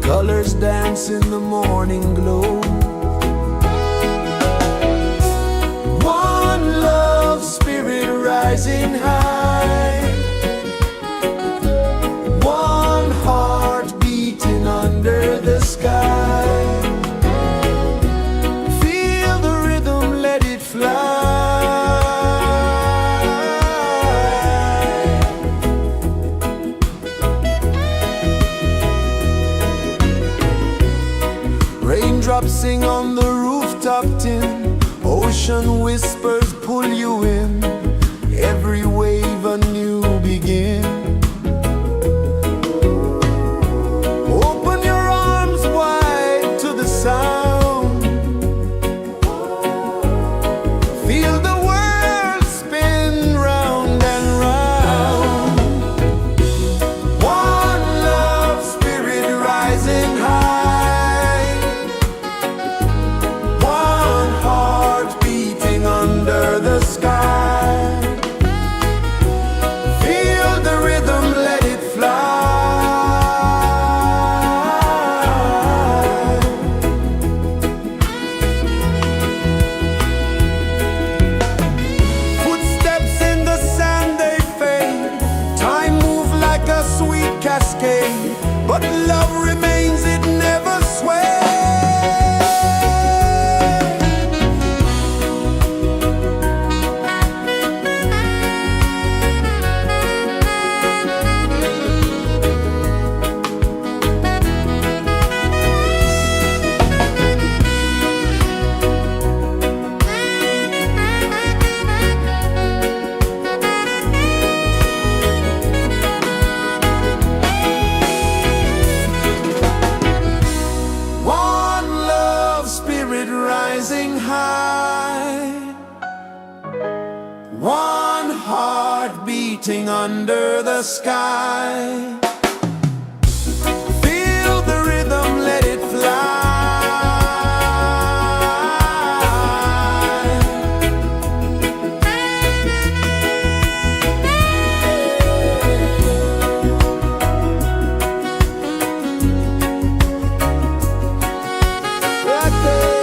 colors dance in the morning glow. One love spirit rising high, one heart beating under the sky. Feel the rhythm, let it fly. Raindrops sing on the rooftop tin, ocean whispers pull you in, every wave a new begin. Open your arms wide to the sound, feel the world spin round and round. One love spirit rising high, one heart beating under the sky. Feel the rhythm, let it fly. Footsteps in the sand, they fade, time moves like a sweet cascade, but love remains, it never sways. One love spirit rising high, one heart beating under the sky. Feel the rhythm, let it fly. Right there.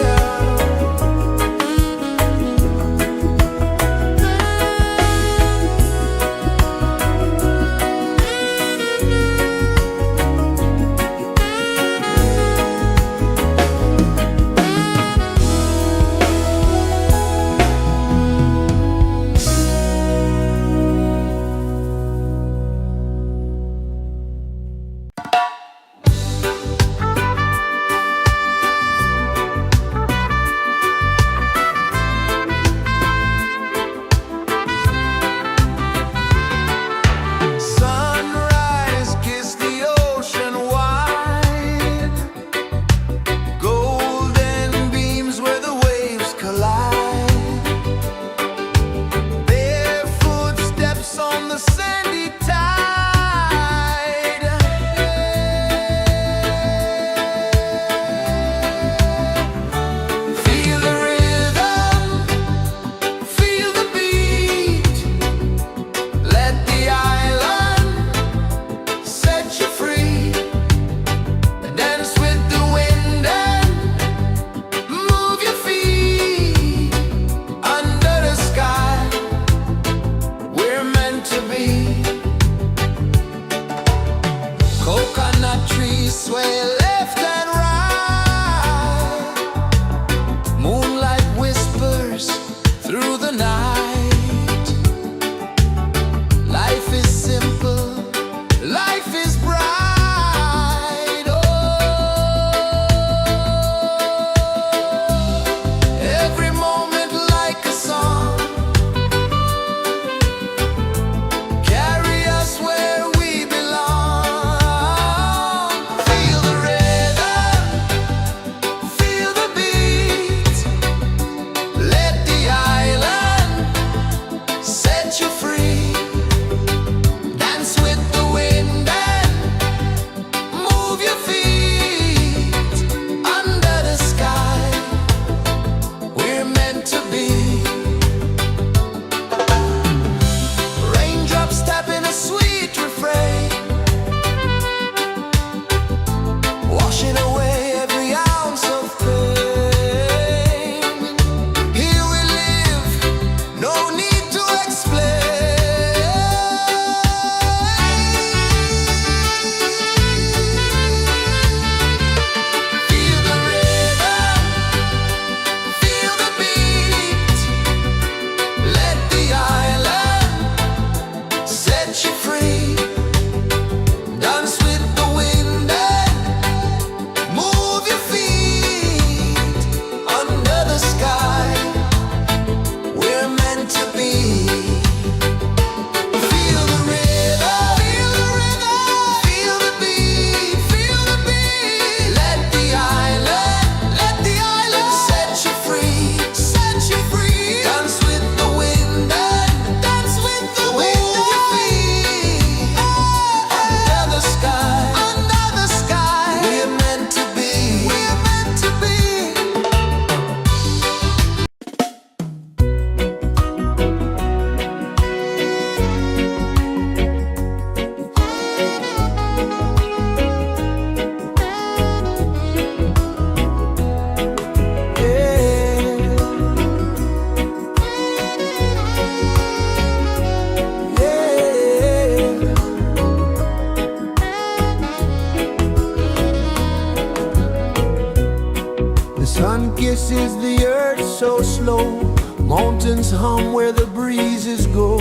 Mountains hum where the breezes go,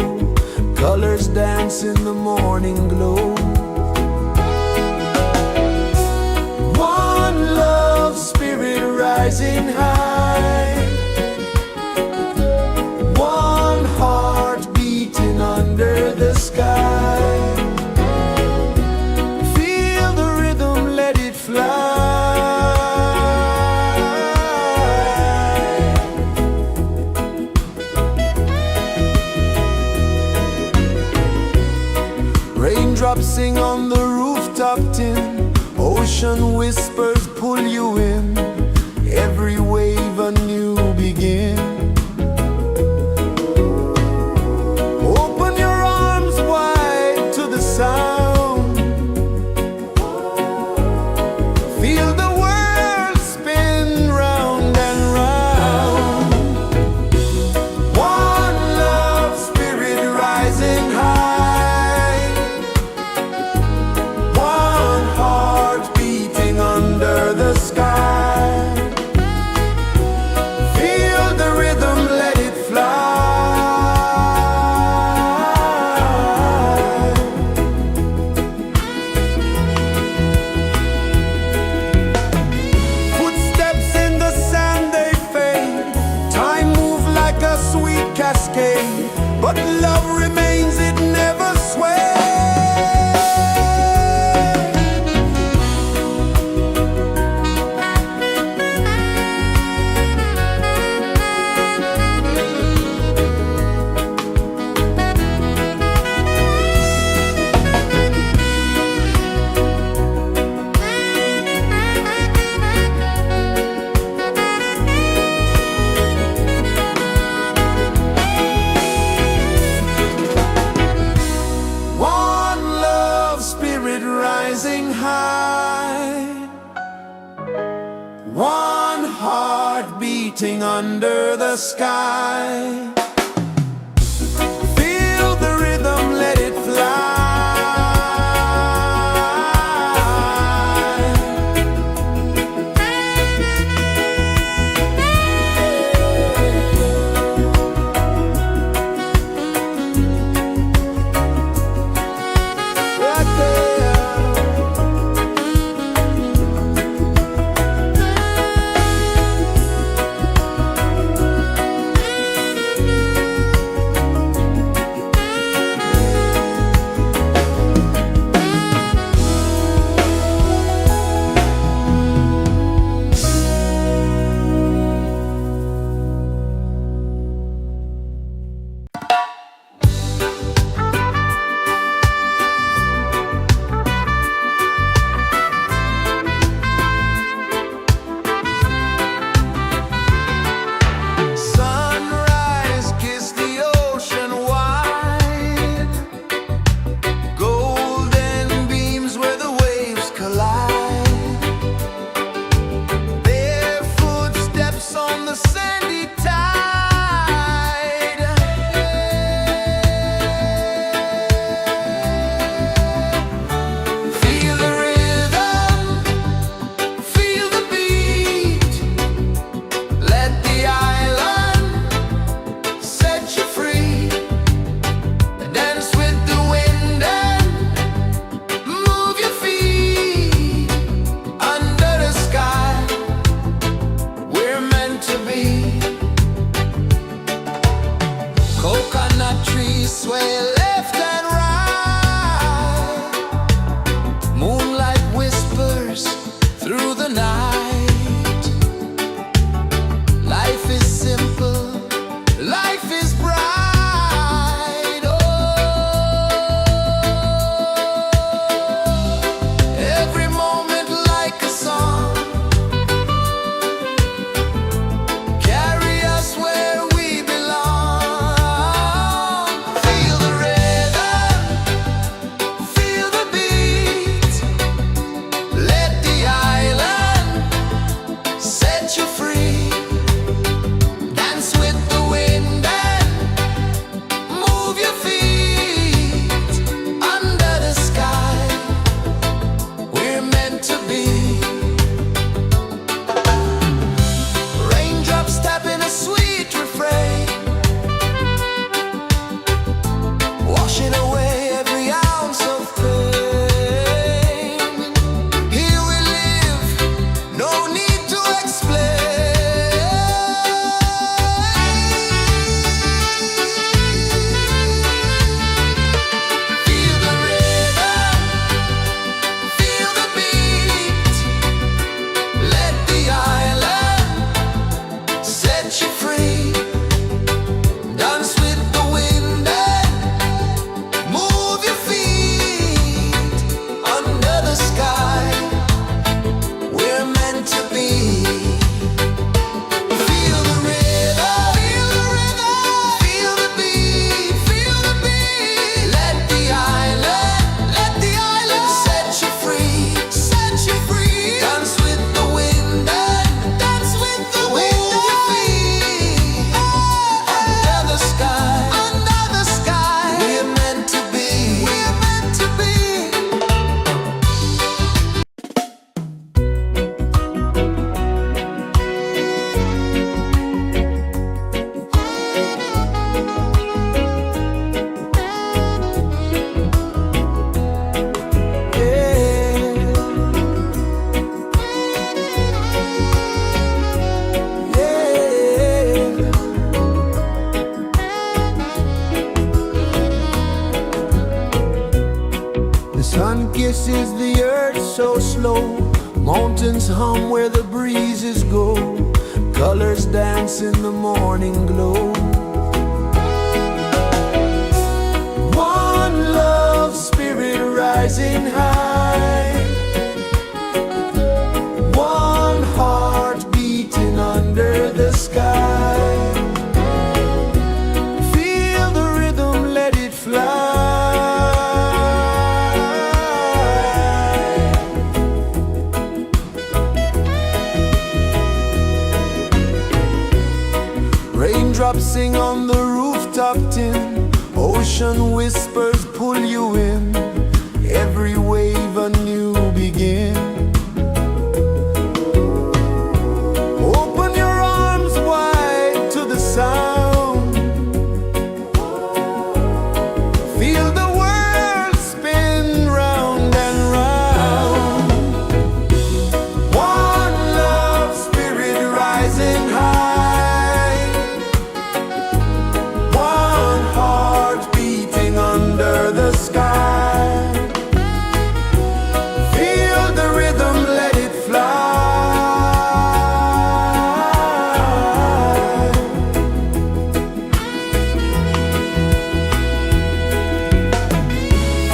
colors dance in the morning glow. One love spirit rising high, one heart beating under the sky. Feel the rhythm, let it fly. Raindrops sing on the rooftop tin, ocean whispers pull you in, every wave a new begin. Open your arms wide to the sound, feel the world spin round and round. One love spirit rising high, one heart beating under the sky. Feel the rhythm, let it fly. Footsteps in the sand, they fade. Time moves like a sweet cascade, but love remains, it never sways. One love spirit rising high, one heart beating under the sky. Feel the rhythm, let it fly. Right there. kisses the earth so slow. Mountains hum where the breezes go. Colors dance in the morning glow. One love spirit rising high. One heart beating under the sky. Feel the rhythm, let it fly. Raindrops sing on the rooftop tin. Ocean whispers pull you in. Every wave a new begin. Open your arms wide to the sound. Feel the world spin round and round. One love spirit rising high. One heart beating under the sky. Feel the rhythm, let it fly.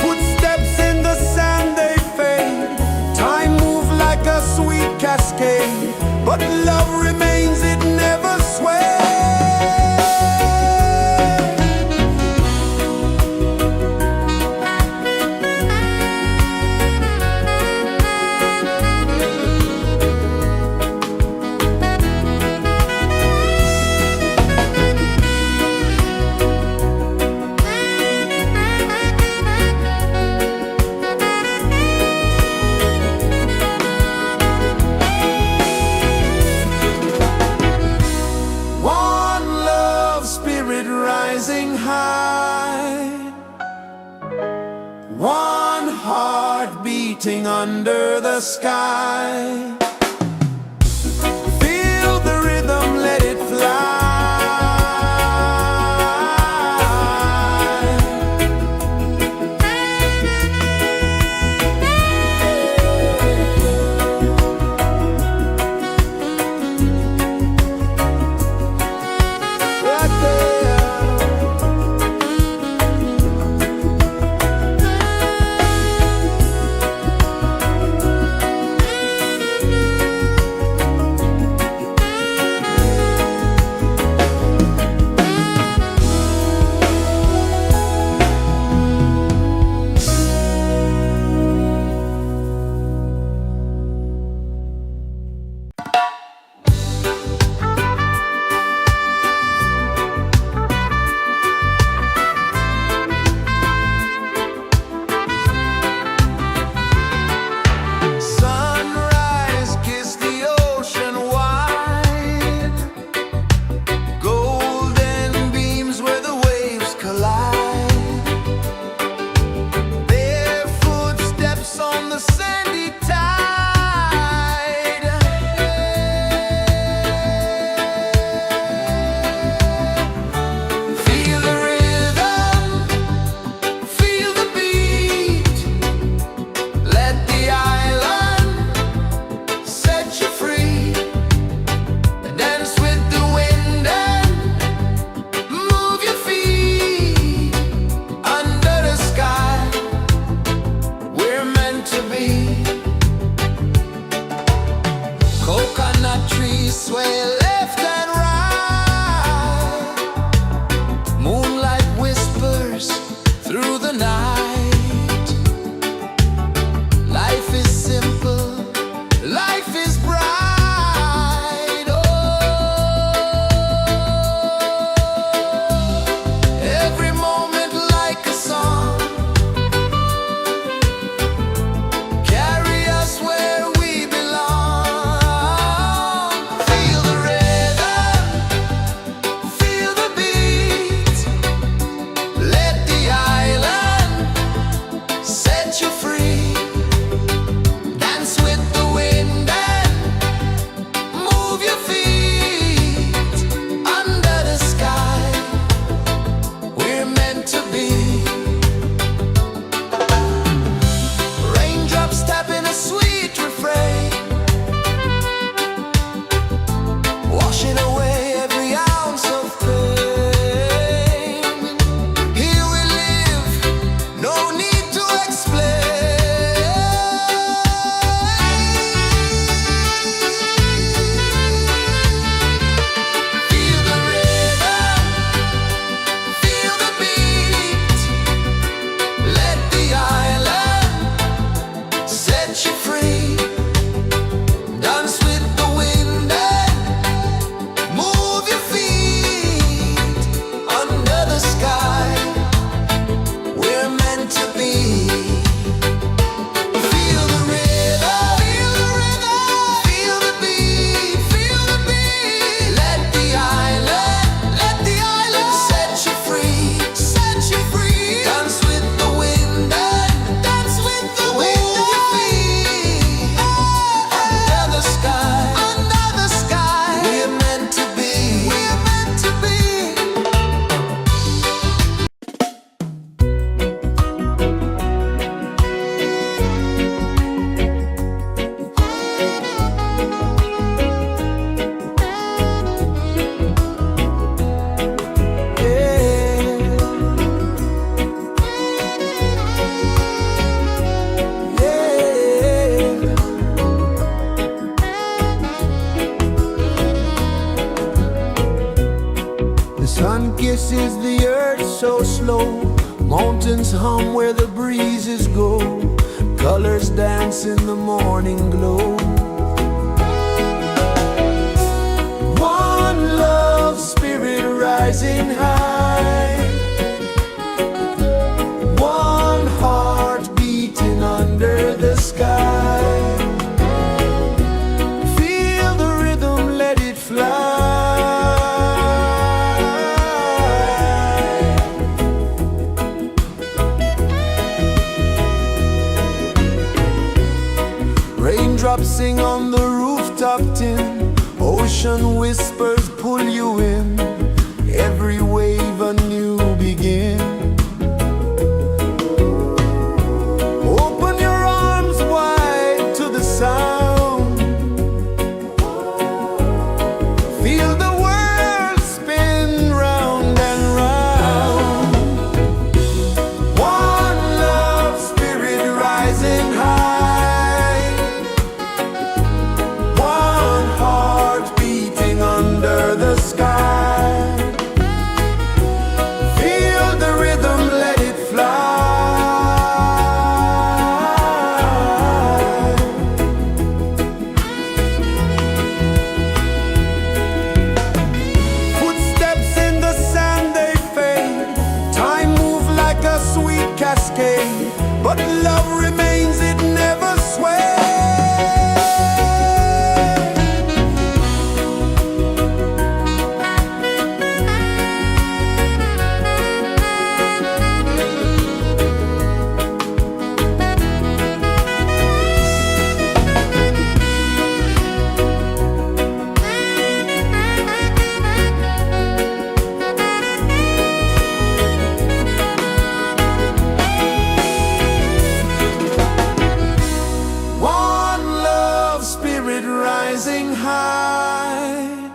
Footsteps in the sand, they fade. Time moves like a sweet cascade, but love remains, it never sways. One love spirit rising high. One heart beating under the sky. Feel the rhythm, let it fly. Right there. dances the earth so slow. Mountains hum where the breezes go. Colors dance in the morning glow. One love spirit rising high. One heart beating under the sky. Feel the rhythm, let it fly. Raindrops sing on the rooftop tin. Ocean whispers pull you in. Every wave a new begin. Open your arms wide to the sound. Feel the world spin round and round. One love spirit rising high. One heart beating under the sky. Feel the rhythm, let it fly. Footsteps in the sand, they fade. Time moves like a sweet cascade, but love remains, it never sways. One love spirit rising high.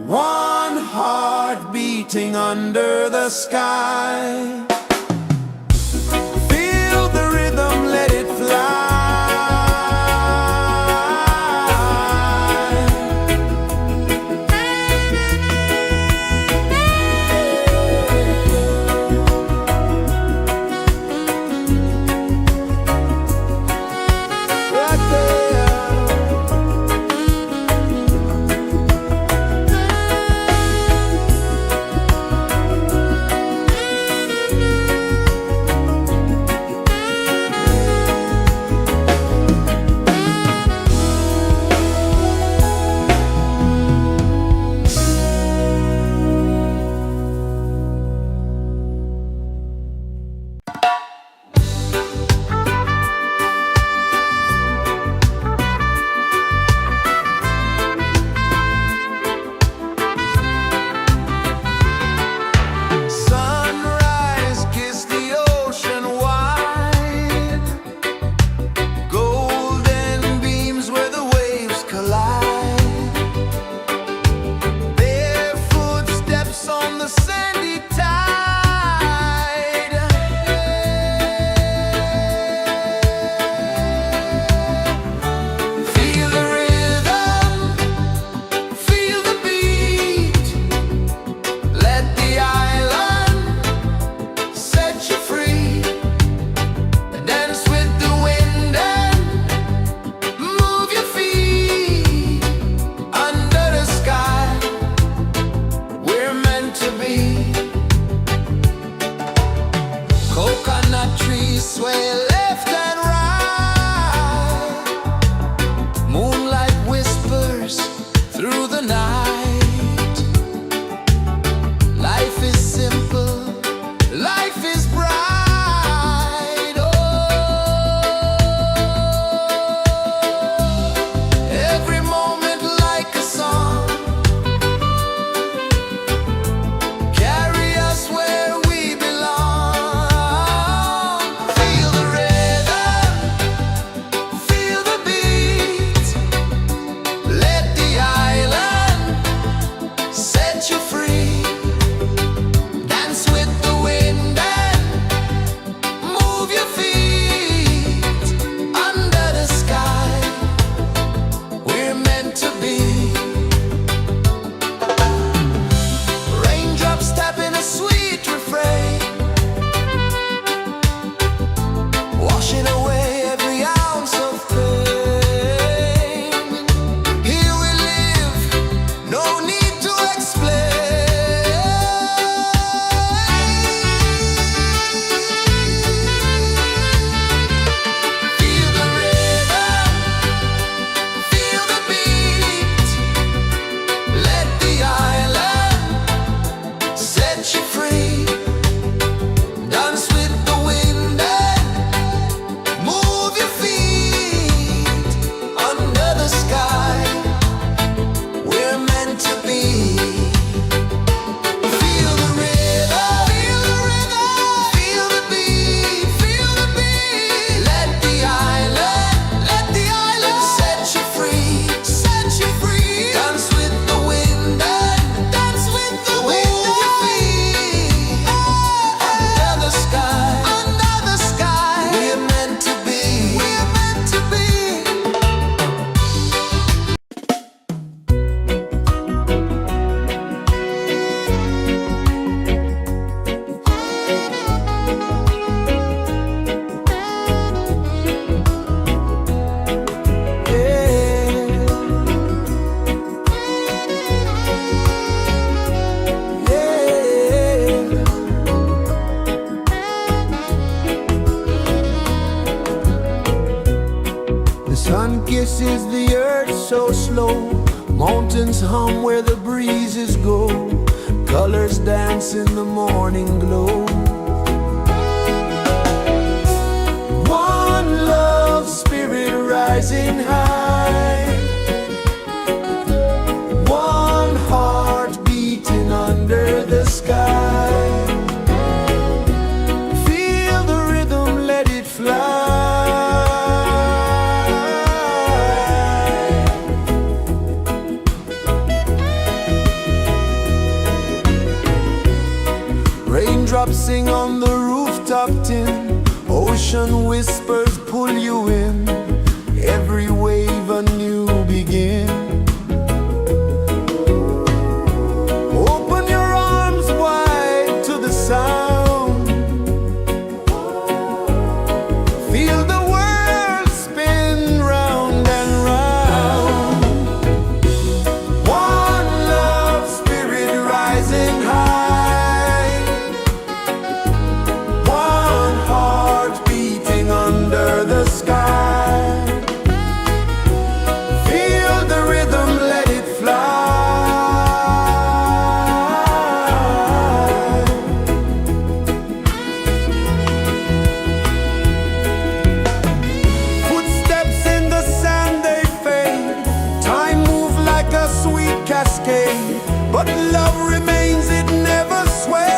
One heart beating under the sky. Feel the rhythm, let it fly. Right there. pulses the earth so slow. Mountains hum where the breezes go. Colors dance in the morning glow. One love, spirit rising high. One heart beating under the sky. Feel the rhythm, let it fly. Raindrops sing on the rooftop tin. Ocean whispers pull you in. Every wave a new begin. Open your arms wide to the sound. Feel the world spin round and round. One love, spirit rising high. One heart beating under the sky. Feel the rhythm, let it fly. Footsteps in the sand, they fade. Time moves like a sweet cascade, but love remains, it never sways.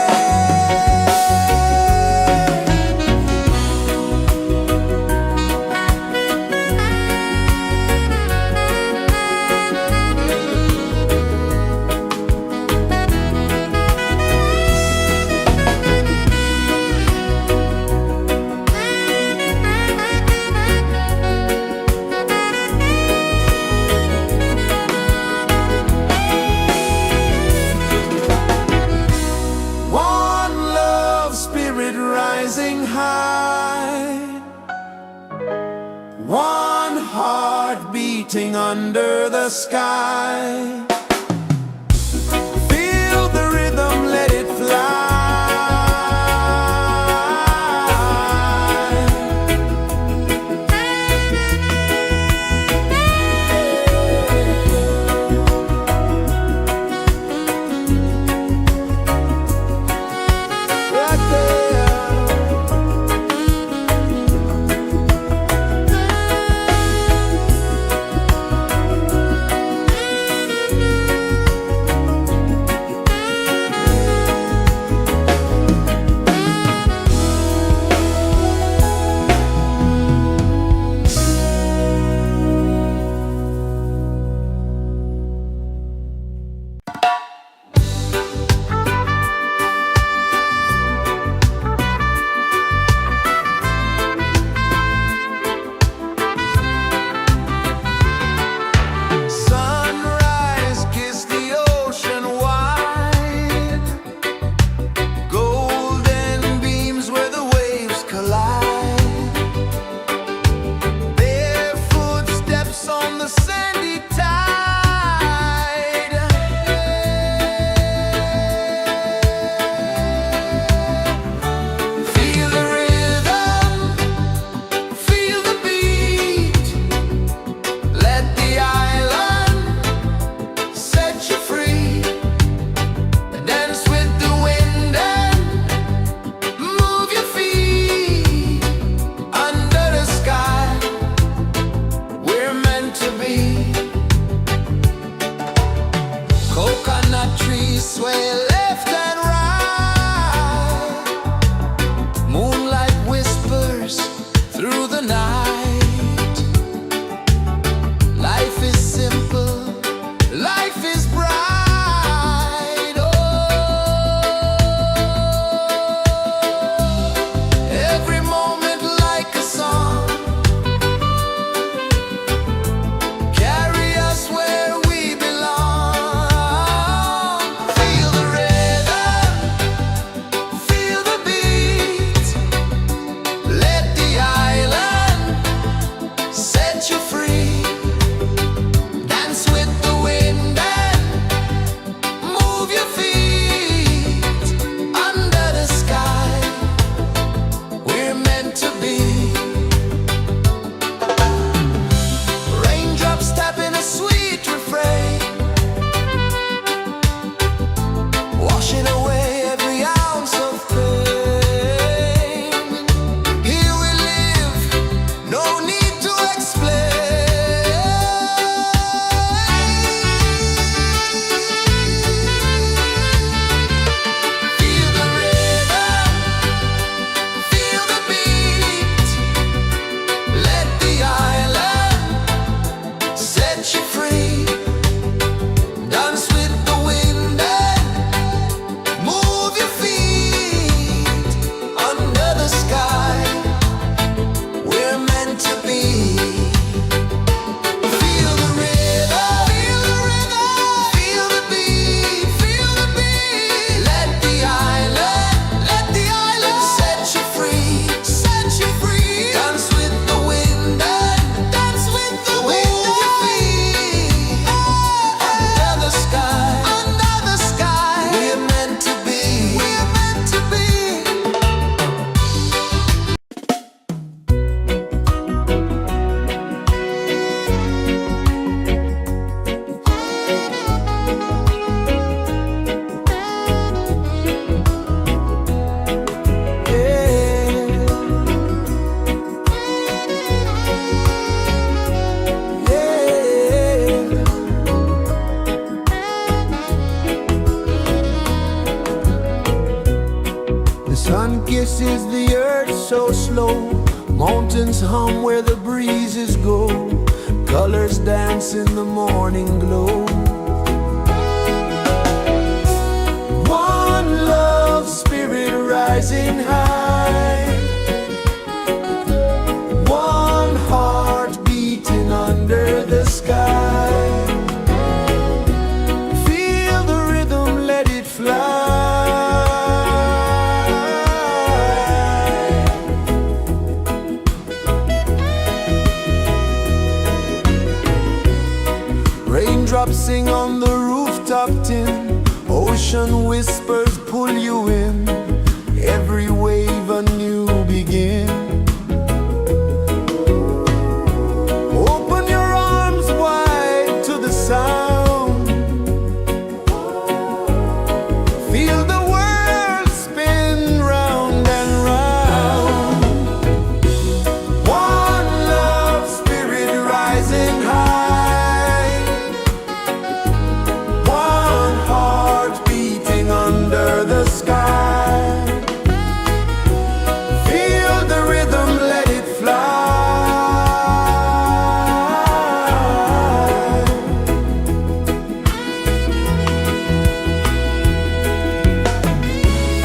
One love, spirit rising high. One heart beating under the sky. Feel the rhythm, let it fly. Right there. The sun kisses the earth so slow, mountains hum where the breezes go, colors dance in the morning glow. One love spirit rising high, one heart beating under the sky. Feel the rhythm, let it fly. Raindrops sing on the rooftop tin, ocean whispers pull you in, every wave a new begin. Open your arms wide to the sound, feel the world spin round and round. One love spirit rising high, one heart beating under the sky. Feel the rhythm, let it fly.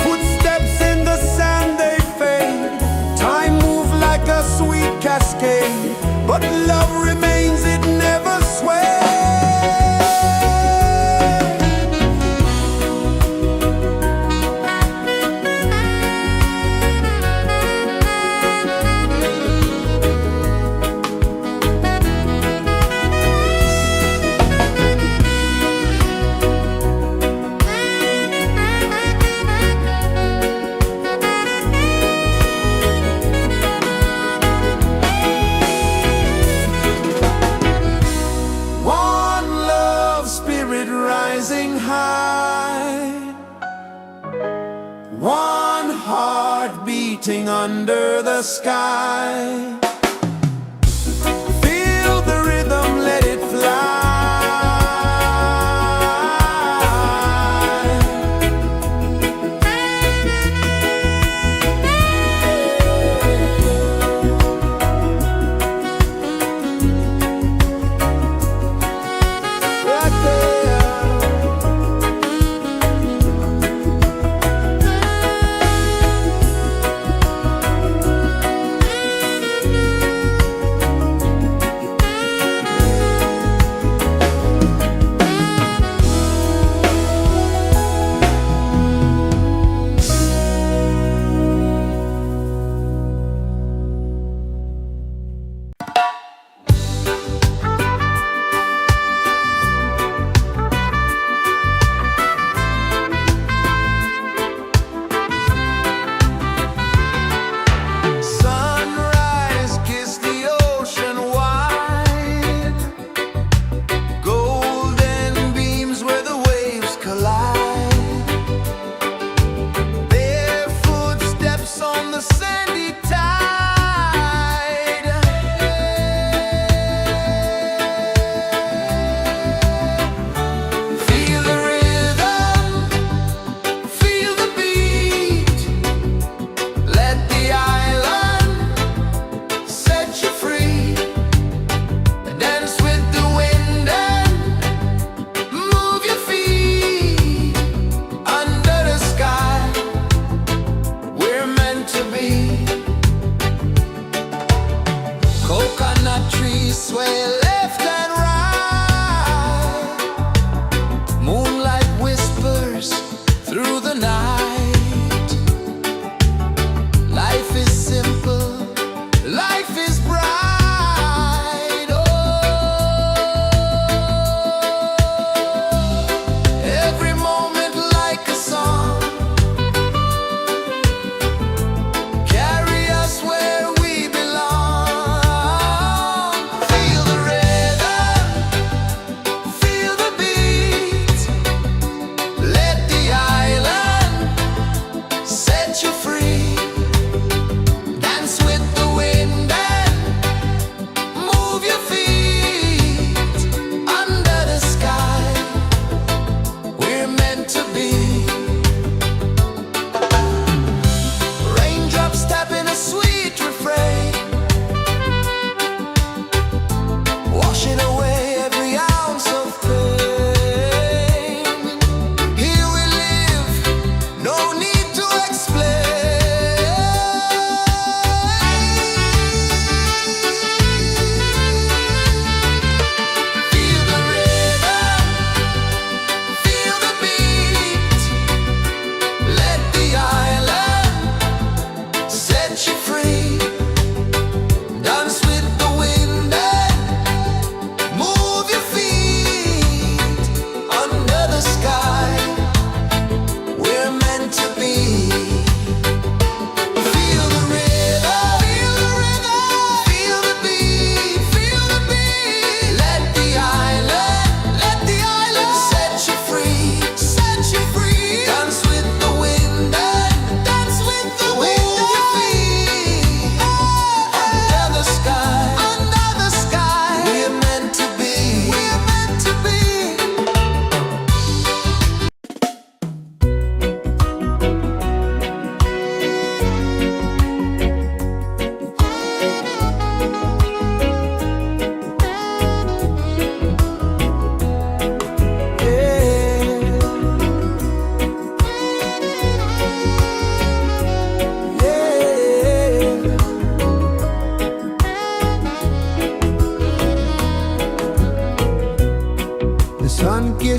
Footsteps in the sand, they fade, time moves like a sweet cascade, but love remains, it never sways. One love spirit rising high, one heart beating under the sky. Feel the rhythm, let it fly. Right there.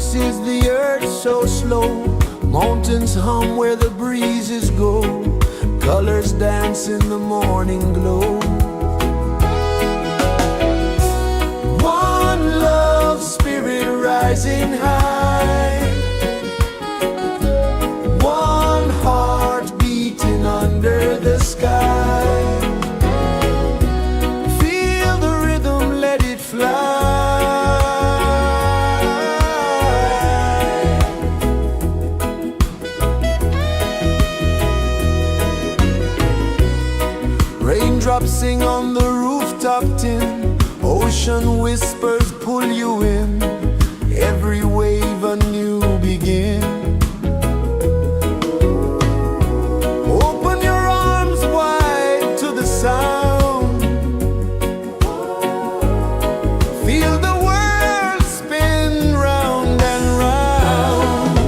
rejoices the earth so slow. Mountains hum where the breezes go. Colors dance in the morning glow. One love spirit rising high. One heart beating under the sky. Feel the rhythm, let it fly. Raindrops sing on the rooftop tin. Ocean whispers pull you in. Every wave a new begin. Open your arms wide to the sound. Feel the world spin round and round.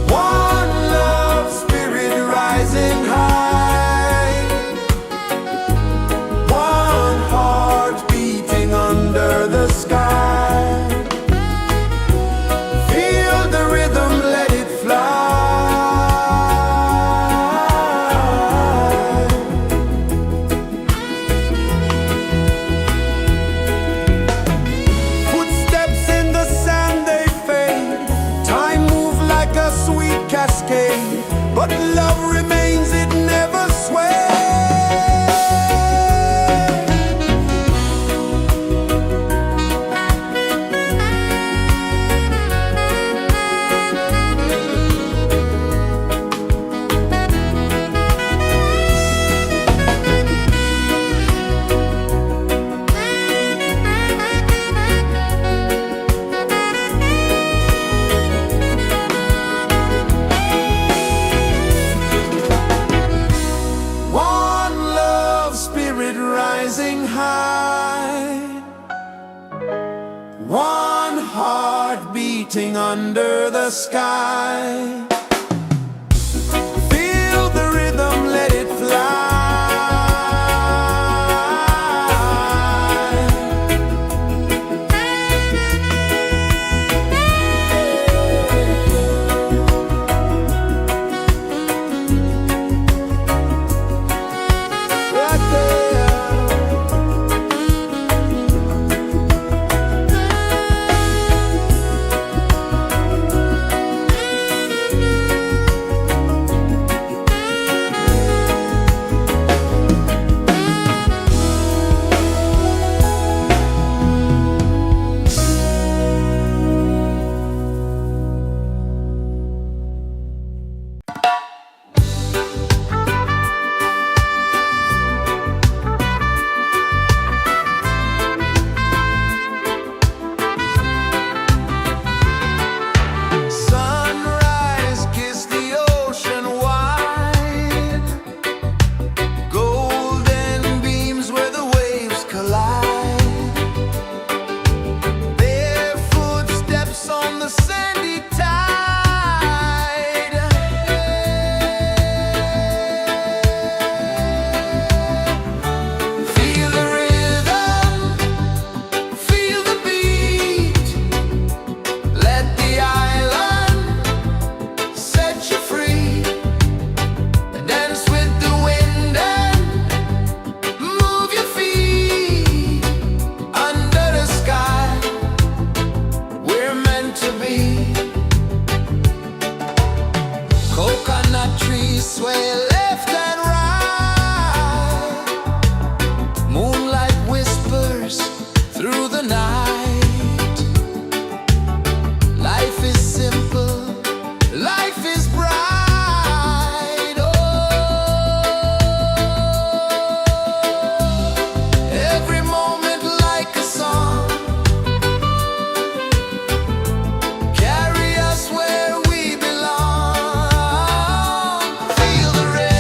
One love spirit rising high. One heart beating under the sky. Feel the rhythm, let it fly. Footsteps in the sand, they fade. Time moves like a sweet cascade, but love remains, it never sways. One love spirit rising high. One heart beating under the sky. Feel the rhythm, let it fly. Right there. Sunrise, kiss the ocean wide. Golden beams where the waves collide. Barefoot steps on the sandy tide. Feel the rhythm, feel the beat. Let the island set you free. Dance with the wind and move your feet. Under the sky, we're meant to be. Coconut trees sway left and right. Moonlight whispers through the night. Life is simple, life is bright. Oh, every moment like a song. Carry us where we belong. Feel the rhythm.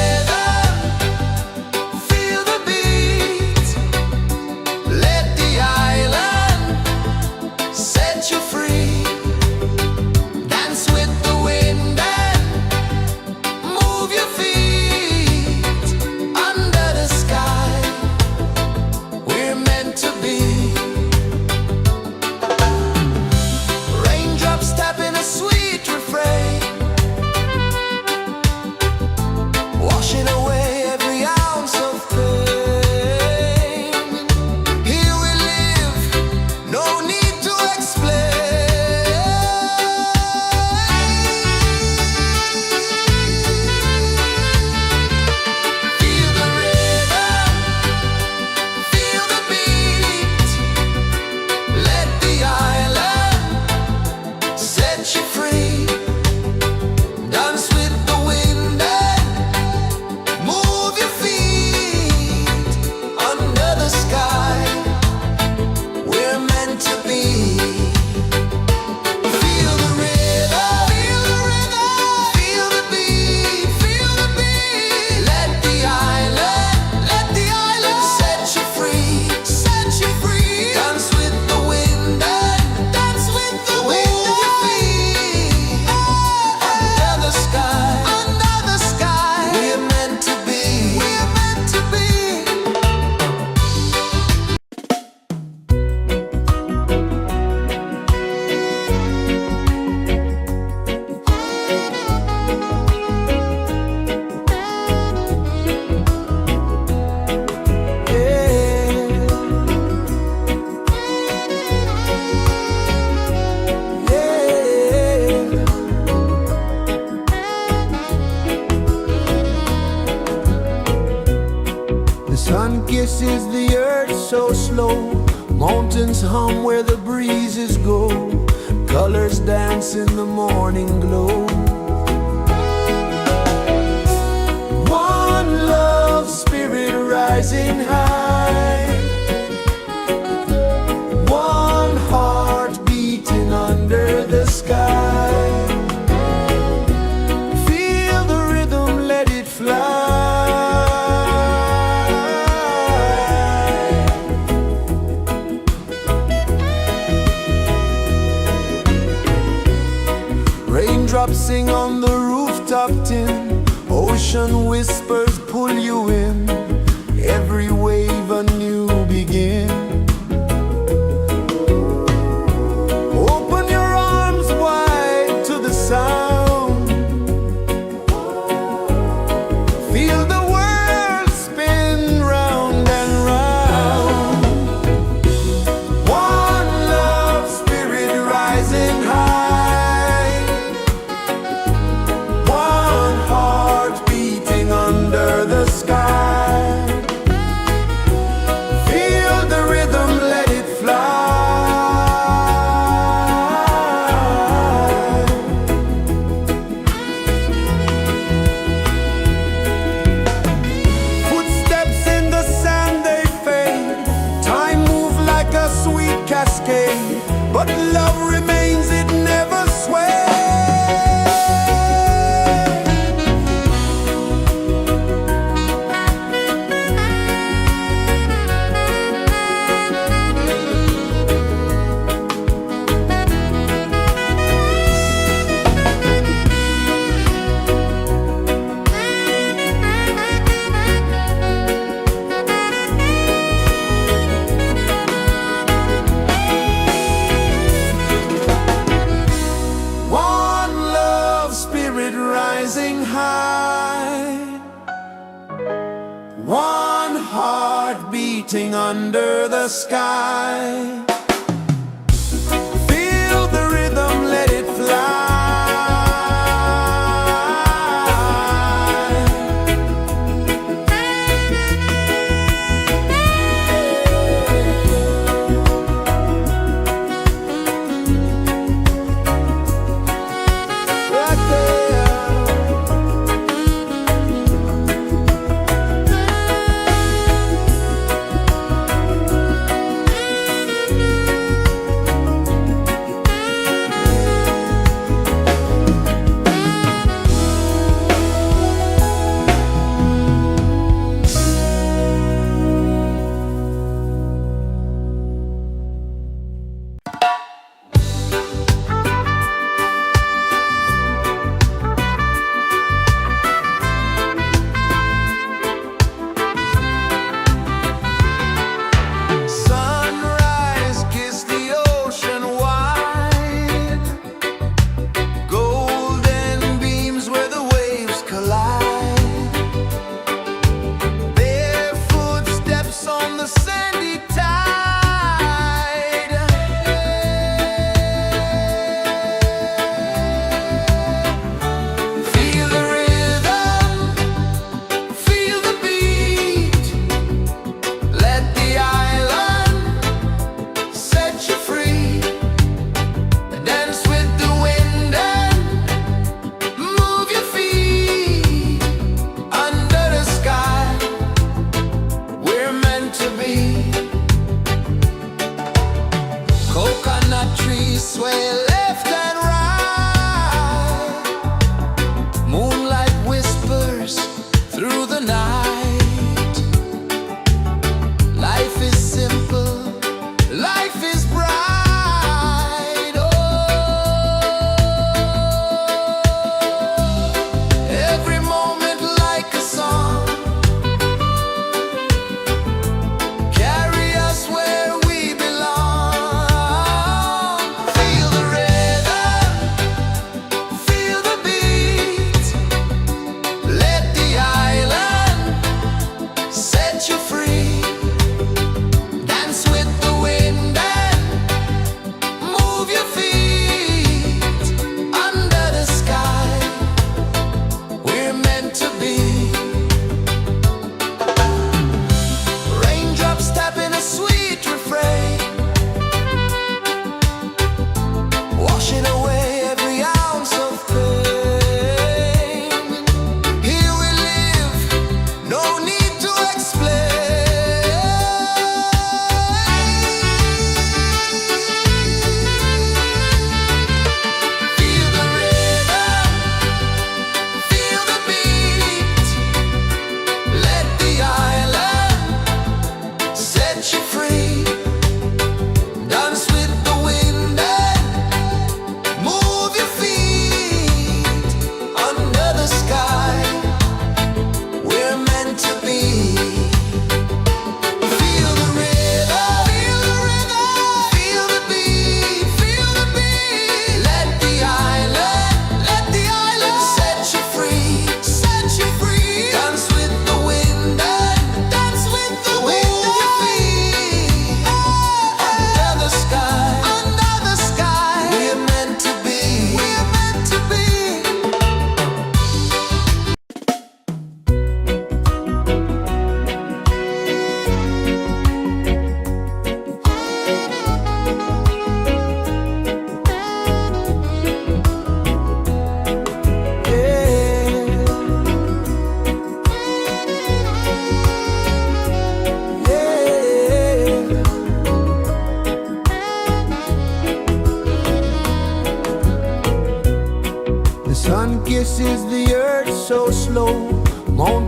Sun kisses the earth so slow, mountains hum where the breezes go, colors dance in the morning glow. One love spirit rising high, one heart beating under the sky. Feel the rhythm, let it fly. Raindrops sing on the rooftop tin, ocean whispers pull you in, every wave a new begin. Open your arms wide to the sound, feel the world spin round and round. One love spirit rising high, one heart beating under the sky. Feel the rhythm, let it fly. Footsteps in the sand, they fade, time move like a sweet cascade, but love remains, it never sways. One love spirit rising high, one heart beating under the sky. Feel the rhythm, let it fly. Right there. Sunrise, kiss the ocean wide, golden beams where the waves collide, barefoot steps on the sandy tide. Feel the rhythm, feel the beat, let the island set you free. Dance with the wind and move your feet under the sky. We're meant to be. Coconut trees sway left and right, moonlight whispers through the night. Life is simple, life is bright. Oh, every moment like a song, carry us where we belong. Feel the rhythm, feel the beat, let the island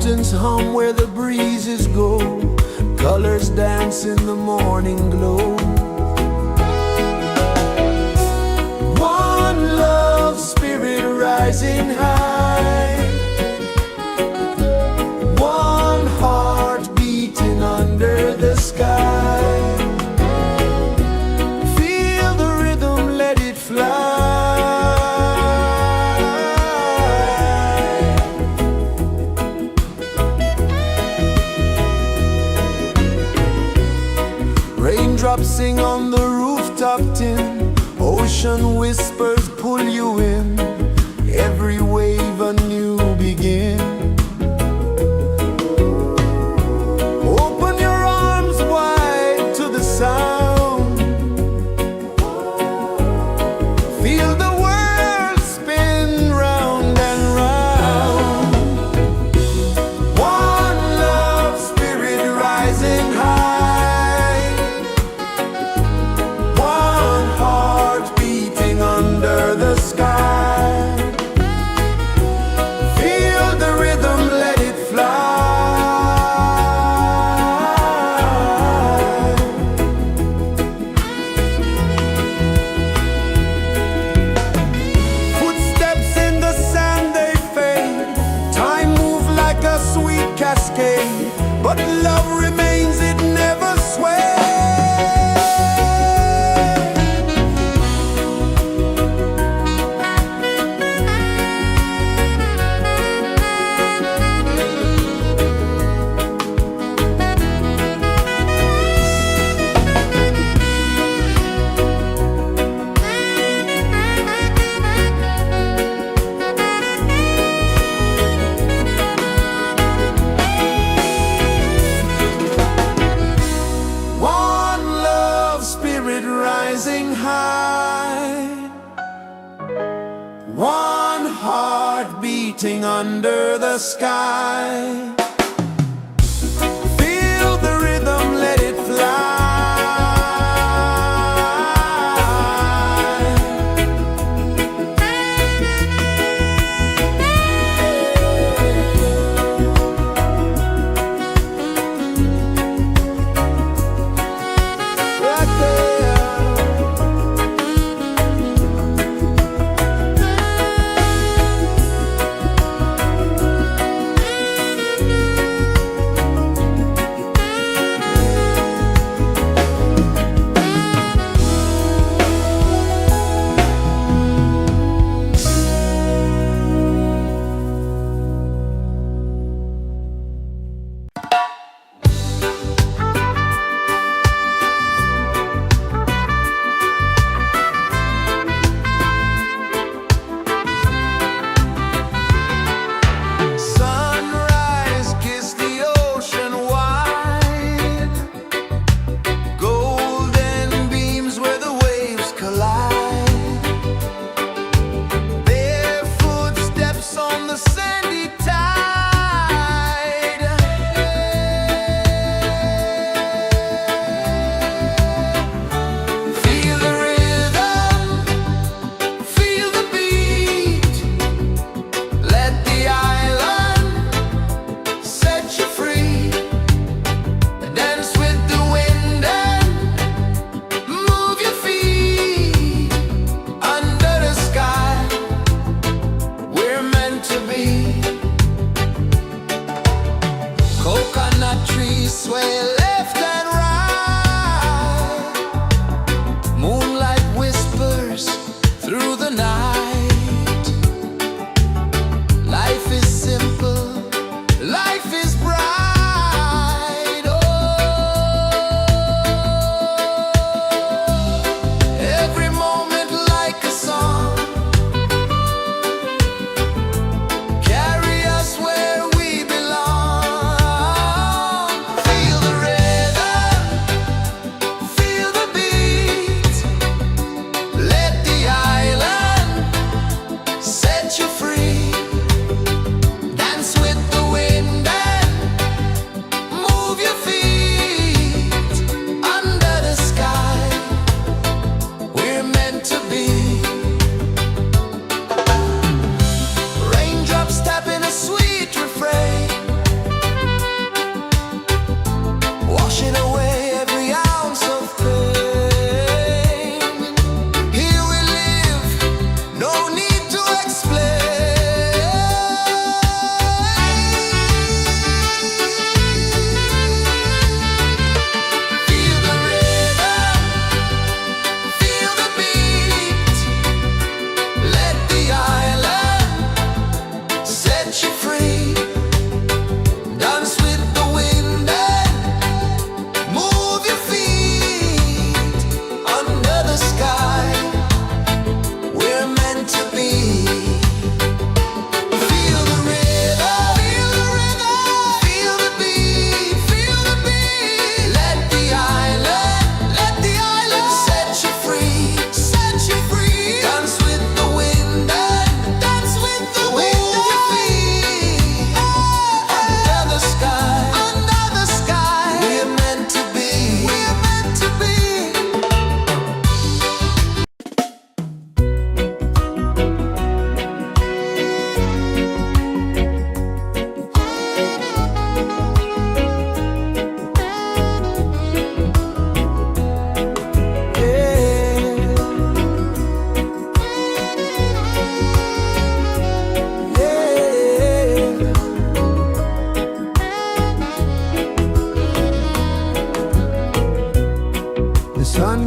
mountains hum where the breezes go, colors dance in the morning glow. One love spirit rising high, one heart beating under the sky. Feel the rhythm, let it fly. Raindrops sing on the rooftop tin, ocean whispers pull you in, every wave a new begin. Open your arms wide to the sound, feel the world spin round and round. One love spirit rising high, one heart beating under the sky. Feel the rhythm, let it fly. Footsteps in the sand, they fade. Time moves like a sweet cascade, but love remains, it never sways. One love spirit rising high, one heart beating under the sky. Feel the rhythm, let it fly. Right there.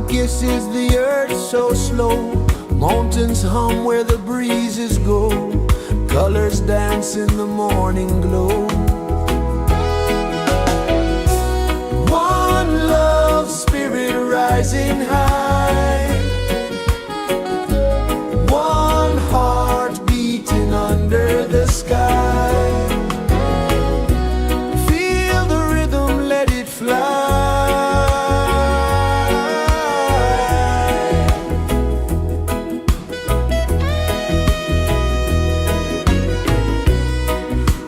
sun kisses the earth so slow. Mountains hum where the breezes go. Colors dance in the morning glow. One love spirit rising high. One heart beating under the sky. Feel the rhythm, let it fly.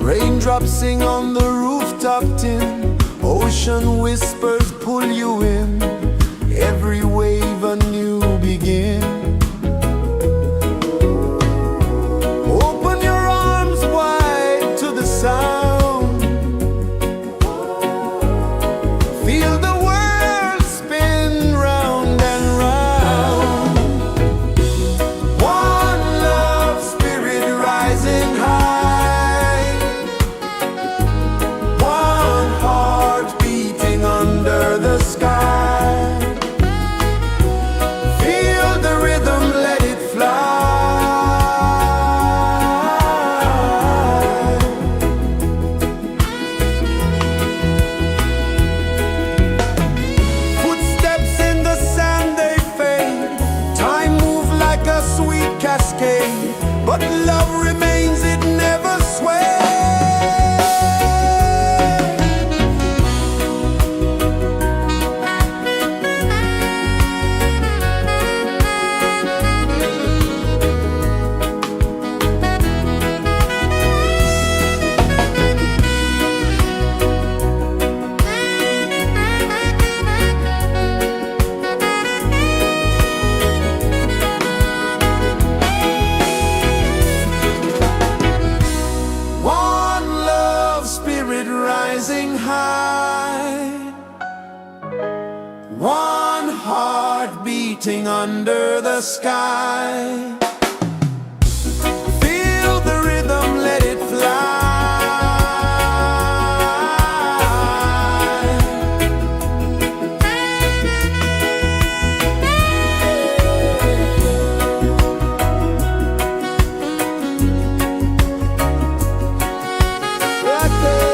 Raindrops sing on the rooftop tin. Ocean whispers pull you in. Every wave a new begin. Open your arms wide to the sound. Feel the world spin round and round. One love spirit rising high. One heart beating under the sky. Feel the rhythm, let it fly. Footsteps in the sand, they fade. Time moves like a sweet cascade. But love remains, it never sways. One love spirit rising high. One heart beating under the sky. Feel the rhythm, let it fly. Right there.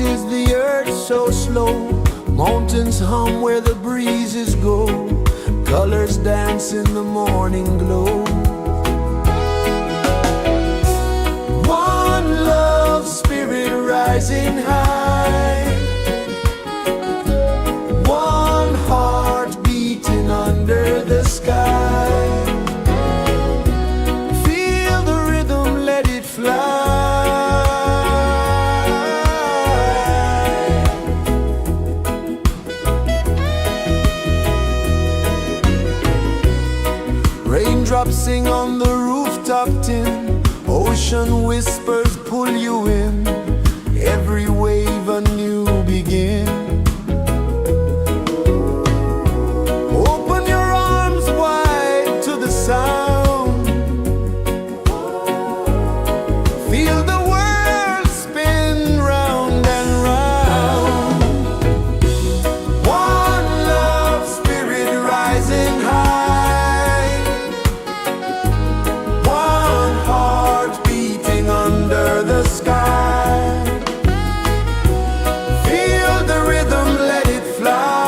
is the earth so slow? Mountains hum where the breezes go. Colors dance in the morning glow. One love spirit rising high. One heart beating under the sky. Feel the rhythm, let it fly. Raindrops sing on the rooftop tin. Ocean whispers pull you in. Every wave a new begin. Open your arms wide to the sound. Feel the world spin round and round. One love spirit rising high. One heart beating under the sky. Feel the rhythm, let it fly.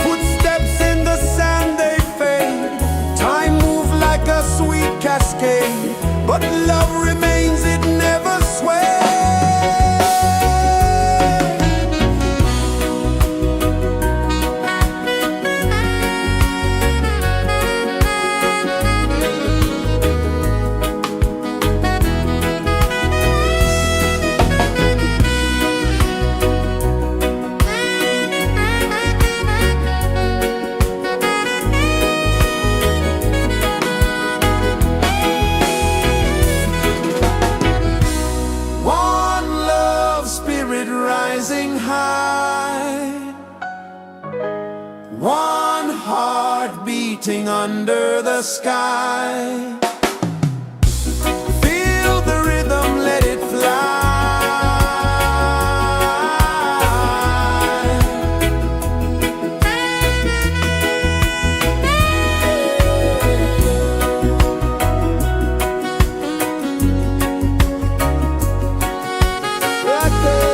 Footsteps in the sand, they fade. Time moves like a sweet cascade, but love remains, it never sways. One love spirit rising high. One heart beating under the sky. Feel the rhythm, let it fly. Right there.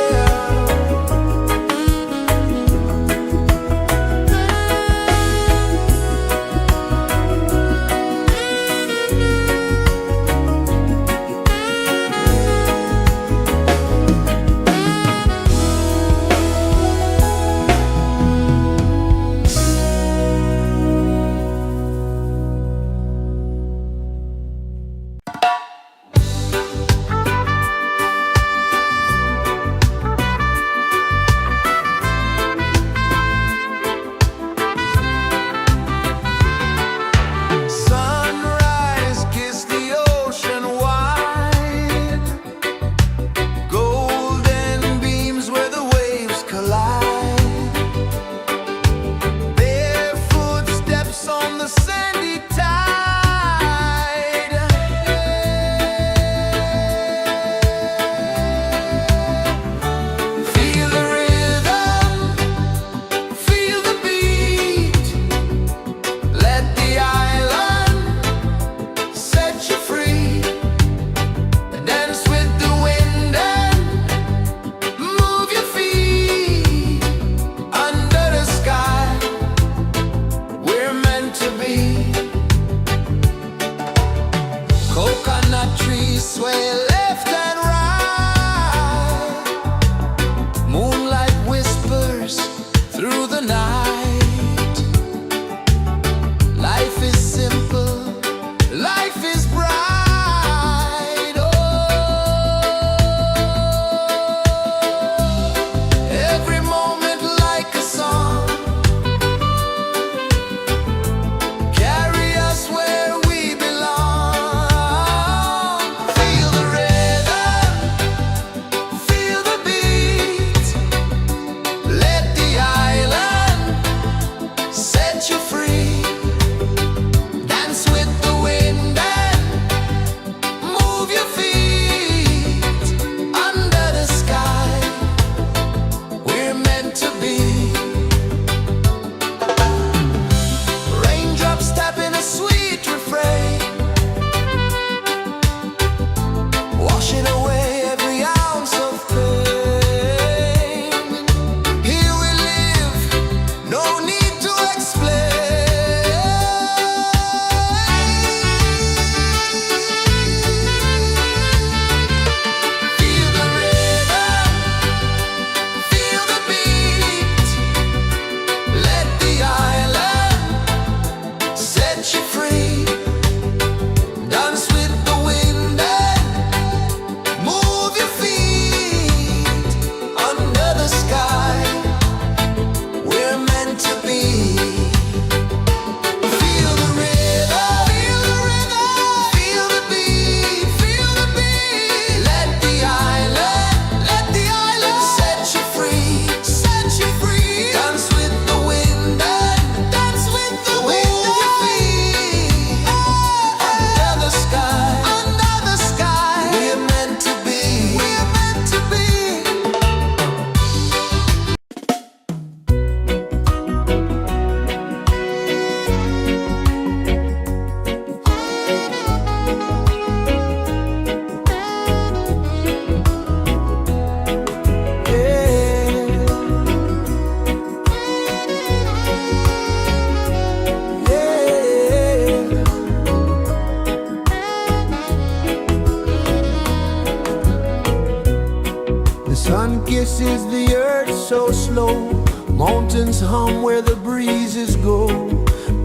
pulses the earth so slow. Mountains hum where the breezes go.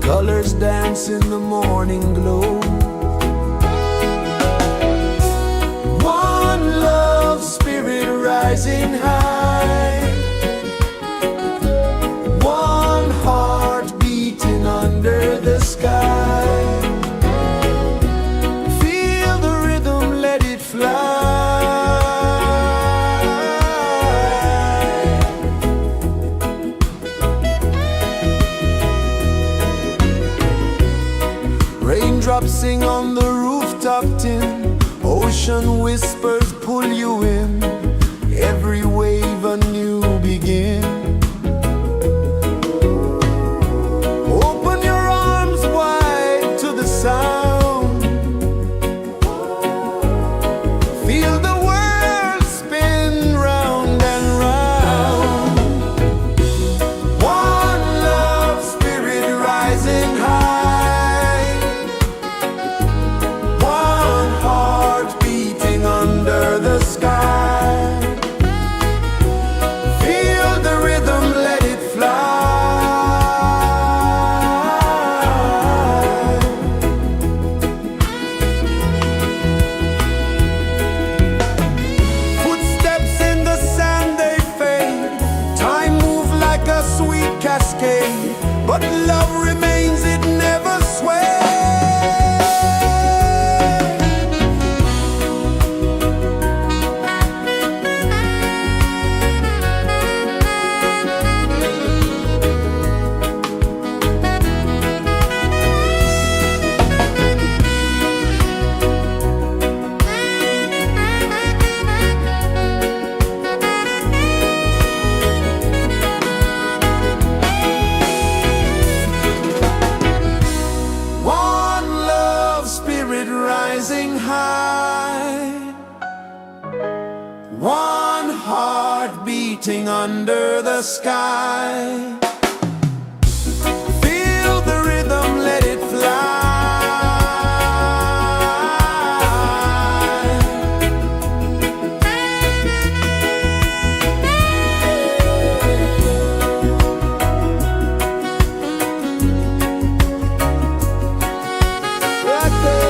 Colors dance in the morning glow. One love spirit rising high. One heart beating under the sky. Feel the rhythm, let it fly. Raindrops sing on the rooftop tin. Ocean whispers pull you in. Every wave a new begin. Open your arms wide to the sound. Feel the world spin round and round. One love spirit rising high. One heart beating under the sky. Feel the rhythm, let it fly. Footsteps in the sand, they fade. Time moves like a sweet cascade, but love remains, it never sways. One love spirit rising high. One heart beating under the sky. Feel the rhythm, let it fly. Right there.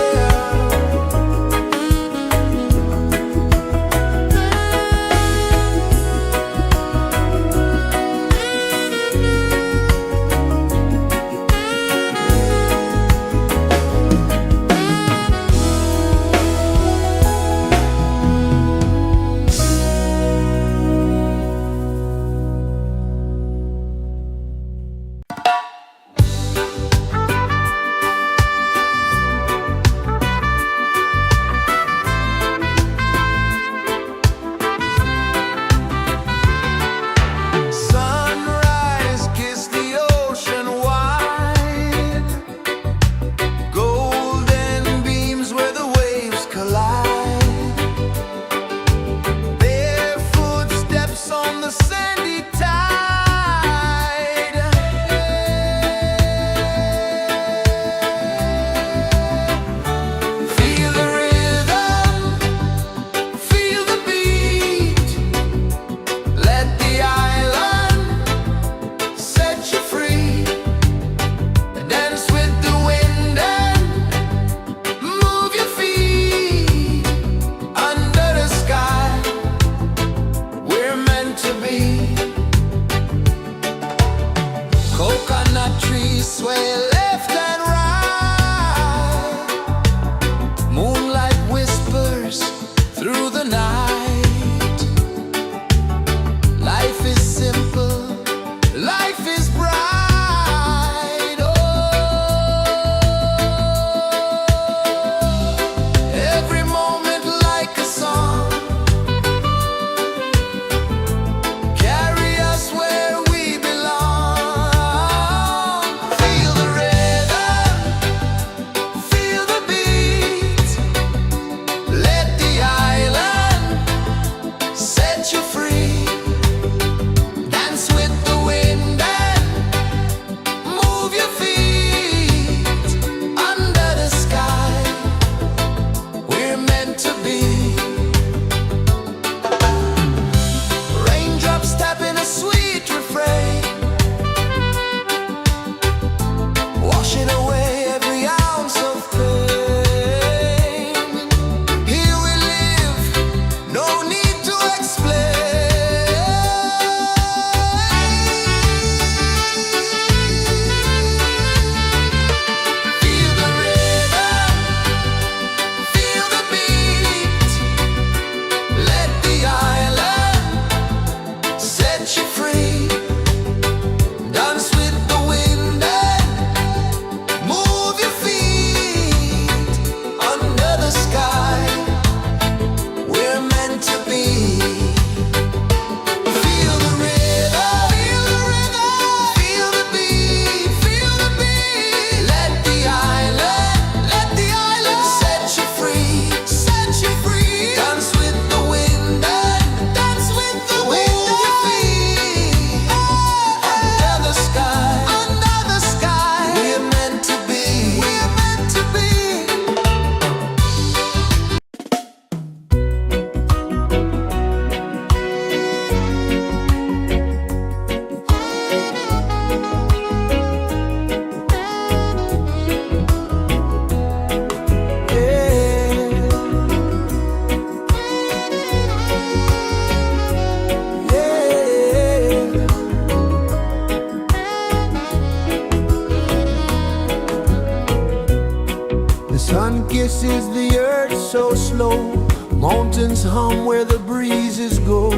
Sun kisses the earth so slow, mountains hum where the breezes go,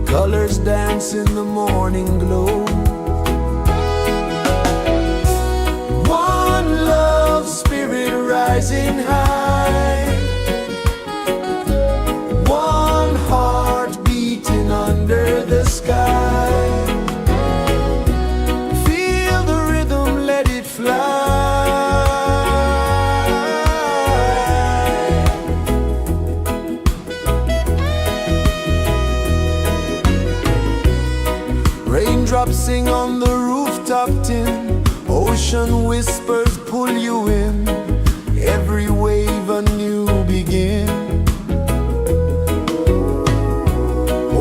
colors dance in the morning glow. One love spirit rising high, one heart beating under the sky. Feel the rhythm, let it fly. Raindrops sing on the rooftop tin, ocean whispers pull you in, every wave a new begin.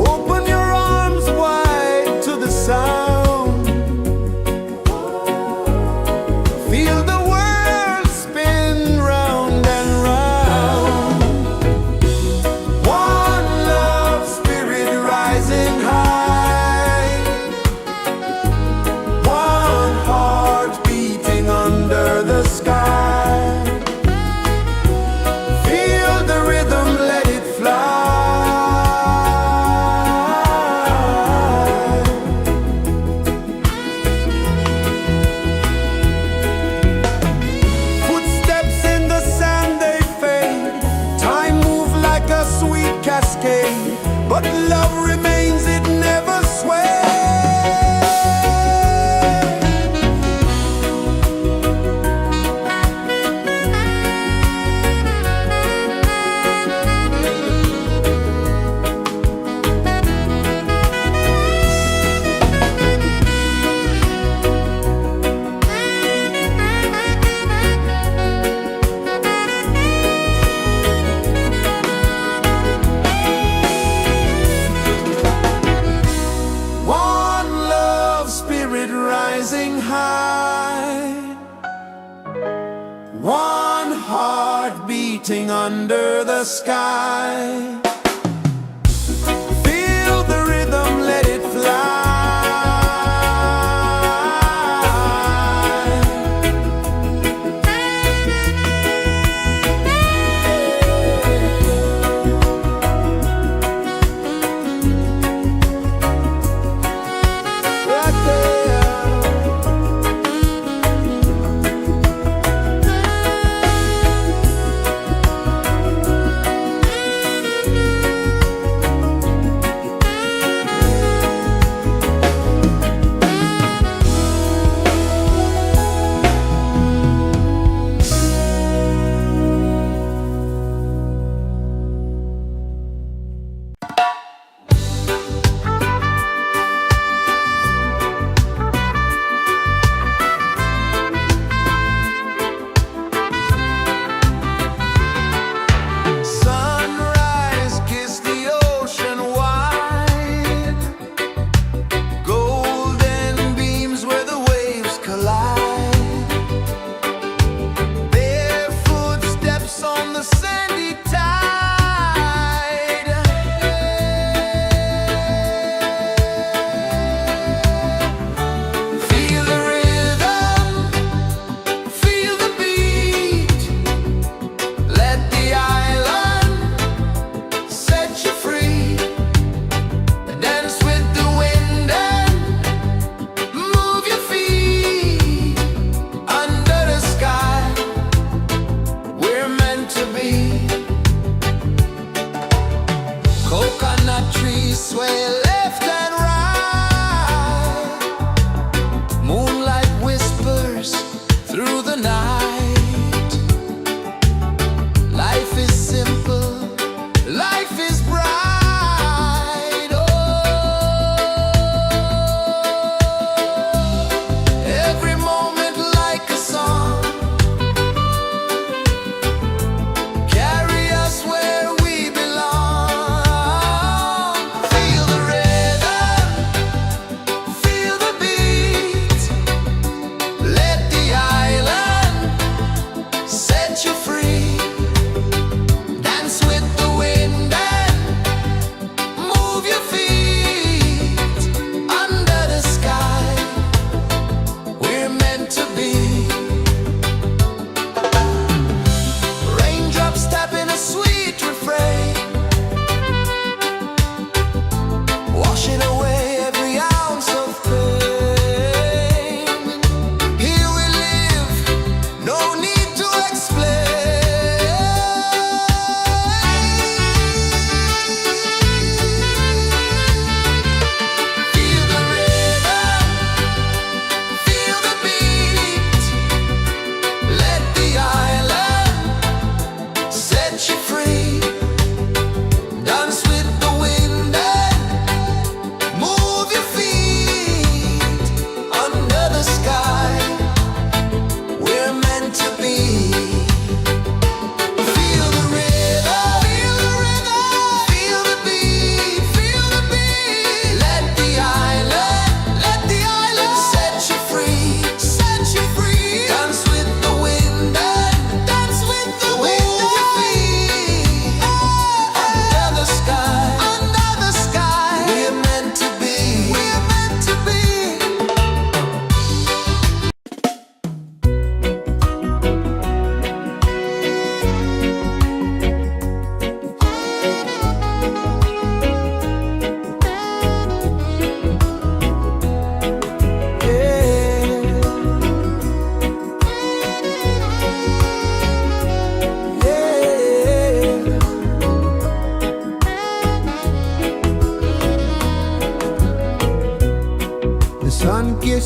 Open your arms wide to the sound, feel the world spin round and round. One love spirit rising high, one heart beating under the sky. Feel the rhythm, let it fly. Footsteps in the sand, they fade, time moves like a sweet cascade, but love remains, it never sways. One love spirit rising high, one heart beating under the sky. Feel the rhythm, let it fly. Right there.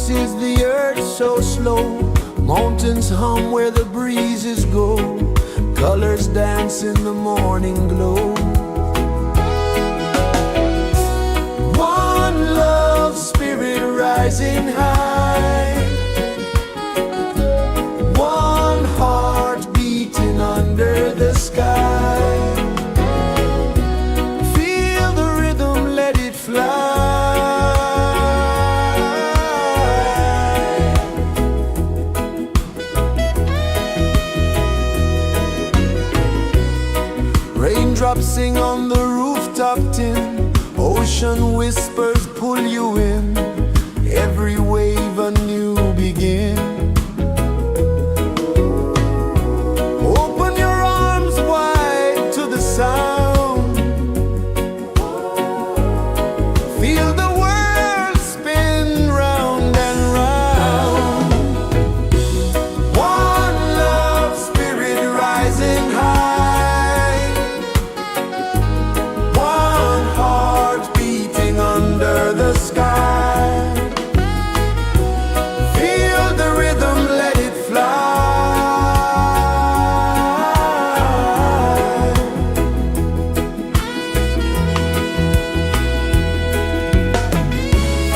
pulses the earth so slow. Mountains hum where the breezes go. Colors dance in the morning glow. One love spirit rising high. One heart beating under the sky. Feel the rhythm, let it fly. Raindrops sing on the rooftop tin. Ocean whispers pull you in. Every wave a new begin. Open your arms wide to the sound. Feel the world spin round and round. One love spirit rising high. One heart beating under the sky. Feel the rhythm, let it fly.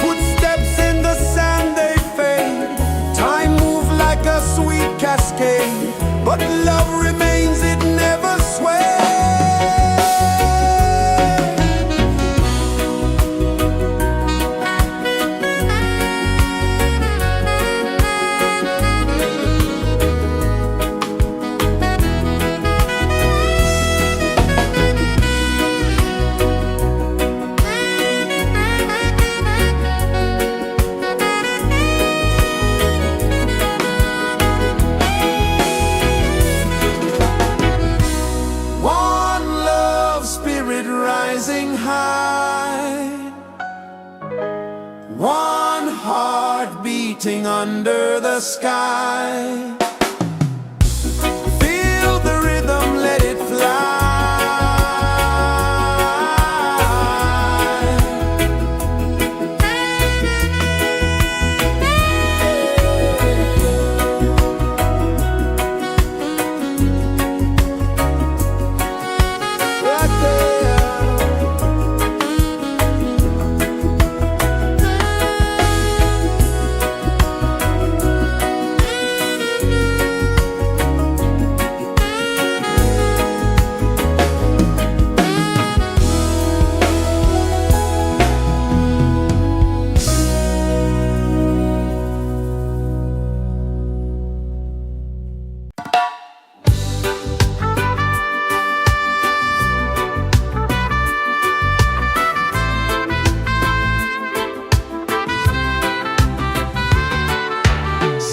Footsteps in the sand, they fade. Time moves like a sweet cascade, but love remains, it never sways. One love spirit rising high. One heart beating under the sky. Feel the rhythm, let it fly. Right there.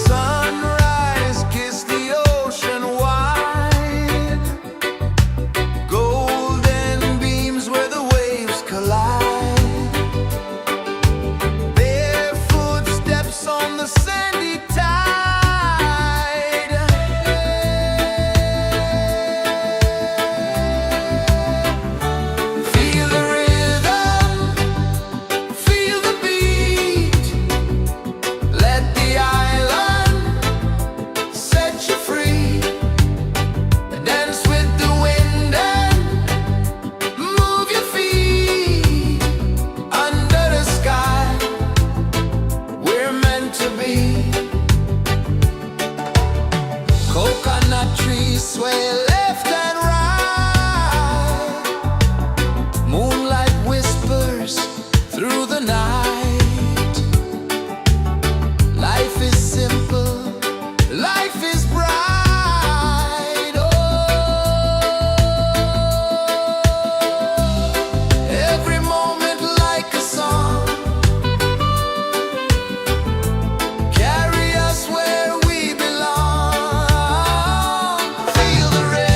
Sunrise, kiss the ocean wide. Golden beams where the waves collide. Barefoot steps on the sandy tide. Feel the rhythm, feel the beat. Let the island set you free. Dance with the wind and move your feet. Under the sky, we're meant to be. Coconut trees sway left and right. Moonlight whispers through the night. Life is simple, life is bright. Oh, every moment like a song. Carry us where we belong. Feel the rhythm.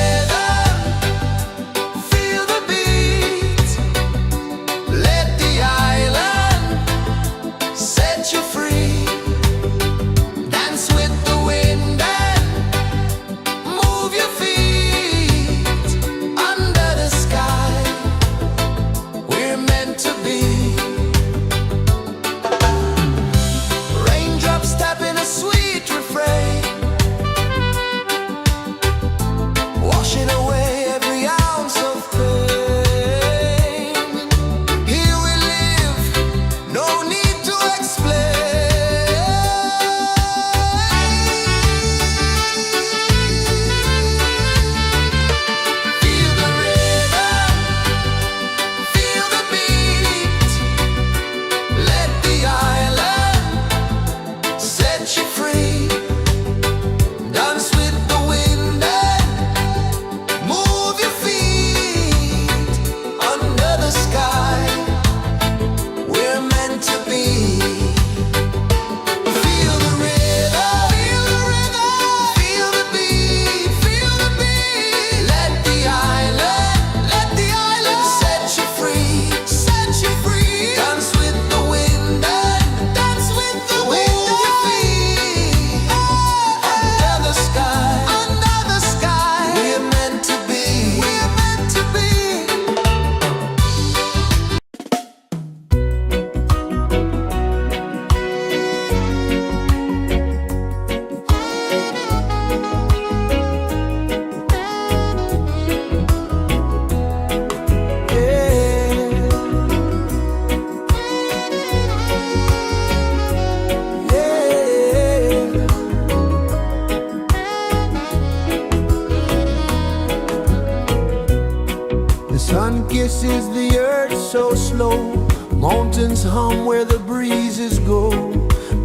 kisses the earth so slow. Mountains hum where the breezes go.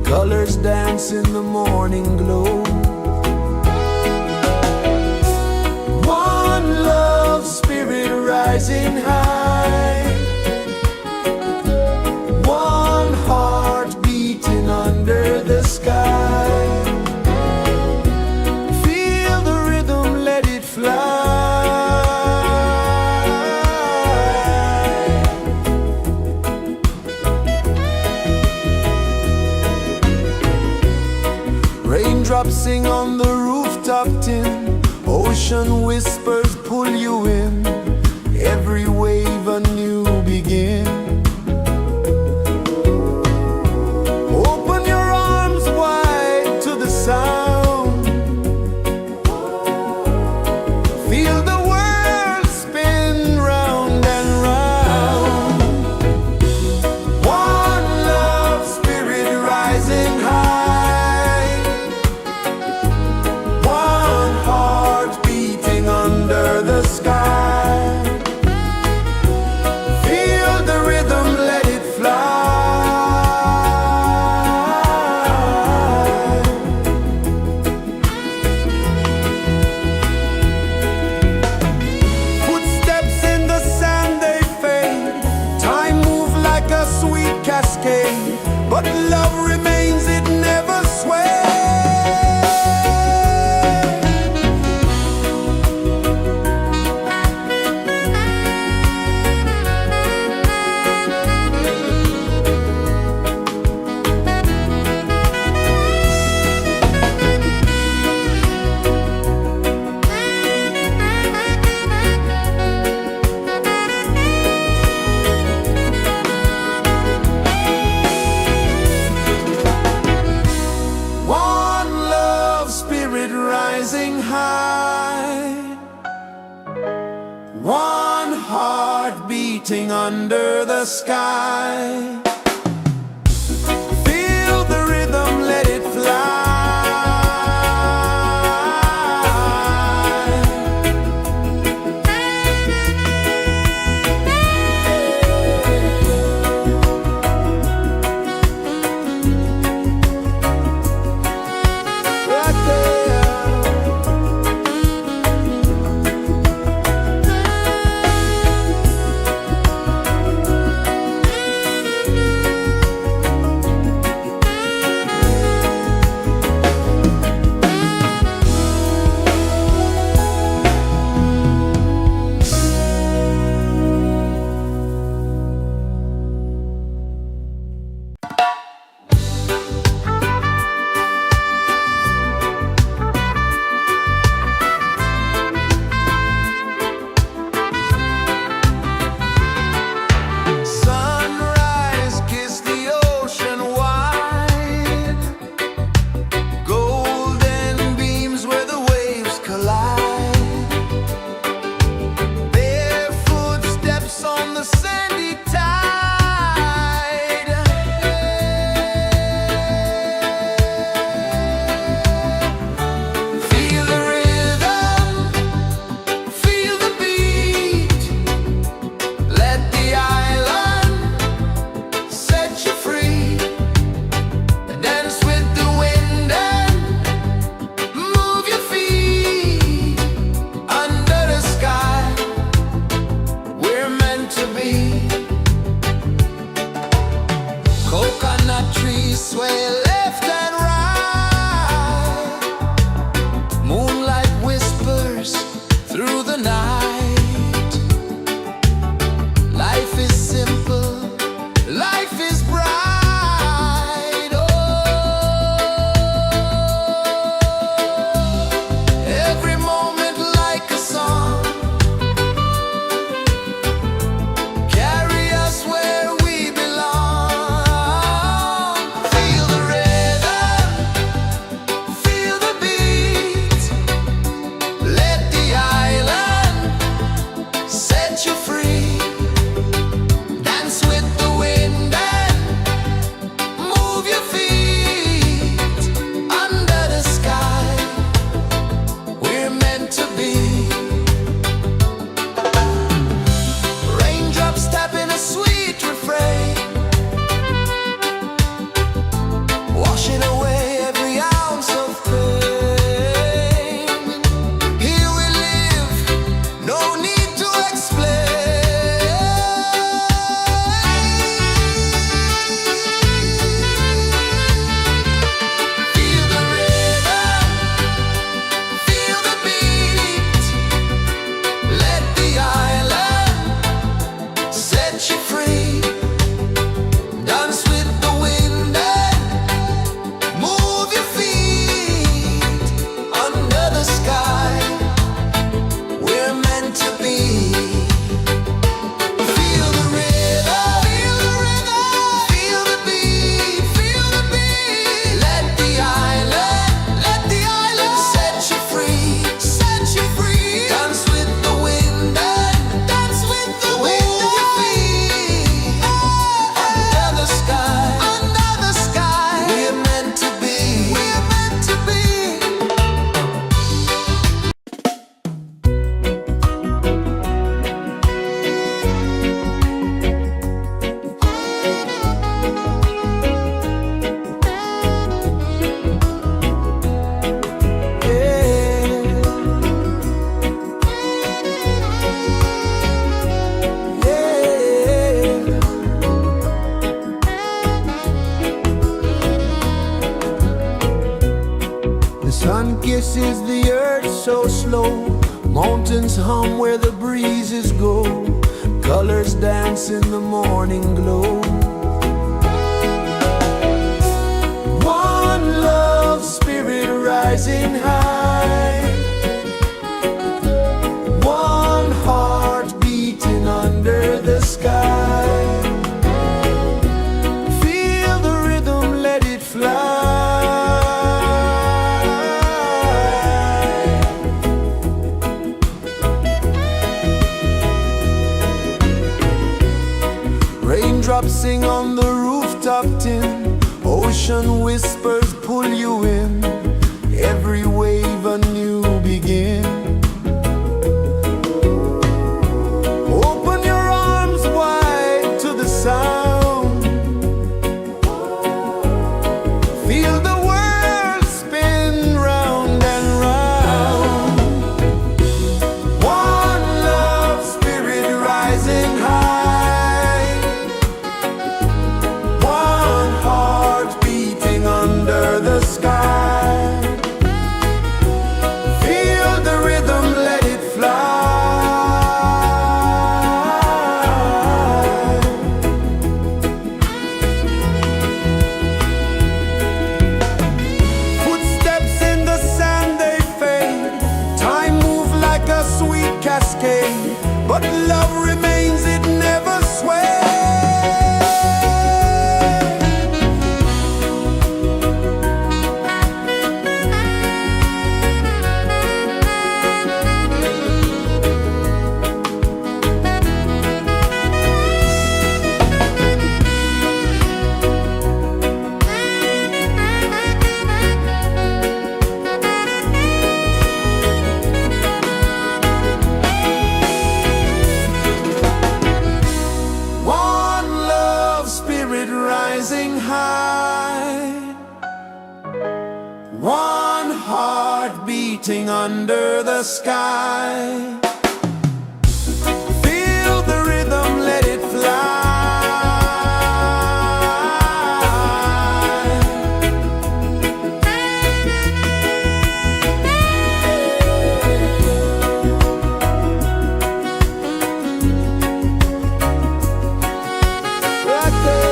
Colors dance in the morning glow. One love spirit rising high. One heart beating under the sky. Feel the rhythm, let it fly. Raindrops sing on the rooftop tin. Ocean whispers pull you in. Every wave a new begin. Open your arms wide to the sound. Feel the world spin round and round. One love spirit rising high. One heart beating under the sky. Feel the rhythm, let it fly. Footsteps in the sand, they fade. Time moves like a sweet cascade. But love remains, it never sways. One love spirit rising high. One heart beating under the sky. Feel the rhythm, let it fly. Right there. Mountains hum where the breezes go, colors dance in the morning glow. One love spirit rising high, one heart beating under the sky. Feel the rhythm, let it fly. Raindrops sing on the rooftop tin, ocean whispers pull you in, every wave a new begin. Open your arms wide to the sound, feel the world spin round and round. One love spirit rising high, one heart beating under the sky. Feel the rhythm, let it fly. Footsteps in the sand, they fade. Time moves like a sweet cascade, but love remains, it never sways. One love spirit rising high, one heart beating under the sky. Feel the rhythm, let it fly. Right there.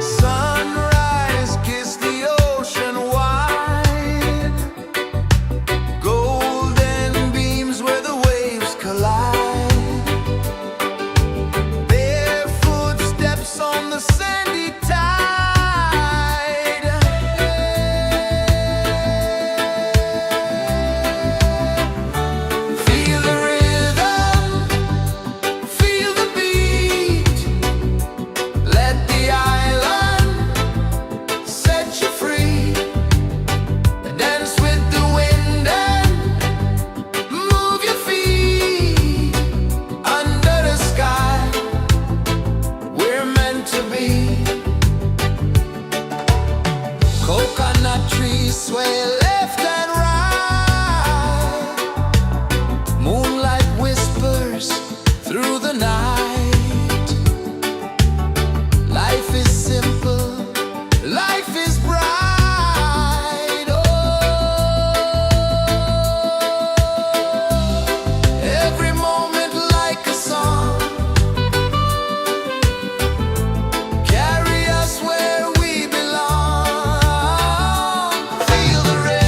Sunrise, kiss the ocean wide, golden beams where the waves collide, barefoot steps on the sandy tide. Feel the rhythm, feel the beat, let the island set you free. Dance with the wind and move your feet under the sky. We're meant to be. Coconut trees sway left and right, moonlight whispers through the night. Life is simple, life is bright. Oh, every moment like a song, carry us where we belong. Feel the rhythm,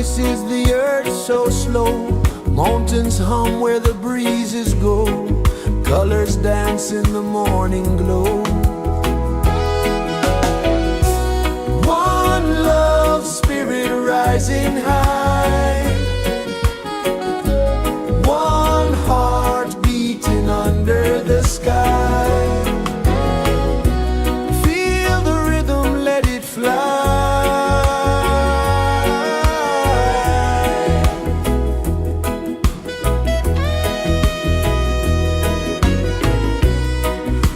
rejoices the earth so slow. Mountains hum where the breezes go. Colors dance in the morning glow. One love spirit rising high. One heart beating under the sky. Feel the rhythm, let it fly.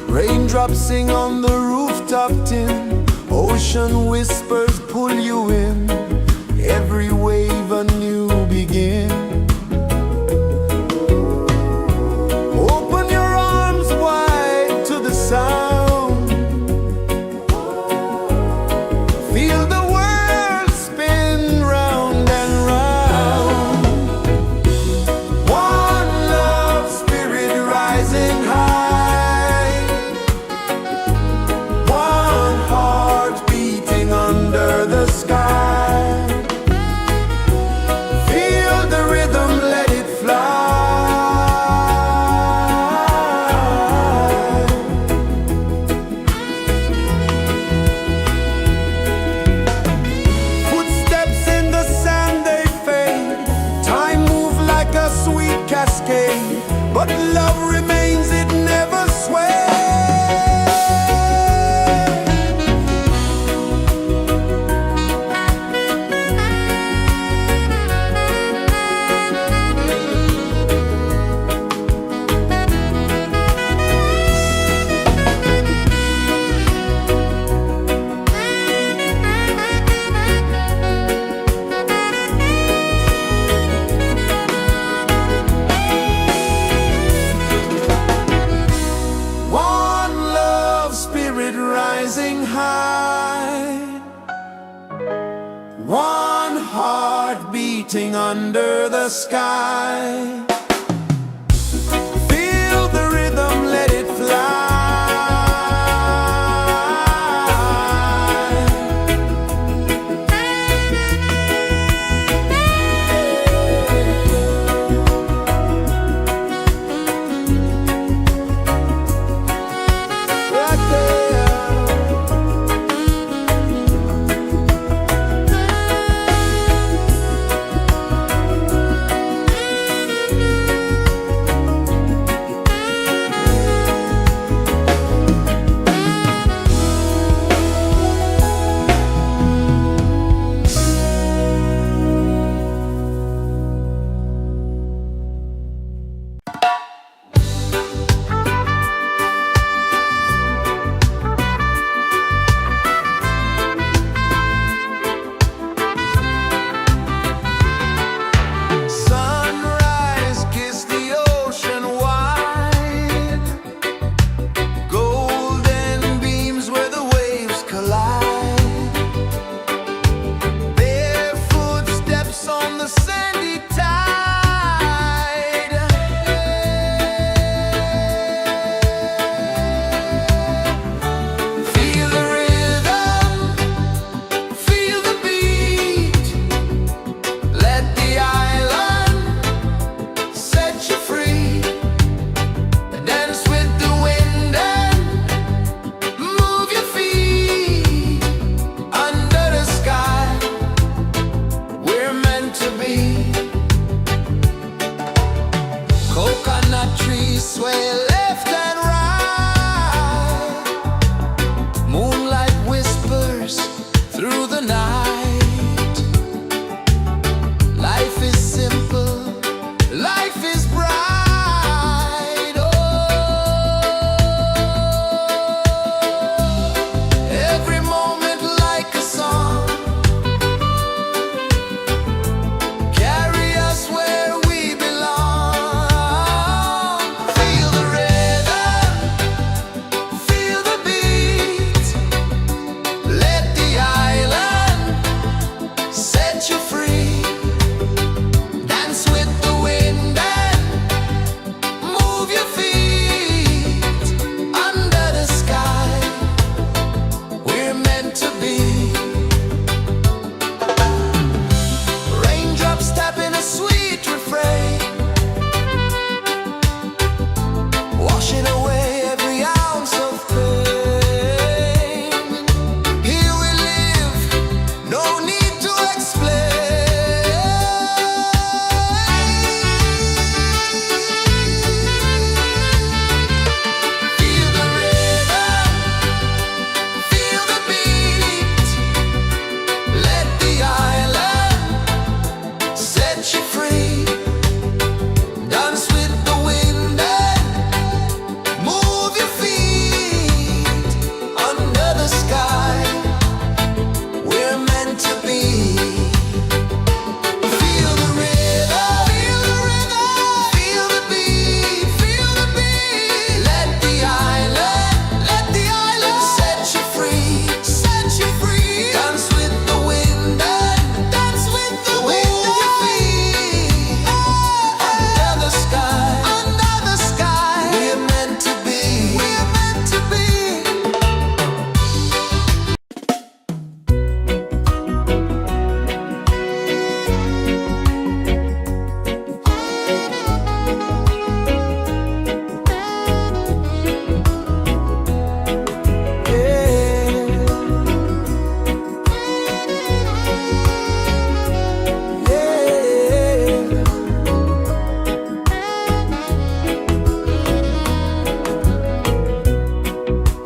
Raindrops sing on the rooftop tin. Ocean whispers pull you in. Every wave a new begin. Open your arms wide to the sound. Feel the world spin round and round. One love spirit rising high. One heart beating under the sky. Feel the rhythm, let it fly. Footsteps in the sand, they fade. Time moves like a sweet cascade, but love remains, it never sways. One love spirit rising high. One heart beating under the sky. Feel the rhythm, let it fly. Right there.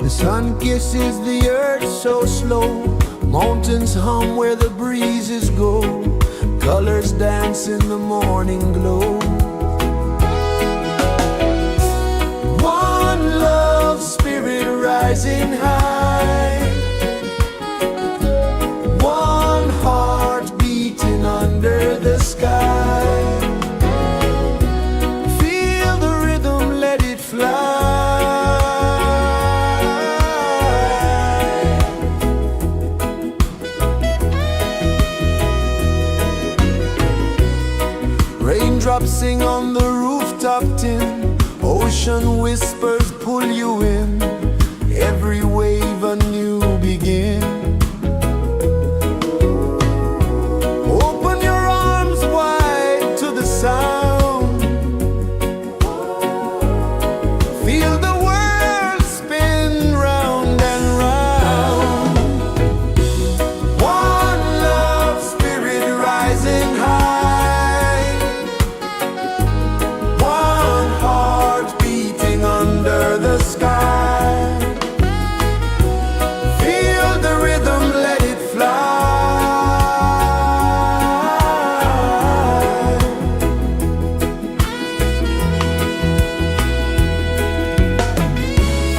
The sun kisses the earth so slow, mountains hum where the breezes go, colors dance in the morning glow. One love spirit rising high, one heart beating under the sky. Feel the rhythm, let it fly. Raindrops sing on the rooftop tin, ocean whispers pull you in, every wave a new begin. Open your arms wide to the sound, feel the world spin round and round. One love spirit rising high, one heart beating under the sky. Feel the rhythm, let it fly.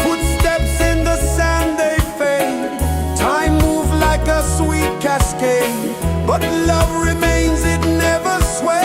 Footsteps in the sand, they fade, time moves like a sweet cascade, but love remains, it never sways.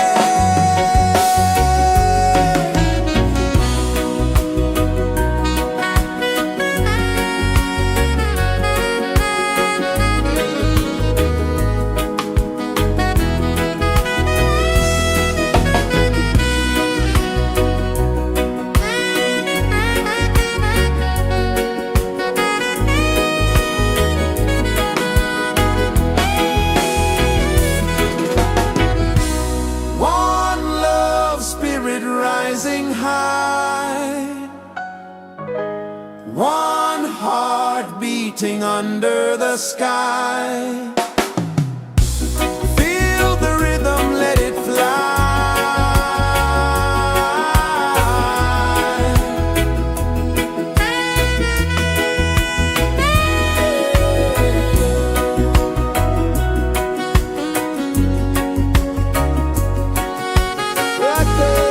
One love spirit rising high, one heart beating under the sky. Feel the rhythm, let it fly. Right there.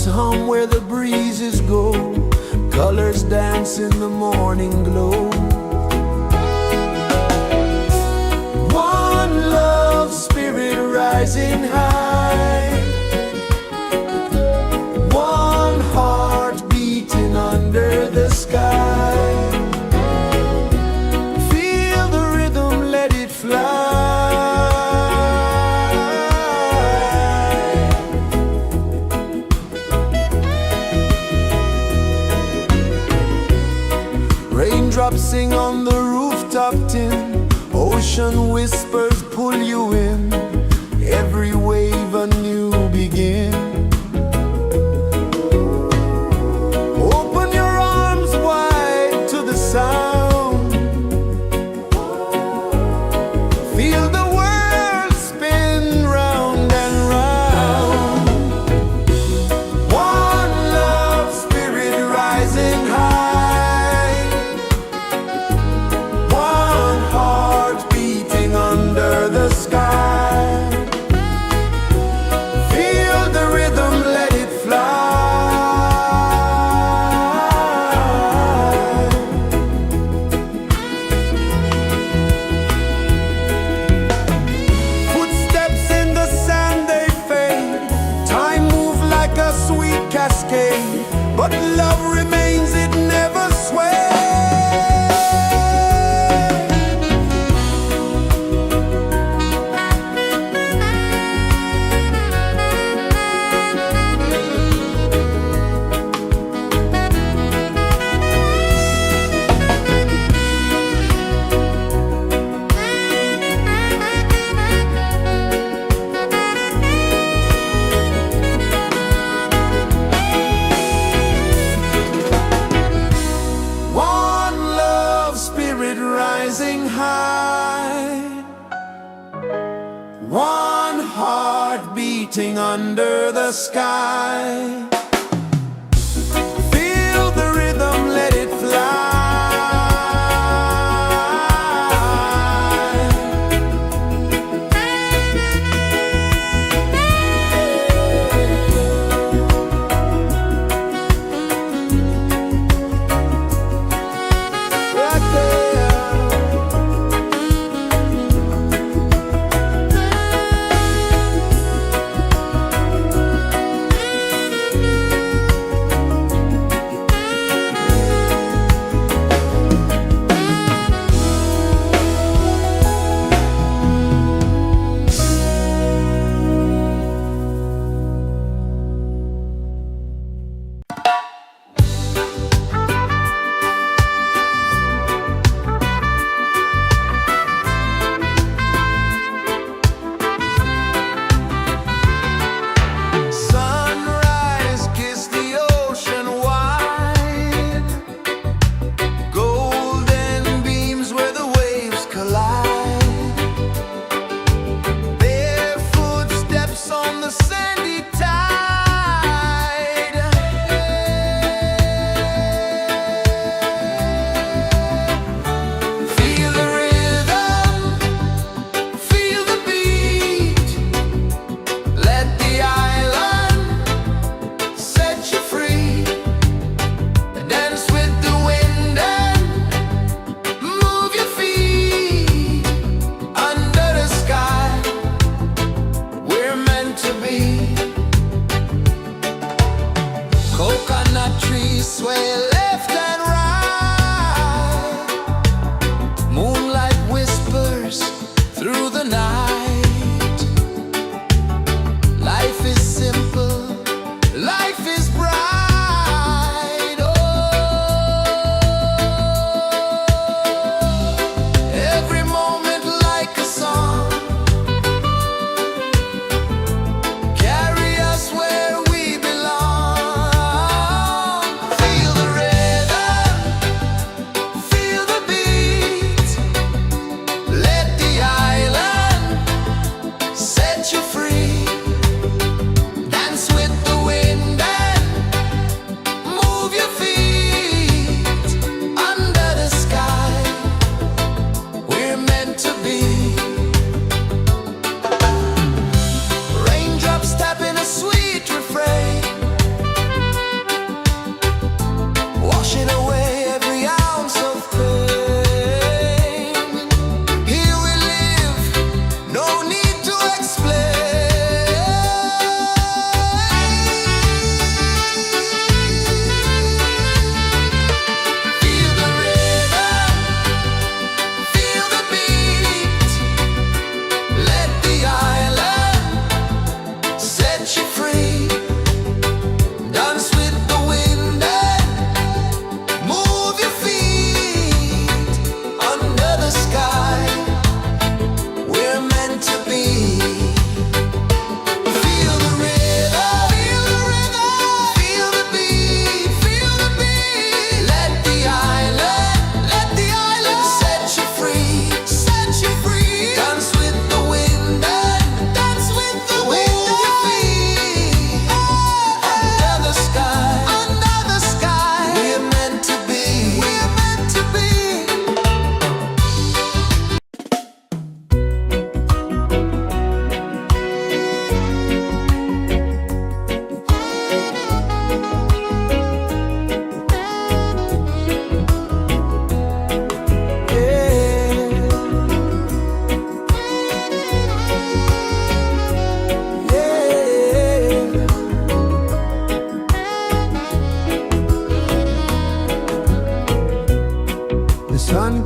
hum where the breezes go, colors dance in the morning glow. One love spirit rising high, one heart beating under the sky. Feel the rhythm, let it fly. Raindrops sing on the rooftop tin, ocean whispers pull you in, every wave a new begin. Open your arms wide to the sound, feel the world spin round and round. One love spirit rising high, one heart beating under the sky. Feel the rhythm, let it fly. Footsteps in the sand, they fade. Time moves like a sweet cascade, but love remains, it never sways. One love spirit rising high, one heart beating under the sky. Feel the rhythm, let it fly. Right there.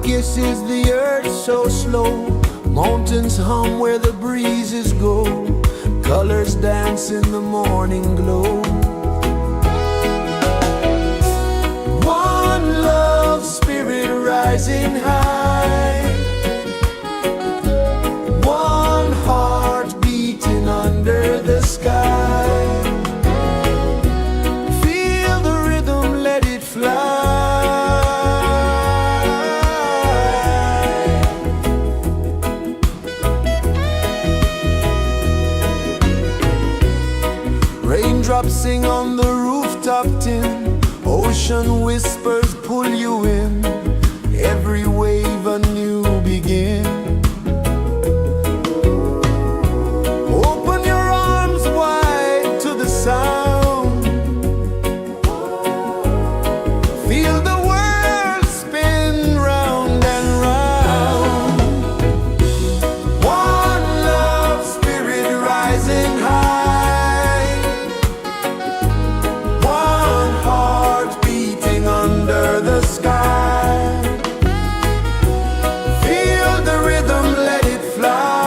kisses the earth so slow. Mountains hum where the breezes go. Colors dance in the morning glow. One love spirit rising high. One heart beating under the sky. Feel the rhythm, let it fly. Raindrops sing on the rooftop tin. Ocean whispers pull you in. Every wave a new begin. Open your arms wide to the sound. Feel the world spin round and round. One love spirit rising high. One heart beating under the sky. Feel the rhythm, let it fly.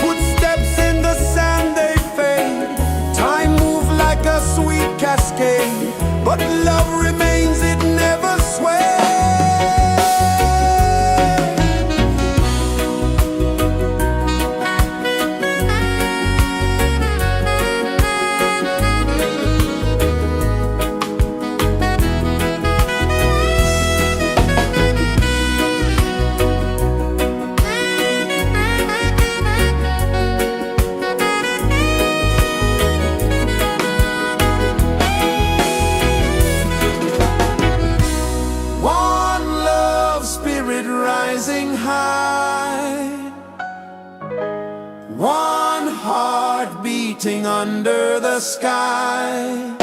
Footsteps in the sand, they fade. Time moves like a sweet cascade, but love remains, it never sways. Rising high, one heart beating under the sky.